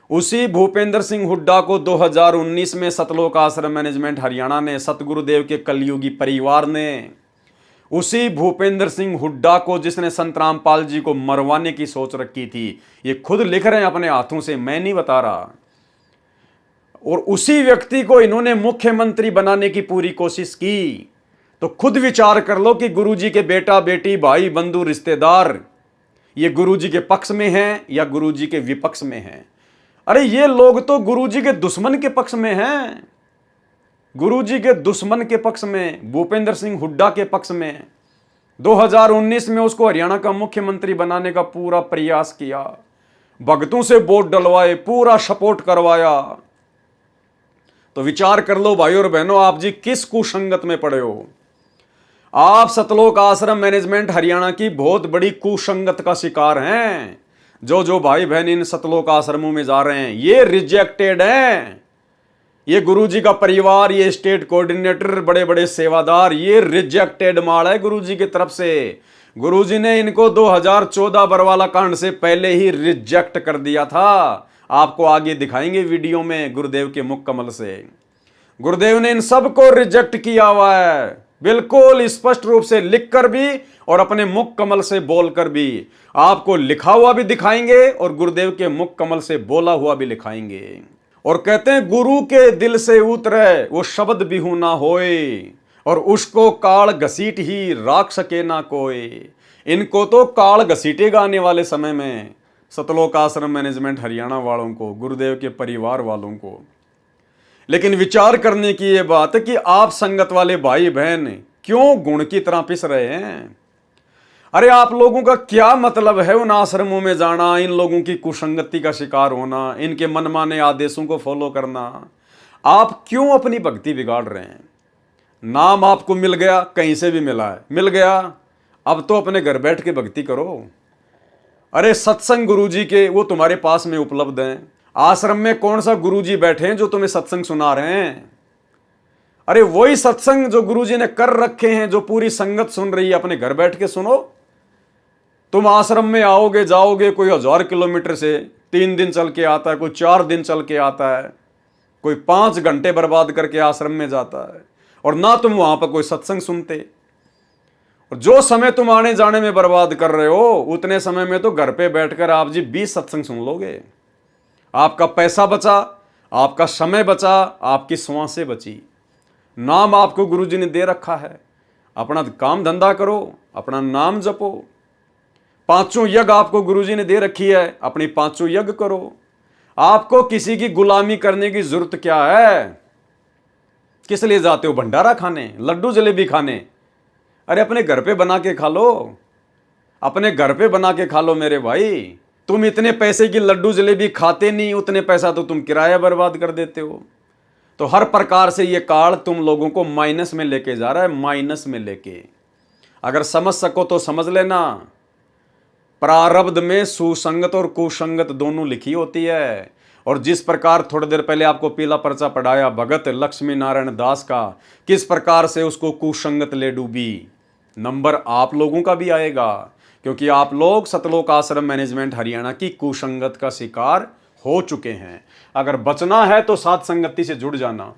Speaker 1: उसी भूपेंद्र सिंह हुड्डा को 2019 में सतलोक आश्रम मैनेजमेंट हरियाणा ने, सतगुरुदेव के कलयुगी परिवार ने, उसी भूपेंद्र सिंह हुड्डा को जिसने संत रामपाल जी को मरवाने की सोच रखी थी, ये खुद लिख रहे हैं अपने हाथों से, मैं नहीं बता रहा। और उसी व्यक्ति को इन्होंने मुख्यमंत्री बनाने की पूरी कोशिश की। तो खुद विचार कर लो कि गुरुजी के बेटा बेटी भाई बंधु रिश्तेदार ये गुरुजी के पक्ष में हैं या गुरुजी के विपक्ष में हैं। अरे ये लोग तो गुरुजी के दुश्मन के पक्ष में हैं, गुरुजी के दुश्मन के पक्ष में, भूपेंद्र सिंह हुड्डा के पक्ष में। 2019 में उसको हरियाणा का मुख्यमंत्री बनाने का पूरा प्रयास किया, भगतों से वोट डलवाए, पूरा सपोर्ट करवाया। तो विचार कर लो भाई और बहनों, आप जी किस कुसंगत में पड़े हो। आप सतलोक आश्रम मैनेजमेंट हरियाणा की बहुत बड़ी कुसंगत का शिकार हैं। जो भाई बहन इन सतलोक आश्रमों में जा रहे हैं ये रिजेक्टेड हैं। ये गुरुजी का परिवार, ये स्टेट कोऑर्डिनेटर, बड़े बड़े सेवादार, ये रिजेक्टेड माल है गुरुजी की तरफ से। गुरुजी ने इनको 2014 बरवाला कांड से पहले ही रिजेक्ट कर दिया था। आपको आगे दिखाएंगे वीडियो में गुरुदेव के मुख कमल से। गुरुदेव ने इन सबको रिजेक्ट किया हुआ है, बिल्कुल स्पष्ट रूप से लिखकर भी और अपने मुख कमल से बोलकर भी। आपको लिखा हुआ भी दिखाएंगे और गुरुदेव के मुख कमल से बोला हुआ भी दिखाएंगे। और कहते हैं गुरु के दिल से उतरे वो शब्द बिहू ना होए, और उसको काल घसीट ही राख सके ना कोई। इनको तो काल घसीटेगा आने वाले समय में, सतलोक आश्रम मैनेजमेंट हरियाणा वालों को, गुरुदेव के परिवार वालों को। लेकिन विचार करने की ये बात है कि आप संगत वाले भाई बहन क्यों गुण की तरह पिस रहे हैं। अरे आप लोगों का क्या मतलब है उन आश्रमों में जाना, इन लोगों की कुसंगति का शिकार होना, इनके मनमाने आदेशों को फॉलो करना। आप क्यों अपनी भक्ति बिगाड़ रहे हैं। नाम आपको मिल गया, कहीं से भी मिला है, मिल गया, अब तो अपने घर बैठ के भक्ति करो। अरे सत्संग गुरुजी के वो तुम्हारे पास में उपलब्ध हैं। आश्रम में कौन सा गुरुजी बैठे हैं जो तुम्हें सत्संग सुना रहे हैं? अरे वही सत्संग जो गुरुजी ने कर रखे हैं, जो पूरी संगत सुन रही है, अपने घर बैठ के सुनो। तुम आश्रम में आओगे जाओगे, कोई 1000 किलोमीटर से 3 दिन चल के आता है, कोई 4 दिन चल के आता है, कोई 5 घंटे बर्बाद करके आश्रम में जाता है, और ना तुम वहां पर कोई सत्संग सुनते। और जो समय तुम आने जाने में बर्बाद कर रहे हो, उतने समय में तो घर पे बैठकर आप जी 20 सत्संग सुन लोगे। आपका पैसा बचा, आपका समय बचा, आपकी श्वासें बची। नाम आपको गुरुजी ने दे रखा है, अपना काम धंधा करो, अपना नाम जपो। 5 यज्ञ आपको गुरुजी ने दे रखी है, अपनी 5 यज्ञ करो। आपको किसी की गुलामी करने की जरूरत क्या है? किस लिए जाते हो? भंडारा खाने, लड्डू जलेबी खाने? अरे अपने घर पे बना के खा लो, अपने घर पे बना के खा लो मेरे भाई। तुम इतने पैसे की लड्डू जलेबी खाते नहीं, उतने पैसा तो तुम किराया बर्बाद कर देते हो। तो हर प्रकार से ये काल तुम लोगों को माइनस में लेके जा रहा है, माइनस में लेके। अगर समझ सको तो समझ लेना, प्रारब्ध में सुसंगत और कुसंगत दोनों लिखी होती है। और जिस प्रकार थोड़ी देर पहले आपको पीला पर्चा पढ़ाया भगत लक्ष्मी नारायण दास का, किस प्रकार से उसको कुसंगत ले डूबी, नंबर आप लोगों का भी आएगा, क्योंकि आप लोग सतलोक आश्रम मैनेजमेंट हरियाणा की कुसंगत का शिकार हो चुके हैं। अगर बचना है तो साथ संगति से जुड़ जाना।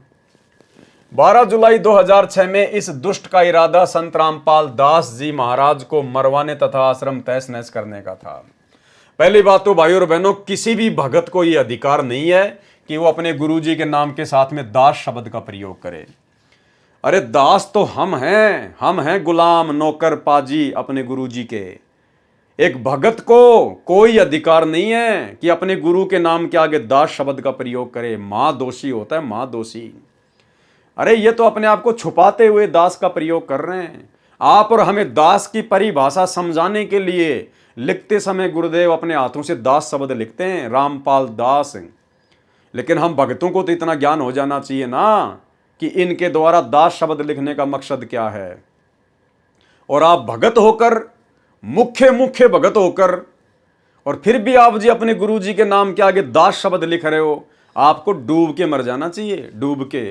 Speaker 1: 12 जुलाई 2006 में इस दुष्ट का इरादा संत रामपाल दास जी महाराज को मरवाने तथा आश्रम तहस नहस करने का था। पहली बात तो भाई और बहनों, किसी भी भगत को यह अधिकार नहीं है कि वो अपने गुरुजी के नाम के साथ में दास शब्द का प्रयोग करे। अरे दास तो हम हैं गुलाम नौकर पाजी अपने गुरुजी के। एक भगत को कोई अधिकार नहीं है कि अपने गुरु के नाम के आगे दास शब्द का प्रयोग करे। मां दोषी होता है, मां दोषी। अरे ये तो अपने आप को छुपाते हुए दास का प्रयोग कर रहे हैं। आप और हमें दास की परिभाषा समझाने के लिए लिखते समय गुरुदेव अपने हाथों से दास शब्द लिखते हैं, रामपाल दास। लेकिन हम भक्तों को तो इतना ज्ञान हो जाना चाहिए ना कि इनके द्वारा दास शब्द लिखने का मकसद क्या है। और आप भगत होकर, मुख्य भगत होकर, और फिर भी आप जी अपने गुरु जी के नाम के आगे दास शब्द लिख रहे हो, आपको डूब के मर जाना चाहिए, डूब के।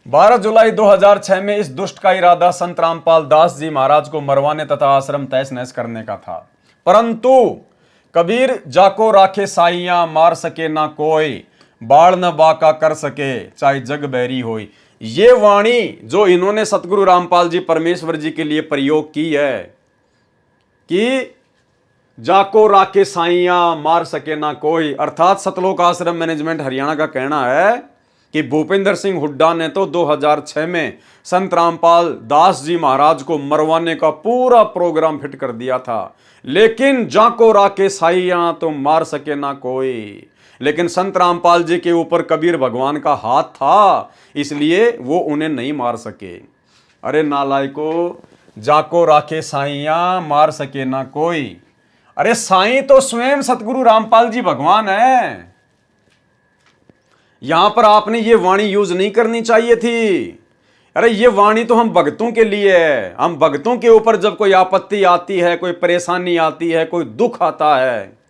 Speaker 1: 12 जुलाई 2006 में इस दुष्ट का इरादा संत रामपाल दास जी महाराज को मरवाने तथा आश्रम तहस नहस करने का था। परंतु कबीर जाको राखे साइयां, मार सके ना कोई, बाढ़ न बाका कर सके चाहे जग बैरी होई। ये वाणी जो इन्होंने सतगुरु रामपाल जी परमेश्वर जी के लिए प्रयोग की है कि जाको राखे साइयां, मार सके ना कोई, अर्थात सतलोक आश्रम मैनेजमेंट हरियाणा का कहना है कि भूपेंद्र सिंह हुड्डा ने तो 2006 में संत रामपाल दास जी महाराज को मरवाने का पूरा प्रोग्राम फिट कर दिया था, लेकिन जाको राके साइयां तो मार सके ना कोई। लेकिन संत रामपाल जी के ऊपर कबीर भगवान का हाथ था, इसलिए वो उन्हें नहीं मार सके। अरे नालायको, जाको राखे साइयां, मार सके ना कोई। अरे साईं तो स्वयं सतगुरु रामपाल जी भगवान है। यहां पर आपने ये वाणी यूज नहीं करनी चाहिए थी। अरे ये वाणी तो हम भक्तों के लिए है। हम भक्तों के ऊपर जब कोई आपत्ति आती है, कोई परेशानी आती है, कोई दुख आता है,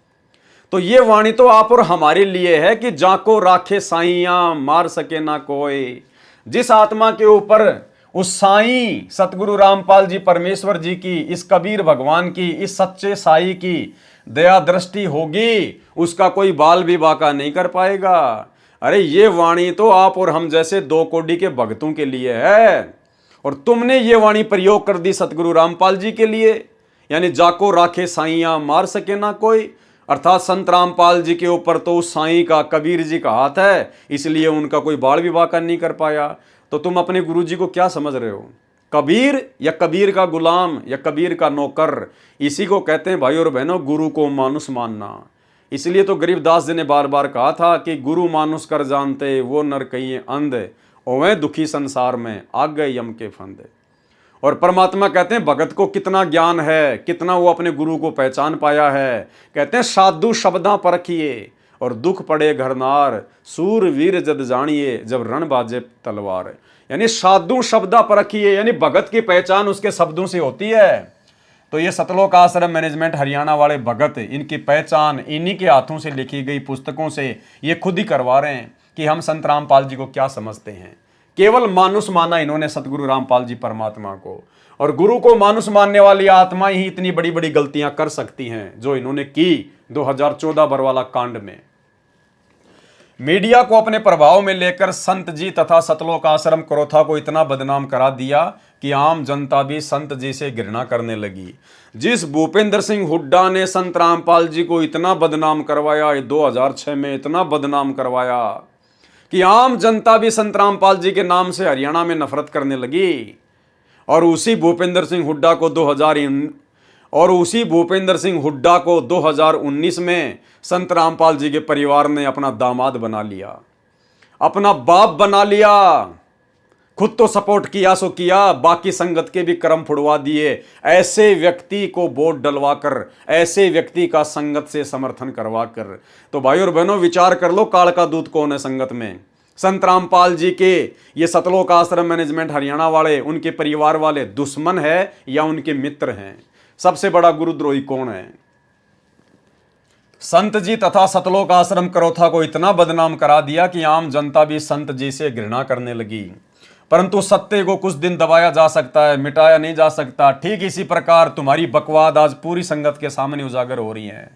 Speaker 1: तो ये वाणी तो आप और हमारे लिए है कि जाको राखे साइयां, मार सके ना कोई। जिस आत्मा के ऊपर उस साईं सतगुरु रामपाल जी परमेश्वर जी की, इस कबीर भगवान की, इस सच्चे साईं की दया दृष्टि होगी, उसका कोई बाल भी बाका नहीं कर पाएगा। अरे ये वाणी तो आप और हम जैसे 2 कोड़ी के भक्तों के लिए है, और तुमने ये वाणी प्रयोग कर दी सतगुरु रामपाल जी के लिए, यानी जाको राखे साइयां, मार सके ना कोई। अर्थात संत रामपाल जी के ऊपर तो उस साईं का, कबीर जी का हाथ है, इसलिए उनका कोई बाल भी बाका नहीं कर पाया। तो तुम अपने गुरु जी को क्या समझ रहे हो? कबीर या कबीर का गुलाम या कबीर का नौकर, इसी को कहते हैं भाई और बहनों गुरु को मानुष मानना। इसलिए तो गरीबदास जी ने बार बार कहा था कि गुरु मानुष कर जानते, वो नर कहिए अंध, ओवे दुखी संसार में आ गए यम के फंद। और परमात्मा कहते हैं भगत को कितना ज्ञान है, कितना वो अपने गुरु को पहचान पाया है। कहते हैं साधु शब्दां परखिए और दुख पड़े घरनार, सूर वीर जद जानिए जब रण बाजे तलवार। यानी साधु शब्दां परखिए, यानी भगत की पहचान उसके शब्दों से होती है। तो ये सतलोक आश्रम मैनेजमेंट हरियाणा वाले भगत, इनकी पहचान इन्हीं के हाथों से लिखी गई पुस्तकों से ये खुद ही करवा रहे हैं कि हम संत रामपाल जी को क्या समझते हैं। केवल मानुष माना इन्होंने सतगुरु रामपाल जी परमात्मा को, और गुरु को मानुष मानने वाली आत्मा ही इतनी बड़ी बड़ी गलतियां कर सकती हैं जो इन्होंने की 2014 बरवाला कांड में। मीडिया को अपने प्रभाव में लेकर संत जी तथा सतलोक आश्रम करोथा को इतना बदनाम करा दिया कि आम जनता भी संत जी से घृणा करने लगी। जिस भूपेंद्र सिंह हुड्डा ने संत रामपाल जी को इतना बदनाम करवाया, 2006 में इतना बदनाम करवाया कि आम जनता भी संत रामपाल जी के नाम से हरियाणा में नफरत करने लगी। और उसी भूपेंद्र सिंह हुड्डा को 2019 में संत रामपाल जी के परिवार ने अपना दामाद बना लिया, अपना बाप बना लिया। खुद तो सपोर्ट किया सो किया, बाकी संगत के भी कर्म फुड़वा दिए। ऐसे व्यक्ति को वोट डलवाकर, ऐसे व्यक्ति का संगत से समर्थन करवाकर, तो भाई और बहनों विचार कर लो काल का दूत कौन है संगत में। संत रामपाल जी के ये सतलोक आश्रम मैनेजमेंट हरियाणा वाले, उनके परिवार वाले दुश्मन है या उनके मित्र हैं? सबसे बड़ा गुरुद्रोही कौन है? संत जी तथा सतलोक आश्रम करोथा को इतना बदनाम करा दिया कि आम जनता भी संत जी से घृणा करने लगी। परंतु सत्य को कुछ दिन दबाया जा सकता है, मिटाया नहीं जा सकता। ठीक इसी प्रकार तुम्हारी बकवाद आज पूरी संगत के सामने उजागर हो रही है।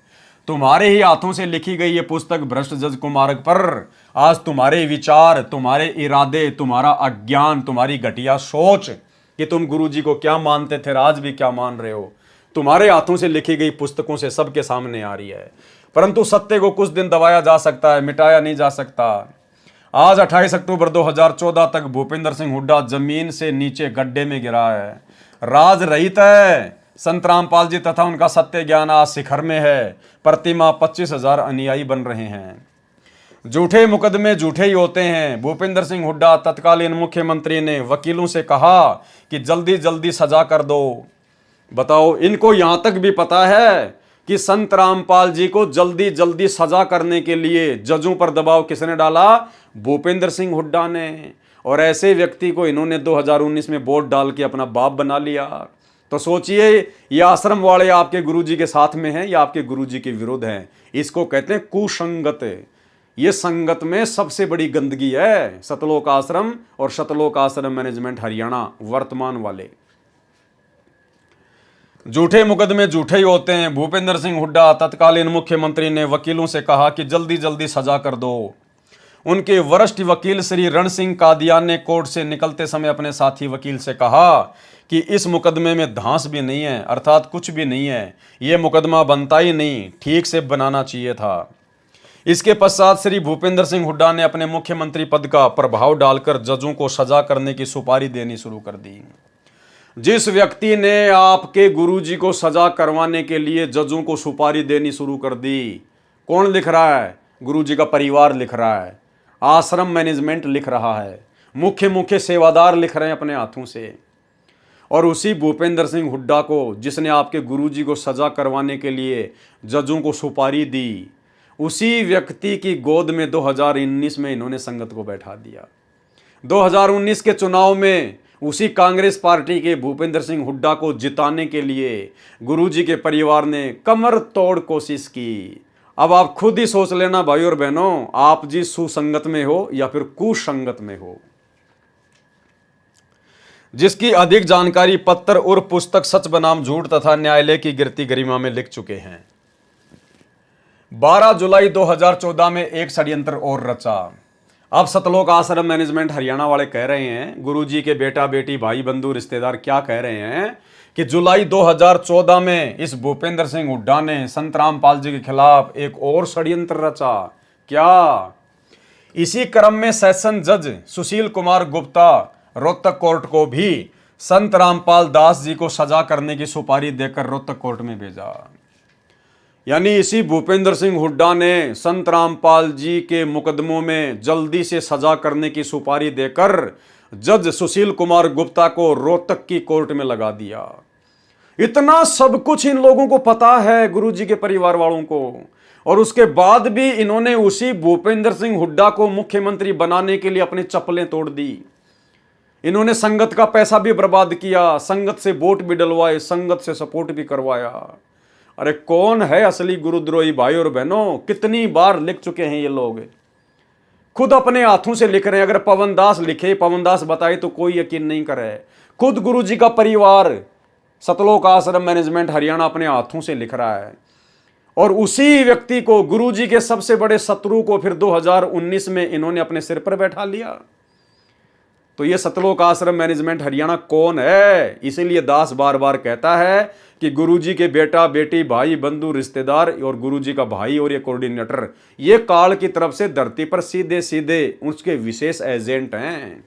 Speaker 1: तुम्हारे ही हाथों से लिखी गई ये पुस्तक भ्रष्ट जज कुमार्ग पर आज तुम्हारे विचार, तुम्हारे इरादे, तुम्हारा अज्ञान, तुम्हारी घटिया सोच कि तुम गुरु जी को क्या मानते थे, आज भी क्या मान रहे हो, तुम्हारे हाथों से लिखी गई पुस्तकों से सबके सामने आ रही है। परंतु सत्य को कुछ दिन दबाया जा सकता है, मिटाया नहीं जा सकता। आज 28 अक्टूबर 2014 तक भूपेंद्र सिंह हुड्डा जमीन से नीचे गड्ढे में गिरा है। राज रहित है। संत रामपाल जी तथा उनका सत्य ज्ञान आज शिखर में है। प्रतिमा 25,000 अनुयायी बन रहे हैं। झूठे मुकदमे झूठे ही होते हैं। भूपेंद्र सिंह हुड्डा तत्कालीन मुख्यमंत्री ने वकीलों से कहा कि जल्दी जल्दी सजा कर दो। बताओ, इनको यहां तक भी पता है कि संत रामपाल जी को जल्दी जल्दी सजा करने के लिए जजों पर दबाव किसने डाला? भूपेंद्र सिंह हुड्डा ने। और ऐसे व्यक्ति को इन्होंने 2019 में वोट डाल के अपना बाप बना लिया। तो सोचिए, ये आश्रम वाले आपके गुरुजी के साथ में हैं या आपके गुरुजी के विरुद्ध हैं? इसको कहते हैं कुसंगत। ये संगत में सबसे बड़ी गंदगी है सतलोक आश्रम और सतलोक आश्रम मैनेजमेंट हरियाणा वर्तमान वाले। झूठे मुकदमे झूठे ही होते हैं। भूपेंद्र सिंह हुड्डा तत्कालीन मुख्यमंत्री ने वकीलों से कहा कि जल्दी जल्दी सजा कर दो। उनके वरिष्ठ वकील श्री रण सिंह कादियान ने कोर्ट से निकलते समय अपने साथी वकील से कहा कि इस मुकदमे में धांस भी नहीं है, अर्थात कुछ भी नहीं है, ये मुकदमा बनता ही नहीं, ठीक से बनाना चाहिए था। इसके पश्चात श्री भूपेंद्र सिंह हुड्डा ने अपने मुख्यमंत्री पद का प्रभाव डालकर जजों को सजा करने की सुपारी देनी शुरू कर दी। जिस व्यक्ति ने आपके गुरुजी को सजा करवाने के लिए जजों को सुपारी देनी शुरू कर दी, कौन लिख रहा है? गुरुजी का परिवार लिख रहा है, आश्रम मैनेजमेंट लिख रहा है, मुख्य मुख्य सेवादार लिख रहे हैं अपने हाथों से। और उसी भूपेंद्र सिंह हुड्डा को, जिसने आपके गुरुजी को सजा करवाने के लिए जजों को सुपारी दी, उसी व्यक्ति की गोद में 2019 में इन्होंने संगत को बैठा दिया। 2019 के चुनाव में उसी कांग्रेस पार्टी के भूपेंद्र सिंह हुड्डा को जिताने के लिए गुरुजी के परिवार ने कमर तोड़ कोशिश की। अब आप खुद ही सोच लेना भाई और बहनों, आप जी सुसंगत में हो या फिर कुसंगत में हो। जिसकी अधिक जानकारी पत्र और पुस्तक सच बनाम झूठ तथा न्यायालय की गिरती गरिमा में लिख चुके हैं। 12 जुलाई 2014 में एक षड्यंत्र और रचा। अब सतलोक आश्रम मैनेजमेंट हरियाणा वाले कह रहे हैं, गुरुजी के बेटा बेटी भाई बंधु रिश्तेदार क्या कह रहे हैं कि जुलाई 2014 में इस भूपेंद्र सिंह हुड्डा ने संत रामपाल जी के खिलाफ एक और षड्यंत्र रचा। क्या? इसी क्रम में सेशन जज सुशील कुमार गुप्ता रोहतक कोर्ट को भी संत रामपाल दास जी को सजा करने की सुपारी देकर रोहतक कोर्ट में भेजा। यानी इसी भूपेंद्र सिंह हुड्डा ने संत रामपाल जी के मुकदमों में जल्दी से सजा करने की सुपारी देकर जज सुशील कुमार गुप्ता को रोहतक की कोर्ट में लगा दिया। इतना सब कुछ इन लोगों को पता है, गुरुजी के परिवार वालों को, और उसके बाद भी इन्होंने उसी भूपेंद्र सिंह हुड्डा को मुख्यमंत्री बनाने के लिए अपनी चप्पलें तोड़ दी। इन्होंने संगत का पैसा भी बर्बाद किया, संगत से वोट भी डलवाए, संगत से सपोर्ट भी करवाया। अरे कौन है असली गुरुद्रोही भाई और बहनों? कितनी बार लिख चुके हैं ये लोग, खुद अपने हाथों से लिख रहे हैं। अगर पवन दास लिखे, पवन दास बताए तो कोई यकीन नहीं करे। खुद गुरुजी का परिवार सतलोक आश्रम मैनेजमेंट हरियाणा अपने हाथों से लिख रहा है, और उसी व्यक्ति को, गुरुजी के सबसे बड़े शत्रु को, फिर 2019 में इन्होंने अपने सिर पर बैठा लिया। तो ये सतलोक आश्रम मैनेजमेंट हरियाणा कौन है? इसीलिए दास बार बार कहता है कि गुरुजी के बेटा बेटी भाई बंधु रिश्तेदार और गुरुजी का भाई और ये कोऑर्डिनेटर, ये काल की तरफ से धरती पर सीधे सीधे उसके विशेष एजेंट हैं।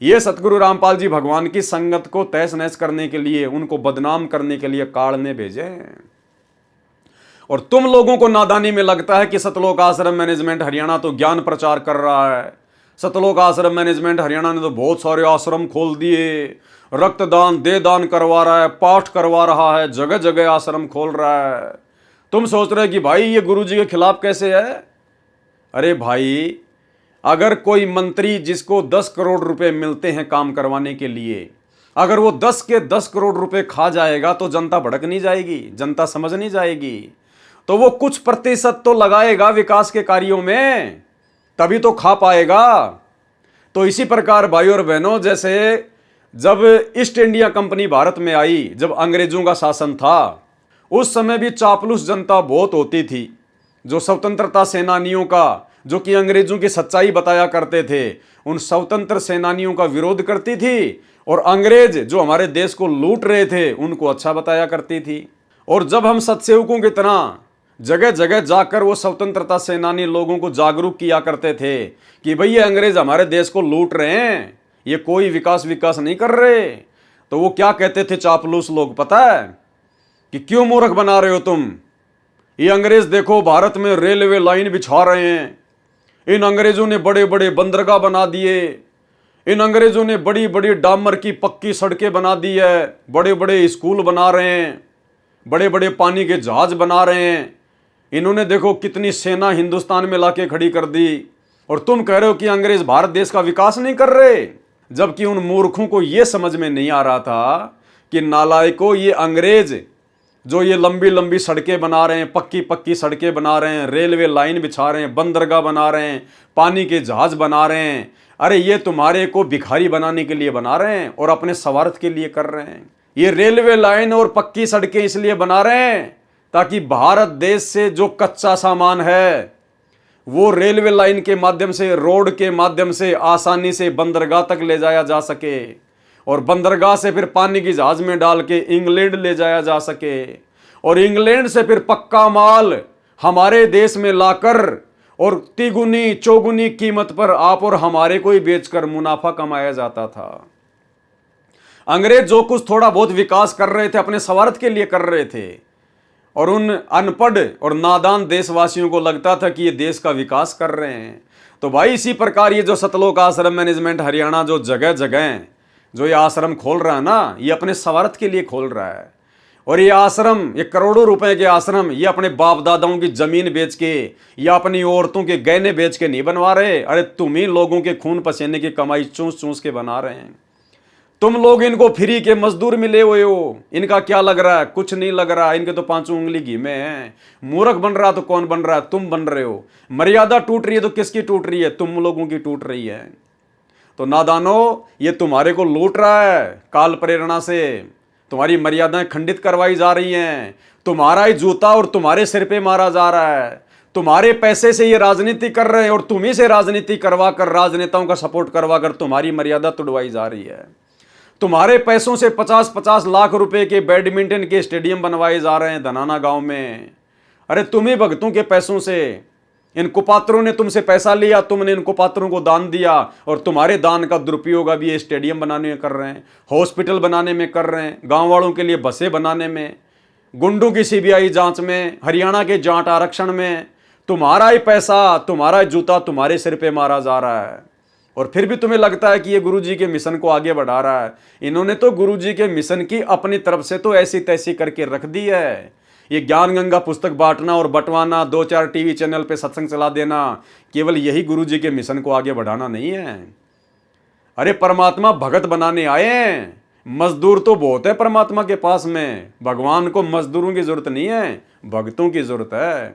Speaker 1: ये सतगुरु रामपाल जी भगवान की संगत को तहस नहस करने के लिए, उनको बदनाम करने के लिए काल ने भेजे। और तुम लोगों को नादानी में लगता है कि सतलोक आश्रम मैनेजमेंट हरियाणा तो ज्ञान प्रचार कर रहा है, सतलोक आश्रम मैनेजमेंट हरियाणा ने तो बहुत सारे आश्रम खोल दिए, रक्तदान दे दान करवा रहा है, पाठ करवा रहा है, जगह जगह आश्रम खोल रहा है। तुम सोच रहे कि भाई ये गुरुजी के खिलाफ कैसे है? अरे भाई, अगर कोई मंत्री जिसको 10 करोड़ रुपए मिलते हैं काम करवाने के लिए, अगर वो 10 के 10 करोड़ रुपए खा जाएगा तो जनता भड़क नहीं जाएगी, जनता समझ नहीं जाएगी, तो वो कुछ प्रतिशत तो लगाएगा विकास के कार्यों में, तभी तो खा पाएगा। तो इसी प्रकार भाई और बहनों, जैसे जब ईस्ट इंडिया कंपनी भारत में आई, जब अंग्रेजों का शासन था, उस समय भी चापलूस जनता बहुत होती थी, जो स्वतंत्रता सेनानियों का, जो कि अंग्रेजों की सच्चाई बताया करते थे, उन स्वतंत्र सेनानियों का विरोध करती थी, और अंग्रेज जो हमारे देश को लूट रहे थे उनको अच्छा बताया करती थी। और जब हम सत्सेवकों की तरह जगह जगह जाकर वो स्वतंत्रता सेनानी लोगों को जागरूक किया करते थे कि भाई ये अंग्रेज हमारे देश को लूट रहे हैं, ये कोई विकास नहीं कर रहे, तो वो क्या कहते थे चापलूस लोग पता है? कि क्यों मूर्ख बना रहे हो तुम? ये अंग्रेज देखो भारत में रेलवे लाइन बिछा रहे हैं, इन अंग्रेजों ने बड़े बड़े बंदरगाह बना दिए, इन अंग्रेजों ने बड़ी बड़ी डामर की पक्की सड़कें बना दी है, बड़े बड़े स्कूल बना रहे हैं, बड़े बड़े पानी के जहाज बना रहे हैं, इन्होंने देखो कितनी सेना हिंदुस्तान में लाके खड़ी कर दी, और तुम कह रहे हो कि अंग्रेज भारत देश का विकास नहीं कर रहे। जबकि उन मूर्खों को यह समझ में नहीं आ रहा था कि नालायकों, ये अंग्रेज जो ये लंबी लंबी सड़कें बना रहे हैं, पक्की पक्की सड़कें बना रहे हैं, रेलवे लाइन बिछा रहे हैं, बंदरगाह बना रहे हैं, पानी के जहाज बना रहे हैं, अरे ये तुम्हारे को भिखारी बनाने के लिए बना रहे हैं और अपने स्वार्थ के लिए कर रहे हैं। ये रेलवे लाइन और पक्की सड़कें इसलिए बना रहे हैं ताकि भारत देश से जो कच्चा सामान है वो रेलवे लाइन के माध्यम से, रोड के माध्यम से आसानी से बंदरगाह तक ले जाया जा सके, और बंदरगाह से फिर पानी की जहाज में डाल के इंग्लैंड ले जाया जा सके, और इंग्लैंड से फिर पक्का माल हमारे देश में लाकर और तिगुनी चौगुनी कीमत पर आप और हमारे को ही बेचकर मुनाफा कमाया जाता था। अंग्रेज जो कुछ थोड़ा बहुत विकास कर रहे थे अपने स्वार्थ के लिए कर रहे थे, और उन अनपढ़ और नादान देशवासियों को लगता था कि ये देश का विकास कर रहे हैं। तो भाई इसी प्रकार ये जो सतलोक आश्रम मैनेजमेंट हरियाणा जो जगह जगह जो ये आश्रम खोल रहा है ना, ये अपने स्वार्थ के लिए खोल रहा है। और ये आश्रम, ये करोड़ों रुपए के आश्रम, ये अपने बाप दादाओं की जमीन बेच के या अपनी औरतों के गहने बेच के नहीं बनवा रहे। अरे तुम ही लोगों के खून पसीने की कमाई चूस चूस के बना रहे हैं। तुम लोग इनको फ्री के मजदूर मिले हुए हो। इनका क्या लग रहा है? कुछ नहीं लग रहा। इनके तो पांचों उंगली घी में है। मूर्ख बन रहा तो कौन बन रहा है? तुम बन रहे हो। मर्यादा टूट रही है तो किसकी टूट रही है? तुम लोगों की टूट रही है। तो नादानो, ये तुम्हारे को लूट रहा है काल प्रेरणा से। तुम्हारी मर्यादाएं खंडित करवाई जा रही हैं। तुम्हारा ही जूता और तुम्हारे सिर पे मारा जा रहा है। तुम्हारे पैसे से ये राजनीति कर रहे हैं और तुम्ही से राजनीति करवा कर, राजनेताओं का सपोर्ट करवा कर तुम्हारी मर्यादा तुड़वाई जा रही है। तुम्हारे पैसों से 50-50 लाख रुपए के बैडमिंटन के स्टेडियम बनवाए जा रहे हैं धनाना गांव में। अरे तुम्ही भक्तों के पैसों से, इन कुपात्रों ने तुमसे पैसा लिया, तुमने इन कुपात्रों को दान दिया और तुम्हारे दान का दुरुपयोग अभी ये स्टेडियम बनाने में कर रहे हैं, हॉस्पिटल बनाने में कर रहे हैं, गांव वालों के लिए बसें बनाने में, गुंडों की सीबीआई जांच में, हरियाणा के जाट आरक्षण में। तुम्हारा ही पैसा, तुम्हारा ही जूता तुम्हारे सिर पे मारा जा रहा है और फिर भी तुम्हें लगता है कि ये गुरुजी के मिशन को आगे बढ़ा रहा है। इन्होंने तो गुरुजी के मिशन की अपनी तरफ से तो ऐसी तैसी करके रख दी है। ये ज्ञान गंगा पुस्तक बांटना और बंटवाना, 2-4 टीवी चैनल पे सत्संग चला देना, केवल यही गुरुजी के मिशन को आगे बढ़ाना नहीं है। अरे परमात्मा भगत बनाने आए हैं, मजदूर तो बहुत है परमात्मा के पास में। भगवान को मजदूरों की जरूरत नहीं है, भक्तों की जरूरत है।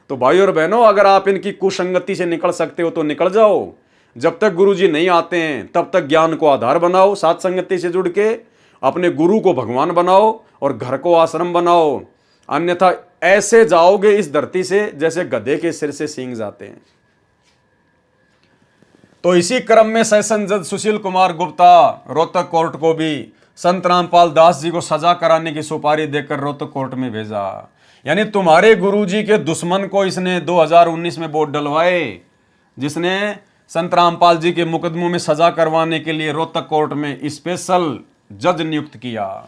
Speaker 1: तो भाई और बहनों, अगर आप इनकी कुसंगति से निकल सकते हो तो निकल जाओ। जब तक गुरुजी नहीं आते हैं तब तक ज्ञान को आधार बनाओ, साथ संगति से जुड़ के अपने गुरु को भगवान बनाओ और घर को आश्रम बनाओ। अन्यथा ऐसे जाओगे इस धरती से जैसे गधे के सिर से सींग जाते हैं। तो इसी क्रम में सेशन जज सुशील कुमार गुप्ता रोहतक कोर्ट को भी संत रामपाल दास जी को सजा कराने की सुपारी देकर रोहतक कोर्ट में भेजा। यानी तुम्हारे गुरुजी के दुश्मन को इसने 2019 में वोट डलवाए, जिसने संत रामपाल जी के मुकदमों में सजा करवाने के लिए रोहतक कोर्ट में स्पेशल जज नियुक्त किया।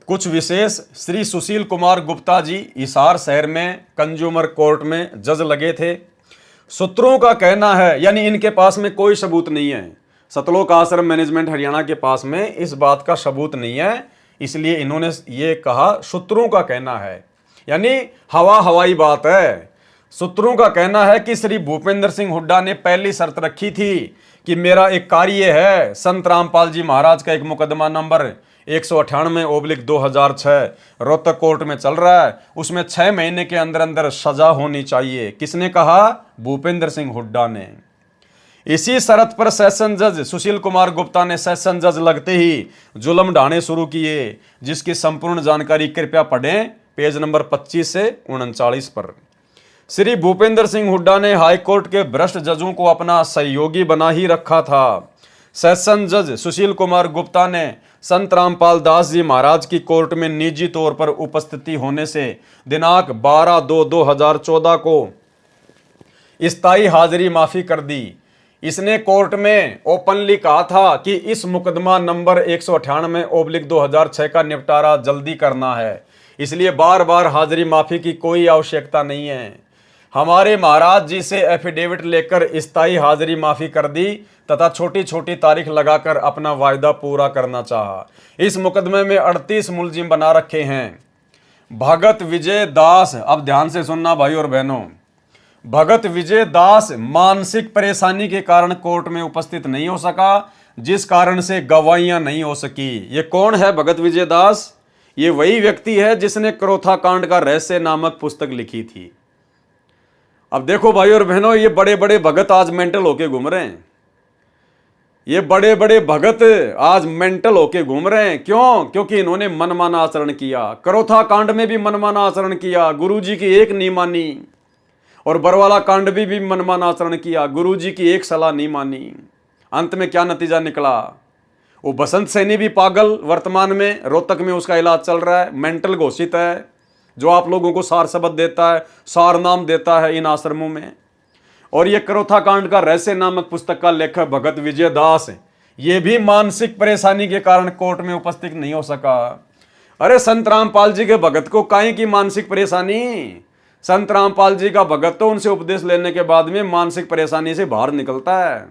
Speaker 1: कुछ विशेष श्री सुशील कुमार गुप्ता जी हिसार शहर में कंज्यूमर कोर्ट में जज लगे थे। सूत्रों का कहना है, यानी इनके पास में कोई सबूत नहीं है, सतलोक आश्रम मैनेजमेंट हरियाणा के पास में इस बात का सबूत नहीं है, इसलिए इन्होंने ये कहा सूत्रों का कहना है, यानी हवाई बात है। सूत्रों का कहना है कि श्री भूपेंद्र सिंह हुड्डा ने पहली शर्त रखी थी कि मेरा एक कार्य है, संत रामपाल जी महाराज का एक मुकदमा नंबर 198/2006 रोहतक कोर्ट में चल रहा है, उसमें 6 महीने के अंदर अंदर सजा होनी चाहिए। किसने कहा? भूपेंद्र सिंह हुड्डा ने। इसी शर्त पर सेशन जज सुशील कुमार गुप्ता ने सेशन जज लगते ही जुल्म ढाने शुरू किए, जिसकी संपूर्ण जानकारी कृपया पढ़ें पेज नंबर 25 से 39 पर। श्री भूपेंद्र सिंह हुड्डा ने हाईकोर्ट के भ्रष्ट जजों को अपना सहयोगी बना ही रखा था। सेशन जज सुशील कुमार गुप्ता ने संत रामपाल दास जी महाराज की कोर्ट में निजी तौर पर उपस्थिति होने से दिनांक 12/2/2014 को स्थायी हाजिरी माफी कर दी। इसने कोर्ट में ओपनली कहा था कि इस मुकदमा नंबर 198/2006 का निपटारा जल्दी करना है, इसलिए बार बार हाजिरी माफी की कोई आवश्यकता नहीं है। हमारे महाराज जी से एफिडेविट लेकर स्थायी हाजिरी माफी कर दी तथा छोटी छोटी तारीख लगाकर अपना वायदा पूरा करना चाहा। इस मुकदमे में 38 मुलजिम बना रखे हैं। भगत विजय दास, अब ध्यान से सुनना भाई और बहनों, भगत विजय दास मानसिक परेशानी के कारण कोर्ट में उपस्थित नहीं हो सका, जिस कारण से गवाहियां नहीं हो सकी। ये कौन है भगत विजय दास? ये वही व्यक्ति है जिसने क्रोथा कांड का रहस्य नामक पुस्तक लिखी थी। अब देखो भाई और बहनों, ये बड़े बड़े भगत आज मेंटल होके घूम रहे हैं। ये बड़े बड़े भगत आज मेंटल होके घूम रहे हैं। क्यों? क्योंकि इन्होंने मनमाना आचरण किया। क्रोथा कांड में भी मनमाना आचरण किया, गुरुजी की एक नहीं मानी, और बरवाला कांड भी मनमाना आचरण किया, गुरुजी की एक सलाह नहीं मानी। अंत में क्या नतीजा निकला? वो बसंत सैनी भी पागल, वर्तमान में रोहतक में उसका इलाज चल रहा है, मेंटल घोषित है, जो आप लोगों को सार शब्द देता है, सार नाम देता है इन आश्रमों में। और ये क्रोथा कांड का रहस्य नामक पुस्तक का लेखक भगत विजय दास, ये भी मानसिक परेशानी के कारण कोर्ट में उपस्थित नहीं हो सका। अरे संत रामपाल जी के भगत को काहे की मानसिक परेशानी? संत रामपाल जी का भगत तो उनसे उपदेश लेने के बाद में मानसिक परेशानी से बाहर निकलता है।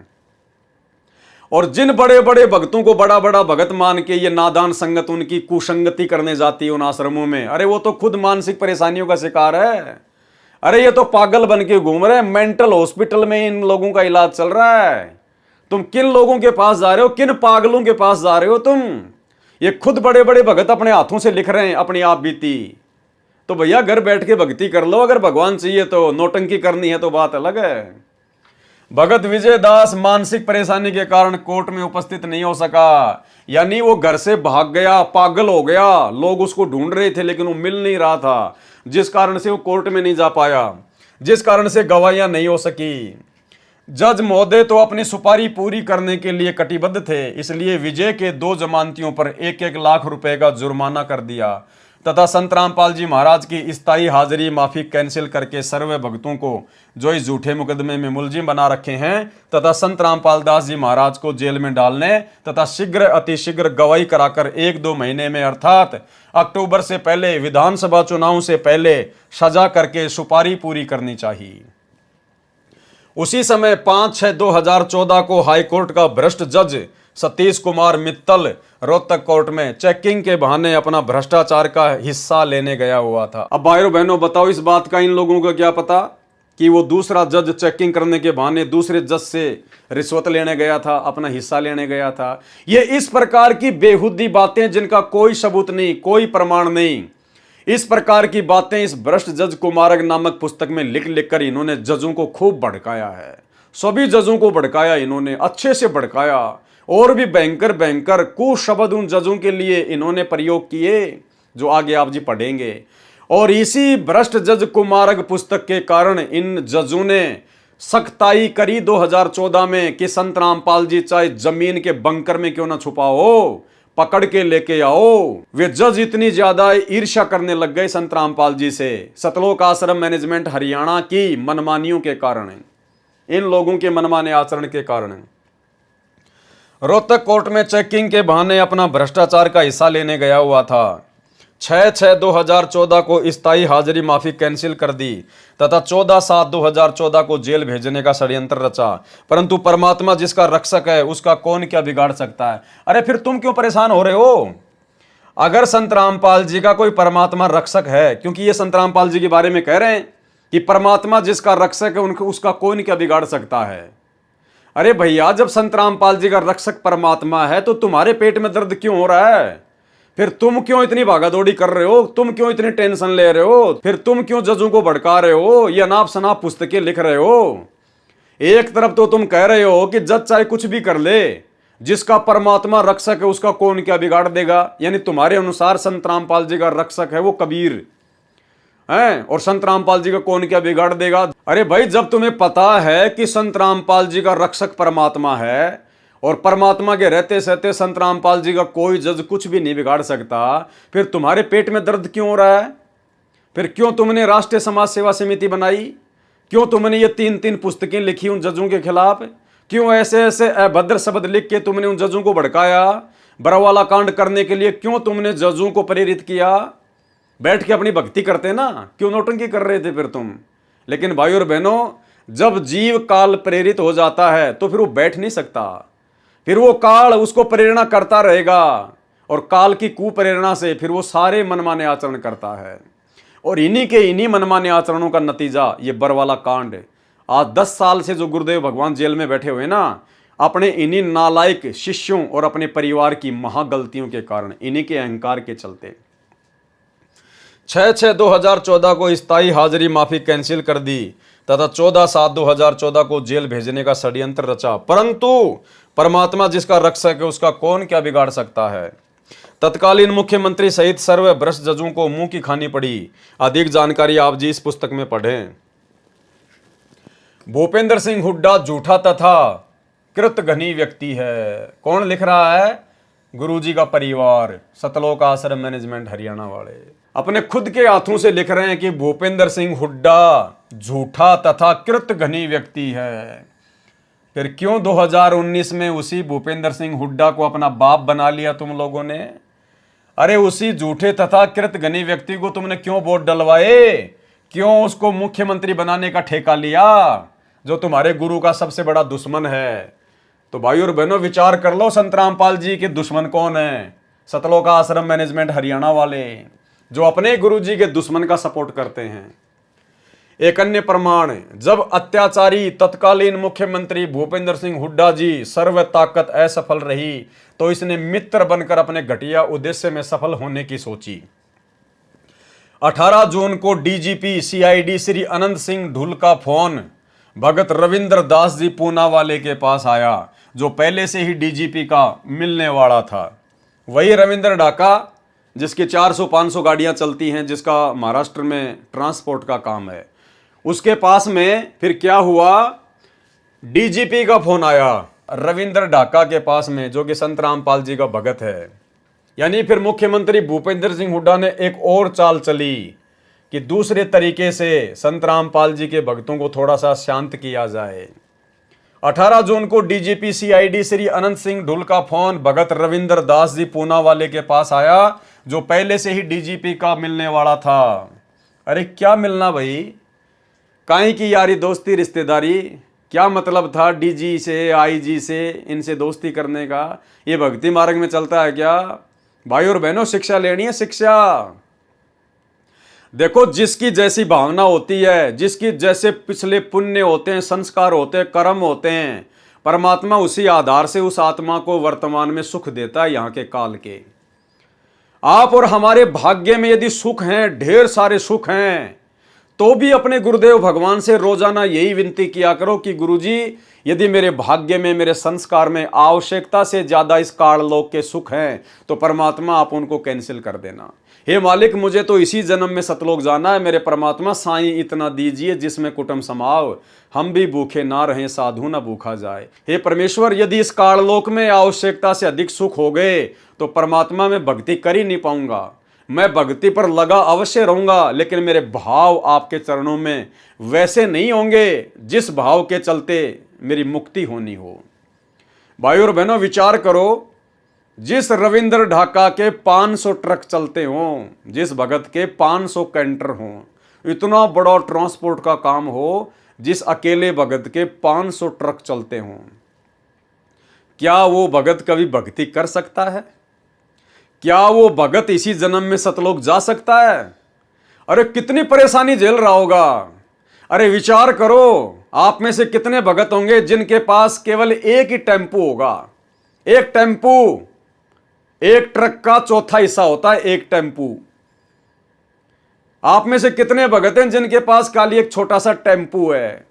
Speaker 1: और जिन बड़े बड़े भक्तों को बड़ा बड़ा भगत मान के ये नादान संगत उनकी कुसंगति करने जाती है उन आश्रमों में, अरे वो तो खुद मानसिक परेशानियों का शिकार है। अरे ये तो पागल बन के घूम रहे हैं, मेंटल हॉस्पिटल में इन लोगों का इलाज चल रहा है। तुम किन लोगों के पास जा रहे हो? किन पागलों के पास जा रहे हो तुम? ये खुद बड़े बड़े भगत अपने हाथों से लिख रहे हैं अपनी आप बीती। तो भैया घर बैठ के भक्ति कर लो, अगर भगवान चाहिए तो। नौटंकी करनी है तो बात अलग है। भगत विजय दास मानसिक परेशानी के कारण कोर्ट में उपस्थित नहीं हो सका, यानी वो घर से भाग गया, पागल हो गया। लोग उसको ढूंढ रहे थे लेकिन वो मिल नहीं रहा था, जिस कारण से वो कोर्ट में नहीं जा पाया, जिस कारण से गवाहियां नहीं हो सकी। जज महोदय तो अपनी सुपारी पूरी करने के लिए कटिबद्ध थे, इसलिए विजय के 2 जमानतियों पर 1-1 लाख रुपए का जुर्माना कर दिया तथा संत रामपाल जी महाराज की स्थायी हाजिरी माफी कैंसिल करके सर्वे भक्तों को जो इस झूठे मुकदमे में मुलजिम बना रखे हैं तथा संत रामपाल दास जी महाराज को जेल में डालने तथा शीघ्र अतिशीघ्र गवाही कराकर 1-2 महीने में अर्थात अक्टूबर से पहले विधानसभा चुनाव से पहले सजा करके सुपारी पूरी करनी चाहिए। उसी समय 5/6/2014 को हाईकोर्ट का भ्रष्ट जज सतीश कुमार मित्तल रोहतक कोर्ट में चेकिंग के बहाने अपना भ्रष्टाचार का हिस्सा लेने गया हुआ था। अब भाइयों बहनों बताओ, इस बात का इन लोगों को क्या पता? कि वो दूसरा जज चेकिंग करने के बहाने दूसरे जज से रिश्वत लेने गया था, अपना हिस्सा लेने गया था। ये इस प्रकार की बेहुदी बातें जिनका कोई सबूत नहीं, कोई प्रमाण नहीं, इस प्रकार की बातें इस भ्रष्ट जज कुमारक नामक पुस्तक में लिख लिख कर इन्होंने जजों को खूब भड़काया है। सभी जजों को भड़काया इन्होंने, अच्छे से भड़काया, और भी भयंकर भयंकर कुशब्द उन जजों के लिए इन्होंने प्रयोग किए, जो आगे आप जी पढ़ेंगे। और इसी भ्रष्ट जज कुमारक पुस्तक के कारण इन जजों ने सख्ताई करी 2014 में कि संत रामपाल जी चाहे जमीन के बंकर में क्यों ना छुपा हो, पकड़ के लेके आओ। वे जज इतनी ज्यादा ईर्ष्या करने लग गए संत रामपाल जी से, सतलोक आश्रम मैनेजमेंट हरियाणा की मनमानियों के कारण, इन लोगों के मनमाने आचरण के कारण। रोहतक कोर्ट में चेकिंग के बहाने अपना भ्रष्टाचार का हिस्सा लेने गया हुआ था। 6/6/2014 को स्थायी हाजिरी माफी कैंसिल कर दी तथा 14/7/2014 को जेल भेजने का षड्यंत्र रचा, परंतु परमात्मा जिसका रक्षक है उसका कौन क्या बिगाड़ सकता है। अरे फिर तुम क्यों परेशान हो रहे हो? अगर संत रामपाल जी का कोई परमात्मा रक्षक है, क्योंकि ये संत रामपाल जी के बारे में कह रहे हैं कि परमात्मा जिसका रक्षक है उनको उसका कौन क्या बिगाड़ सकता है। अरे भैया, जब संत रामपाल जी का रक्षक परमात्मा है तो तुम्हारे पेट में दर्द क्यों हो रहा है? फिर तुम क्यों इतनी भागादौड़ी कर रहे हो? तुम क्यों इतनी टेंशन ले रहे हो? फिर तुम क्यों जजों को भड़का रहे हो? ये अनाप शनाप पुस्तकें लिख रहे हो। एक तरफ तो तुम कह रहे हो कि जज चाहे कुछ भी कर ले, जिसका परमात्मा रक्षक है उसका कौन क्या बिगाड़ देगा, यानी तुम्हारे अनुसार संत रामपाल जी का रक्षक है वो कबीर है, और संत रामपाल जी का कौन क्या बिगाड़ देगा। अरे भाई, जब तुम्हें पता है कि संत रामपाल जी का रक्षक परमात्मा है और परमात्मा के रहते सहते संत रामपाल जी का कोई जज कुछ भी नहीं बिगाड़ सकता, फिर तुम्हारे पेट में दर्द क्यों हो रहा है? फिर क्यों तुमने राष्ट्रीय समाज सेवा समिति बनाई? क्यों तुमने ये 3-3 पुस्तकें लिखी उन जजों के खिलाफ? क्यों ऐसे ऐसे अभद्र शब्द लिख के तुमने उन जजों को भड़काया? बरवाला कांड करने के लिए क्यों तुमने जजों को प्रेरित किया? बैठ के अपनी भक्ति करते ना, क्यों नौटंकी कर रहे थे फिर तुम? लेकिन भाई और बहनों, जब जीव काल प्रेरित हो जाता है तो फिर वो बैठ नहीं सकता, फिर वो काल उसको प्रेरणा करता रहेगा, और काल की कुप्रेरणा से फिर वो सारे मनमाने आचरण करता है। और इन्हीं मनमाने आचरणों का नतीजा ये बरवाला कांड। आज 10 साल से जो गुरुदेव भगवान जेल में बैठे हुए ना, अपने इन्हीं नालायक शिष्यों और अपने परिवार की महागलतियों के कारण, इन्हीं के अहंकार के चलते 6/6/2014 को स्थायी हाजिरी माफी कैंसिल कर दी तथा 14/7/2014 को जेल भेजने का षड्यंत्र रचा, परंतु परमात्मा जिसका रक्षक है उसका कौन क्या बिगाड़ सकता है। तत्कालीन मुख्यमंत्री सहित सर्व भ्रष्ट जजों को मुंह की खानी पड़ी। अधिक जानकारी आप जी इस पुस्तक में पढ़ें। भूपेंद्र सिंह हुड्डा झूठा तथा कृतघ्नी व्यक्ति है। कौन लिख रहा है? गुरुजी का परिवार, सतलोक आश्रम मैनेजमेंट हरियाणा वाले अपने खुद के हाथों से लिख रहे हैं कि भूपेंद्र सिंह हुड्डा झूठा तथा कृतघ्नी व्यक्ति है। फिर क्यों 2019 में उसी भूपेंद्र सिंह हुड्डा को अपना बाप बना लिया तुम लोगों ने? अरे उसी झूठे तथा कृतघ्नी व्यक्ति को तुमने क्यों वोट डलवाए? क्यों उसको मुख्यमंत्री बनाने का ठेका लिया, जो तुम्हारे गुरु का सबसे बड़ा दुश्मन है? तो भाई और बहनों, विचार कर लो, संत रामपाल जी के दुश्मन कौन है? सतलोक आश्रम मैनेजमेंट हरियाणा वाले, जो अपने गुरु जी के दुश्मन का सपोर्ट करते हैं। एक अन्य प्रमाण, जब अत्याचारी तत्कालीन मुख्यमंत्री भूपेंद्र सिंह हुड्डा जी सर्व ताकत असफल रही तो इसने मित्र बनकर अपने घटिया उद्देश्य में सफल होने की सोची। 18 जून को डीजीपी सीआईडी श्री अनंत सिंह ढुल का फोन भगत रविंद्र दास जी पूनावाले के पास आया, जो पहले से ही डीजीपी का मिलने वाला था। वही रविंद्र डाका जिसकी 400-500 गाड़ियां चलती हैं, जिसका महाराष्ट्र में ट्रांसपोर्ट का काम है, उसके पास में फिर क्या हुआ? डीजीपी का फोन आया रविंद्र डाका के पास में, जो कि संत रामपाल जी का भगत है। यानी फिर मुख्यमंत्री भूपेंद्र सिंह हुड्डा ने एक और चाल चली कि दूसरे तरीके से संत रामपाल जी के भक्तों को थोड़ा सा शांत किया जाए। 18 जून को डीजीपी सीआईडी श्री अनंत सिंह ढुल का फोन भगत रविंद्र दास जी पूनावाले के पास आया, जो पहले से ही डीजीपी का मिलने वाला था। अरे क्या मिलना भाई, काहे की यारी दोस्ती रिश्तेदारी? क्या मतलब था डीजी से, आईजी से, इनसे दोस्ती करने का? ये भक्ति मार्ग में चलता है क्या? भाई और बहनों, शिक्षा लेनी है, शिक्षा। देखो, जिसकी जैसी भावना होती है, जिसकी जैसे पिछले पुण्य होते हैं, संस्कार होते हैं, कर्म होते हैं, परमात्मा उसी आधार से उस आत्मा को वर्तमान में सुख देता है यहाँ के काल के। आप और हमारे भाग्य में यदि सुख हैं, ढेर सारे सुख हैं, तो भी अपने गुरुदेव भगवान से रोजाना यही विनती किया करो कि गुरुजी, यदि मेरे भाग्य में, मेरे संस्कार में आवश्यकता से ज्यादा इस काललोक के सुख हैं तो परमात्मा आप उनको कैंसिल कर देना। हे मालिक, मुझे तो इसी जन्म में सतलोक जाना है, मेरे परमात्मा साईं इतना दीजिए जिसमें कुटुंब समाव, हम भी भूखे ना रहें, साधु ना भूखा जाए। हे परमेश्वर, यदि इस काललोक में आवश्यकता से अधिक सुख हो गए तो परमात्मा में भक्ति कर ही नहीं पाऊंगा। मैं भक्ति पर लगा अवश्य रहूंगा, लेकिन मेरे भाव आपके चरणों में वैसे नहीं होंगे जिस भाव के चलते मेरी मुक्ति होनी हो। भाइयों और बहनों, विचार करो, जिस रविंद्र ढाका के 500 ट्रक चलते हों, जिस भगत के 500 कैंटर हों, इतना बड़ा ट्रांसपोर्ट का काम हो, जिस अकेले भगत के 500 ट्रक चलते हों, क्या वो भगत कभी भक्ति कर सकता है? क्या वो भगत इसी जन्म में सतलोक जा सकता है? अरे कितनी परेशानी झेल रहा होगा। अरे विचार करो, आप में से कितने भगत होंगे जिनके पास केवल एक ही टेम्पू होगा। एक टेम्पू, एक ट्रक का चौथा हिस्सा होता है एक टेम्पू। आप में से कितने भगत हैं जिनके पास खाली एक छोटा सा टेम्पू है,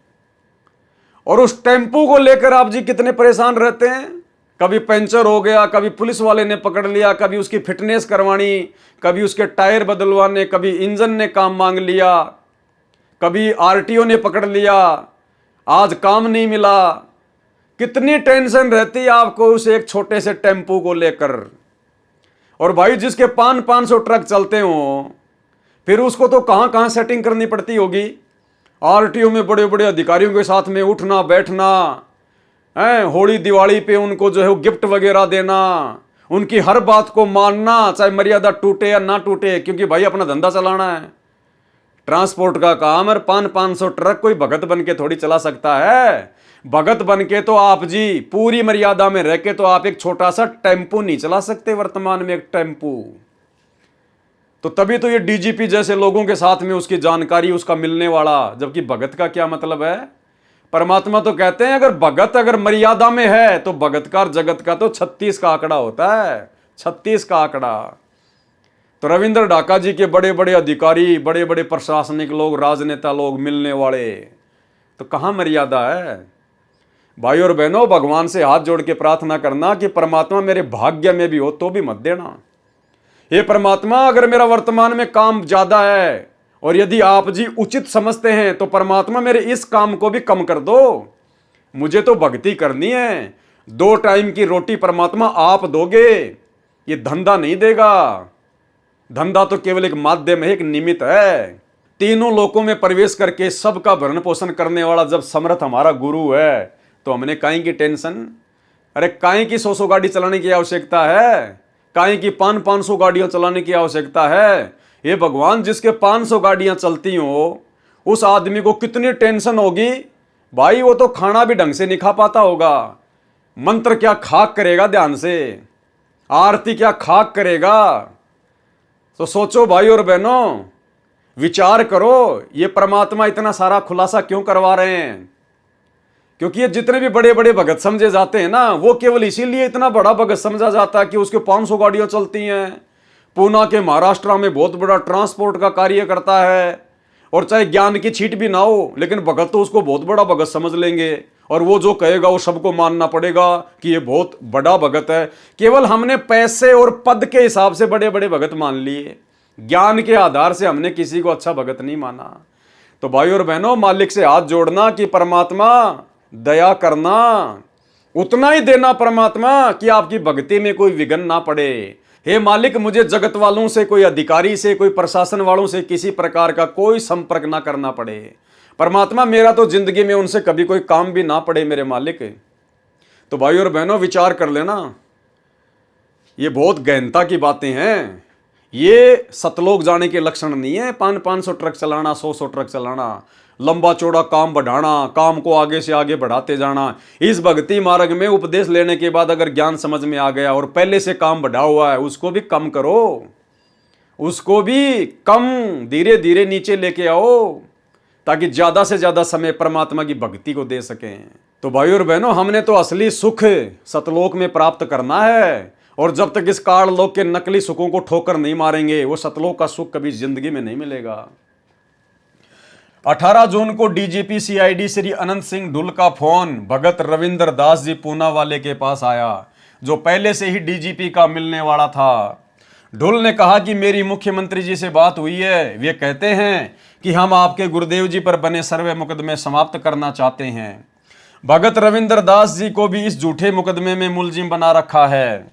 Speaker 1: और उस टेम्पू को लेकर आप जी कितने परेशान रहते हैं। कभी पंचर हो गया, कभी पुलिस वाले ने पकड़ लिया, कभी उसकी फिटनेस करवानी, कभी उसके टायर बदलवाने, कभी इंजन ने काम मांग लिया, कभी आरटीओ ने पकड़ लिया, आज काम नहीं मिला। कितनी टेंशन रहती है आपको उस एक छोटे से टेम्पू को लेकर। और भाई, जिसके 500 ट्रक चलते हो, फिर उसको तो कहां कहां सेटिंग करनी पड़ती होगी। आरटीओ में बड़े बड़े अधिकारियों के साथ में उठना बैठना है, होली दिवाली पे उनको जो है वो गिफ्ट वगैरह देना, उनकी हर बात को मानना, चाहे मर्यादा टूटे या ना टूटे, क्योंकि भाई अपना धंधा चलाना है। ट्रांसपोर्ट का काम है, 500 ट्रक कोई भगत बन के थोड़ी चला सकता है। भगत बन के तो आप जी पूरी मर्यादा में रह के तो आप एक छोटा सा टेम्पू नहीं चला सकते वर्तमान में, एक टेम्पू। तो तभी तो ये डीजीपी जैसे लोगों के साथ में उसकी जानकारी उसका मिलने वाला, जबकि भगत का क्या मतलब है। परमात्मा तो कहते हैं अगर भगत अगर मर्यादा में है तो भगत का जगत का तो 36 का आंकड़ा होता है, 36 का आंकड़ा। तो रविंद्र ढाका जी के बड़े बड़े अधिकारी, बड़े बड़े प्रशासनिक लोग, राजनेता लोग मिलने वाले, तो कहां मर्यादा है। भाई और बहनों, भगवान से हाथ जोड़ के प्रार्थना करना कि परमात्मा मेरे भाग्य में भी हो तो भी मत देना। हे परमात्मा, अगर मेरा वर्तमान में काम ज्यादा है और यदि आप जी उचित समझते हैं तो परमात्मा मेरे इस काम को भी कम कर दो। मुझे तो भक्ति करनी है। 2 टाइम की रोटी परमात्मा आप दोगे, ये धंधा नहीं देगा। धंधा तो केवल एक माध्यम है, एक निमित्त है। तीनों लोकों में प्रवेश करके सबका भरण पोषण करने वाला जब समर्थ हमारा गुरु है तो हमने काहे की टेंशन। अरे काहे की 100 गाड़ी चलाने की आवश्यकता है, काहे की 500 गाड़ियां चलाने की आवश्यकता है। ये भगवान, जिसके 500 गाड़ियां चलती हो उस आदमी को कितनी टेंशन होगी। भाई वो तो खाना भी ढंग से नहीं खा पाता होगा, मंत्र क्या खाक करेगा ध्यान से, आरती क्या खाक करेगा। तो सोचो भाई और बहनों, विचार करो, ये परमात्मा इतना सारा खुलासा क्यों करवा रहे हैं। क्योंकि ये जितने भी बड़े बड़े भगत समझे जाते हैं ना, वो केवल इसीलिए इतना बड़ा भगत समझा जाता है कि उसके 500 गाड़ियां चलती हैं, पूना के महाराष्ट्र में बहुत बड़ा ट्रांसपोर्ट का कार्य करता है, और चाहे ज्ञान की छीट भी ना हो लेकिन भगत तो उसको बहुत बड़ा भगत समझ लेंगे, और वो जो कहेगा वो सबको मानना पड़ेगा कि ये बहुत बड़ा भगत है। केवल हमने पैसे और पद के हिसाब से बड़े बड़े भगत मान लिए, ज्ञान के आधार से हमने किसी को अच्छा भगत नहीं माना। तो भाई और बहनों, मालिक से हाथ जोड़ना कि परमात्मा दया करना, उतना ही देना परमात्मा कि आपकी भक्ति में कोई विघ्न ना पड़े। हे मालिक, मुझे जगत वालों से, कोई अधिकारी से, कोई प्रशासन वालों से किसी प्रकार का कोई संपर्क ना करना पड़े। परमात्मा, मेरा तो जिंदगी में उनसे कभी कोई काम भी ना पड़े मेरे मालिक। तो भाई और बहनों, विचार कर लेना, ये बहुत गहनता की बातें हैं। ये सतलोक जाने के लक्षण नहीं है 500 ट्रक चलाना, 100 ट्रक चलाना, लंबा चौड़ा काम बढ़ाना, काम को आगे से आगे बढ़ाते जाना। इस भक्ति मार्ग में उपदेश लेने के बाद अगर ज्ञान समझ में आ गया और पहले से काम बढ़ा हुआ है उसको भी कम करो, उसको भी कम धीरे धीरे नीचे लेके आओ, ताकि ज्यादा से ज्यादा समय परमात्मा की भक्ति को दे सकें। तो भाई और बहनों, हमने तो असली सुख सतलोक में प्राप्त करना है, और जब तक इस काल लोक के नकली सुखों को ठोकर नहीं मारेंगे, वो सतलोक का सुख कभी जिंदगी में नहीं मिलेगा। 18 जून को डीजीपी सीआईडी श्री अनंत सिंह ढुल का फोन भगत रविंद्र दास जी पूना वाले के पास आया, जो पहले से ही डीजीपी का मिलने वाला था। ढुल ने कहा कि मेरी मुख्यमंत्री जी से बात हुई है, वे कहते हैं कि हम आपके गुरुदेव जी पर बने सर्वे मुकदमे समाप्त करना चाहते हैं। भगत रविंद्र दास जी को भी इस झूठे मुकदमे में मुलजिम बना रखा है।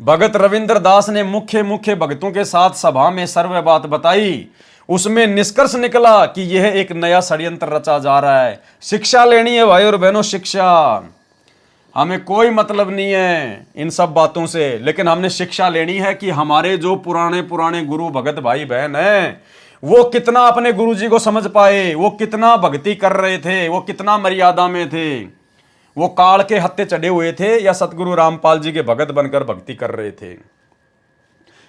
Speaker 1: भगत रविंद्र दास ने मुख्य भगतों के साथ सभा में सर्वे बात बताई। उसमें निष्कर्ष निकला कि यह एक नया षड्यंत्र रचा जा रहा है। शिक्षा लेनी है भाई और बहनों, शिक्षा। हमें कोई मतलब नहीं है इन सब बातों से, लेकिन हमने शिक्षा लेनी है कि हमारे जो पुराने गुरु भगत भाई बहन हैं, वो कितना अपने गुरु जी को समझ पाए, वो कितना भक्ति कर रहे थे, वो कितना मर्यादा में थे, वो काल के हत्थे चढ़े हुए थे या सतगुरु रामपाल जी के भगत बनकर भक्ति कर रहे थे।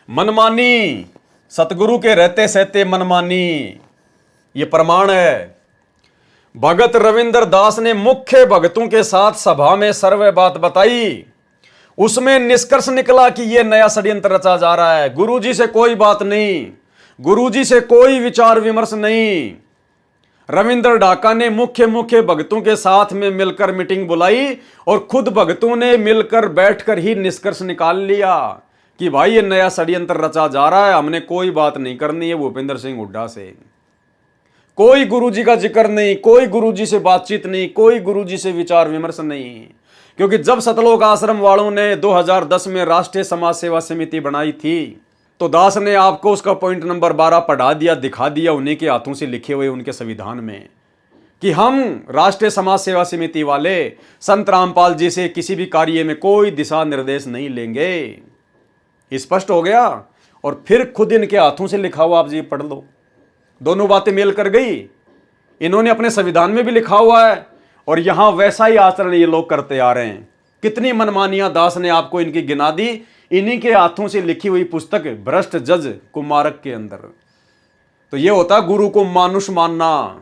Speaker 1: मनमानी, सतगुरु के रहते सहते मनमानी, ये प्रमाण है। भगत रविंद्र दास ने मुख्य भगतों के साथ सभा में सर्वे बात बताई। उसमें निष्कर्ष निकला कि यह नया षड्यंत्र रचा जा रहा है। गुरुजी से कोई बात नहीं, गुरुजी से कोई विचार विमर्श नहीं। रविंद्र ढाका ने मुख्य भगतों के साथ में मिलकर मीटिंग बुलाई और खुद भगतों ने मिलकर बैठकर ही निष्कर्ष निकाल लिया कि भाई ये नया षड्यंत्र रचा जा रहा है, हमने कोई बात नहीं करनी है भूपेंद्र सिंह हुड्डा से। कोई गुरुजी का जिक्र नहीं, कोई गुरुजी से बातचीत नहीं, कोई गुरुजी से विचार विमर्श नहीं। क्योंकि जब सतलोक आश्रम वालों ने 2010 में राष्ट्रीय समाज सेवा समिति बनाई थी, तो दास ने आपको उसका पॉइंट नंबर 12 पढ़ा दिया, दिखा दिया उन्हीं के हाथों से लिखे हुए उनके संविधान में कि हम राष्ट्रीय समाज सेवा समिति वाले संत रामपाल जी से किसी भी कार्य में कोई दिशा निर्देश नहीं लेंगे। स्पष्ट हो गया। और फिर खुद इनके हाथों से लिखा हुआ आप जी पढ़ लो, दोनों बातें मेल कर गई। इन्होंने अपने संविधान में भी लिखा हुआ है और यहां वैसा ही आचरण ये लोग करते आ रहे हैं। कितनी मनमानियां दास ने आपको इनकी गिना दी, इन्हीं के हाथों से लिखी हुई पुस्तक भ्रष्ट जज कुमारक के अंदर। तो ये होता गुरु को मानुष मानना,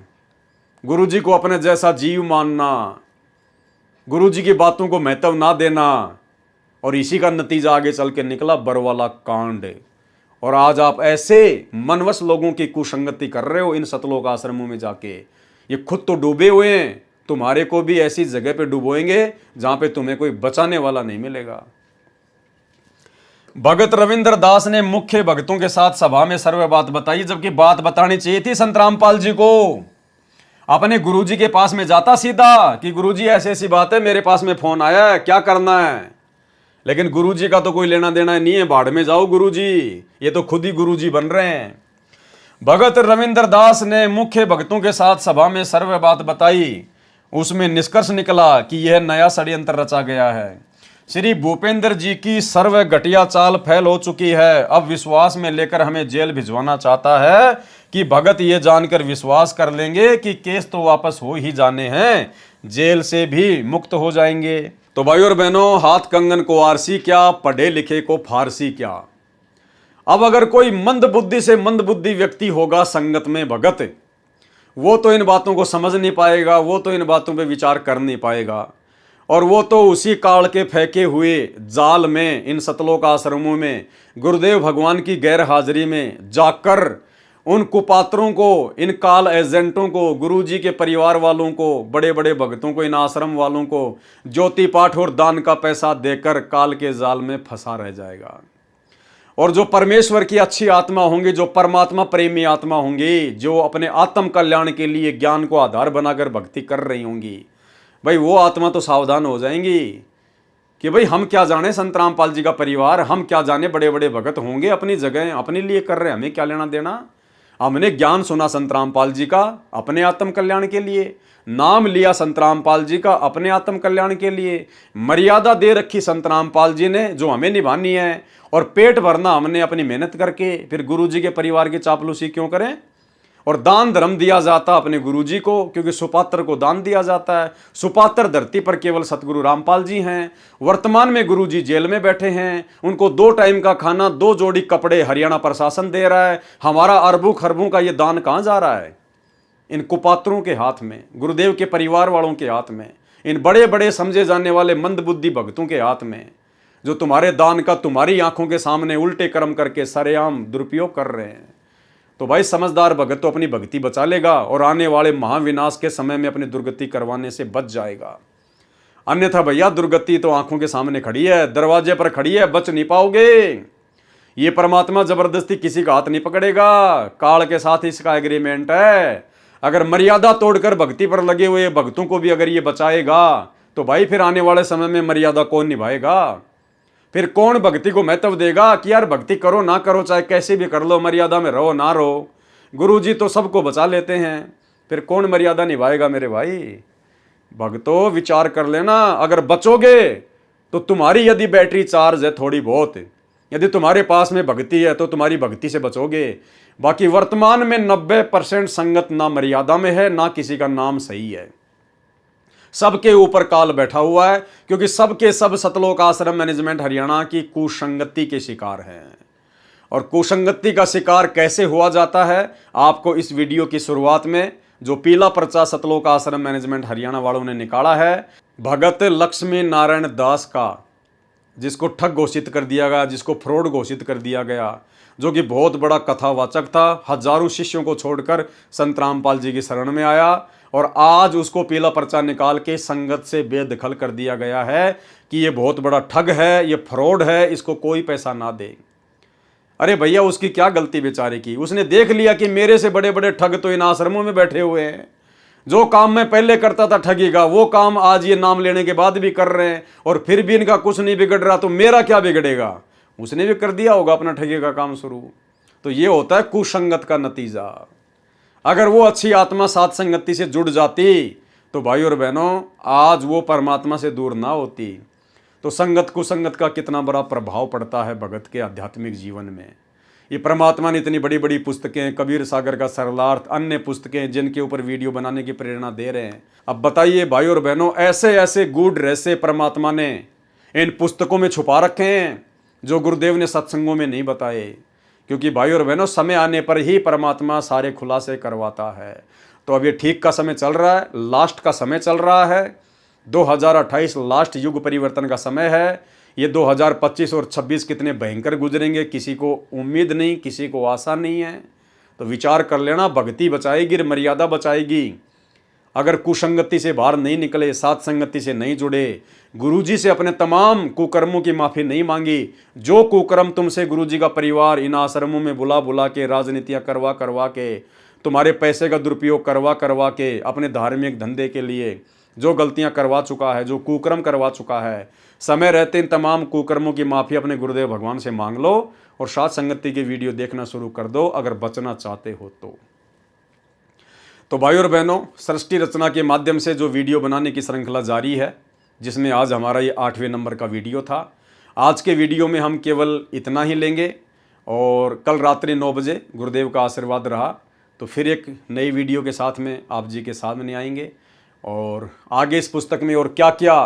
Speaker 1: गुरु जी को अपने जैसा जीव मानना, गुरु जी की बातों को महत्व ना देना। और इसी का नतीजा आगे चल के निकला बरवाला कांड। और आज आप ऐसे मनवश लोगों की कुसंगति कर रहे हो इन सतलोक आश्रमों में जाके। ये खुद तो डूबे हुए हैं, तुम्हारे को भी ऐसी जगह पे डुबोएंगे जहां पे तुम्हें कोई बचाने वाला नहीं मिलेगा। भगत रविंद्र दास ने मुख्य भगतों के साथ सभा में सर्वे बात बताई, जबकि बात बतानी चाहिए थी संत रामपाल जी को। अपने गुरुजी के पास में जाता सीधा कि गुरुजी ऐसी ऐसी बात है, मेरे पास में फोन आया है, क्या करना है। लेकिन गुरुजी का तो कोई लेना देना नहीं है, बाढ़ में जाओ गुरुजी, ये तो खुद ही गुरुजी बन रहे हैं। भगत रविंद्र दास ने मुख्य भक्तों के साथ सभा में सर्वे बात बताई। उसमें निष्कर्ष निकला कि यह नया षड्यंत्र रचा गया है। श्री भूपेंद्र जी की सर्व घटिया चाल फैल हो चुकी है। अब विश्वास में लेकर हमें जेल भिजवाना चाहता है कि भगत ये जानकर विश्वास कर लेंगे कि केस तो वापस हो ही जाने हैं, जेल से भी मुक्त हो जाएंगे। तो भाई और बहनों, हाथ कंगन को आरसी क्या, पढ़े लिखे को फारसी क्या। अब अगर कोई मंद बुद्धि से मंद बुद्धि व्यक्ति होगा संगत में भगत, वो तो इन बातों को समझ नहीं पाएगा, वो तो इन बातों पे विचार कर नहीं पाएगा। और वो तो उसी काल के फेंके हुए जाल में, इन सतलोक आश्रमों में गुरुदेव भगवान की गैर हाजिरी में जाकर उन कुपात्रों को, इन काल एजेंटों को, गुरुजी के परिवार वालों को, बड़े बड़े भक्तों को, इन आश्रम वालों को ज्योति पाठ और दान का पैसा देकर काल के जाल में फंसा रह जाएगा। और जो परमेश्वर की अच्छी आत्मा होंगी, जो परमात्मा प्रेमी आत्मा होंगी, जो अपने आत्म कल्याण के लिए ज्ञान को आधार बनाकर भक्ति कर रही होंगी, भाई वो आत्मा तो सावधान हो जाएंगी कि भाई हम क्या जाने संत रामपाल जी का परिवार, हम क्या जाने बड़े बड़े भगत होंगे अपनी जगह अपने लिए कर रहे हैं, हमें क्या लेना देना। हमने ज्ञान सुना संत रामपाल जी का अपने आत्म कल्याण के लिए, नाम लिया संत रामपाल जी का अपने आत्म कल्याण के लिए, मर्यादा दे रखी संत रामपाल जी ने जो हमें निभानी है, और पेट भरना हमने अपनी मेहनत करके। फिर गुरु जी के परिवार की चापलूसी क्यों करें। और दान धर्म दिया जाता अपने गुरुजी को, क्योंकि सुपात्र को दान दिया जाता है। सुपात्र धरती पर केवल सतगुरु रामपाल जी हैं। वर्तमान में गुरुजी जेल में बैठे हैं, उनको 2 टाइम का खाना, 2 जोड़ी कपड़े हरियाणा प्रशासन दे रहा है। हमारा अरबों खरबों का ये दान कहाँ जा रहा है? इन कुपात्रों के हाथ में, गुरुदेव के परिवार वालों के हाथ में, इन बड़े बड़े समझे जाने वाले मंदबुद्धि भक्तों के हाथ में, जो तुम्हारे दान का तुम्हारी आंखों के सामने उल्टे कर्म करके सरेआम दुरुपयोग कर रहे हैं। तो भाई समझदार भगत तो अपनी भक्ति बचा लेगा और आने वाले महाविनाश के समय में अपनी दुर्गति करवाने से बच जाएगा। अन्यथा भैया दुर्गति तो आंखों के सामने खड़ी है, दरवाजे पर खड़ी है, बच नहीं पाओगे। ये परमात्मा जबरदस्ती किसी का हाथ नहीं पकड़ेगा, काल के साथ इसका एग्रीमेंट है। अगर मर्यादा तोड़कर भक्ति पर लगे हुए भक्तों को भी अगर ये बचाएगा तो भाई फिर आने वाले समय में मर्यादा कौन निभाएगा? फिर कौन भक्ति को महत्व देगा कि यार भक्ति करो ना करो, चाहे कैसे भी कर लो, मर्यादा में रहो ना रहो, गुरुजी तो सबको बचा लेते हैं। फिर कौन मर्यादा निभाएगा मेरे भाई? भक्तों विचार कर लेना, अगर बचोगे तो तुम्हारी यदि बैटरी चार्ज है थोड़ी बहुत, यदि तुम्हारे पास में भक्ति है तो तुम्हारी भक्ति से बचोगे। बाकी वर्तमान में 90% संगत ना मर्यादा में है, ना किसी का नाम सही है। सबके ऊपर काल बैठा हुआ है, क्योंकि सबके सब सतलोक आश्रम मैनेजमेंट हरियाणा की कुसंगति के शिकार हैं। और कुसंगति का शिकार कैसे हुआ जाता है, आपको इस वीडियो की शुरुआत में जो पीला पर्चा सतलोक आश्रम मैनेजमेंट हरियाणा वालों ने निकाला है, भगत लक्ष्मी नारायण दास का, जिसको ठग घोषित कर दिया गया, जिसको फ्रॉड घोषित कर दिया गया, जो कि बहुत बड़ा कथावाचक था, हजारों शिष्यों को छोड़कर संत रामपाल जी की शरण में आया, और आज उसको पीला पर्चा निकाल के संगत से बेदखल कर दिया गया है कि ये बहुत बड़ा ठग है, ये फ्रॉड है, इसको कोई पैसा ना दे। अरे भैया उसकी क्या गलती बेचारे की? उसने देख लिया कि मेरे से बड़े बड़े ठग तो इन आश्रमों में बैठे हुए हैं। जो काम मैं पहले करता था ठगी का, वो काम आज ये नाम लेने के बाद भी कर रहे हैं, और फिर भी इनका कुछ नहीं बिगड़ रहा, तो मेरा क्या बिगड़ेगा? उसने भी कर दिया होगा अपना ठगी का काम शुरू। तो ये होता है कुसंगत का नतीजा। अगर वो अच्छी आत्मा सात संगति से जुड़ जाती तो भाई और बहनों आज वो परमात्मा से दूर ना होती। तो संगत कुसंगत का कितना बड़ा प्रभाव पड़ता है भगत के आध्यात्मिक जीवन में। ये परमात्मा ने इतनी बड़ी बड़ी पुस्तकें, कबीर सागर का सरलार्थ, अन्य पुस्तकें जिनके ऊपर वीडियो बनाने की प्रेरणा दे रहे हैं। अब बताइए भाई और बहनों, ऐसे ऐसे गूढ़ रहस्य परमात्मा ने इन पुस्तकों में छुपा रखे हैं जो गुरुदेव ने सत्संगों में नहीं बताए। क्योंकि भाई और बहनों समय आने पर ही परमात्मा सारे खुलासे करवाता है। तो अब ये ठीक का समय चल रहा है, लास्ट का समय चल रहा है। 2028 लास्ट युग परिवर्तन का समय है। ये 2025 और 26 कितने भयंकर गुजरेंगे किसी को उम्मीद नहीं, किसी को आशा नहीं है। तो विचार कर लेना, भक्ति बचाएगी, मर्यादा बचाएगी। अगर कुसंगति से बाहर नहीं निकले, सात संगति से नहीं जुड़े, गुरुजी से अपने तमाम कुकर्मों की माफ़ी नहीं मांगी, जो कुकर्म तुमसे गुरुजी का परिवार इन आश्रमों में बुला बुला के, राजनीतियाँ करवा करवा के, तुम्हारे पैसे का दुरुपयोग करवा करवा के, अपने धार्मिक धंधे के लिए जो गलतियां करवा चुका है, जो कुकर्म करवा चुका है, समय रहते इन तमाम कुकर्मों की माफ़ी अपने गुरुदेव भगवान से मांग लो और सात संगति की वीडियो देखना शुरू कर दो अगर बचना चाहते हो तो भाई और बहनों, सृष्टि रचना के माध्यम से जो वीडियो बनाने की श्रृंखला जारी है, जिसमें आज हमारा ये 8वें नंबर का वीडियो था। आज के वीडियो में हम केवल इतना ही लेंगे और कल रात्रि 9 बजे गुरुदेव का आशीर्वाद रहा तो फिर एक नई वीडियो के साथ में आप जी के सामने आएंगे। और आगे इस पुस्तक में और क्या क्या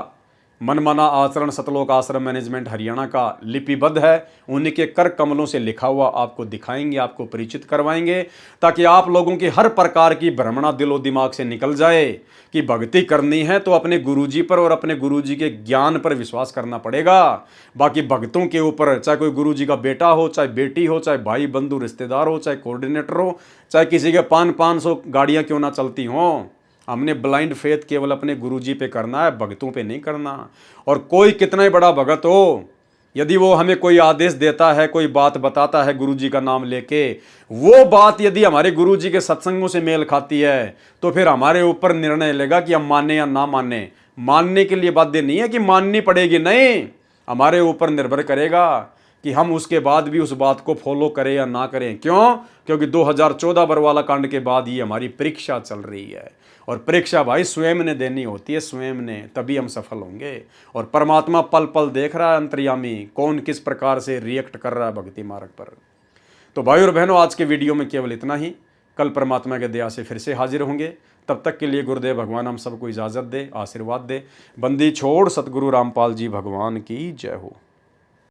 Speaker 1: मनमाना आचरण सतलोक आश्रम मैनेजमेंट हरियाणा का लिपिबद्ध है, उन्हीं के कर कमलों से लिखा हुआ आपको दिखाएंगे, आपको परिचित करवाएंगे, ताकि आप लोगों की हर प्रकार की भ्रमणा दिलो दिमाग से निकल जाए कि भक्ति करनी है तो अपने गुरुजी पर और अपने गुरुजी के ज्ञान पर विश्वास करना पड़ेगा। बाकी भक्तों के ऊपर, चाहे कोई गुरुजी का बेटा हो, चाहे बेटी हो, चाहे भाई बंधु रिश्तेदार हो, चाहे कोऑर्डिनेटर हो, चाहे किसी के 500 गाड़ियाँ क्यों ना चलती हों, हमने ब्लाइंड फेथ केवल अपने गुरुजी पे करना है, भक्तों पे नहीं करना। और कोई कितना ही बड़ा भगत हो, यदि वो हमें कोई आदेश देता है, कोई बात बताता है गुरुजी का नाम लेके, वो बात यदि हमारे गुरुजी के सत्संगों से मेल खाती है तो फिर हमारे ऊपर निर्णय लेगा कि हम माने या ना माने। मानने के लिए बाध्य नहीं है कि माननी पड़ेगी, नहीं, हमारे ऊपर निर्भर करेगा कि हम उसके बाद भी उस बात को फॉलो करें या ना करें। क्यों? क्योंकि 2014 बरवाला कांड के बाद ये हमारी परीक्षा चल रही है और परीक्षा भाई स्वयं ने देनी होती है, स्वयं ने, तभी हम सफल होंगे। और परमात्मा पल पल देख रहा है अंतर्यामी, कौन किस प्रकार से रिएक्ट कर रहा है भक्ति मार्ग पर। तो भाई और बहनों, आज के वीडियो में केवल इतना ही। कल परमात्मा के दया से फिर से हाजिर होंगे। तब तक के लिए गुरुदेव भगवान हम सबको इजाज़त दे, आशीर्वाद दे। बंदी छोड़ सतगुरु रामपाल जी भगवान की जय हो।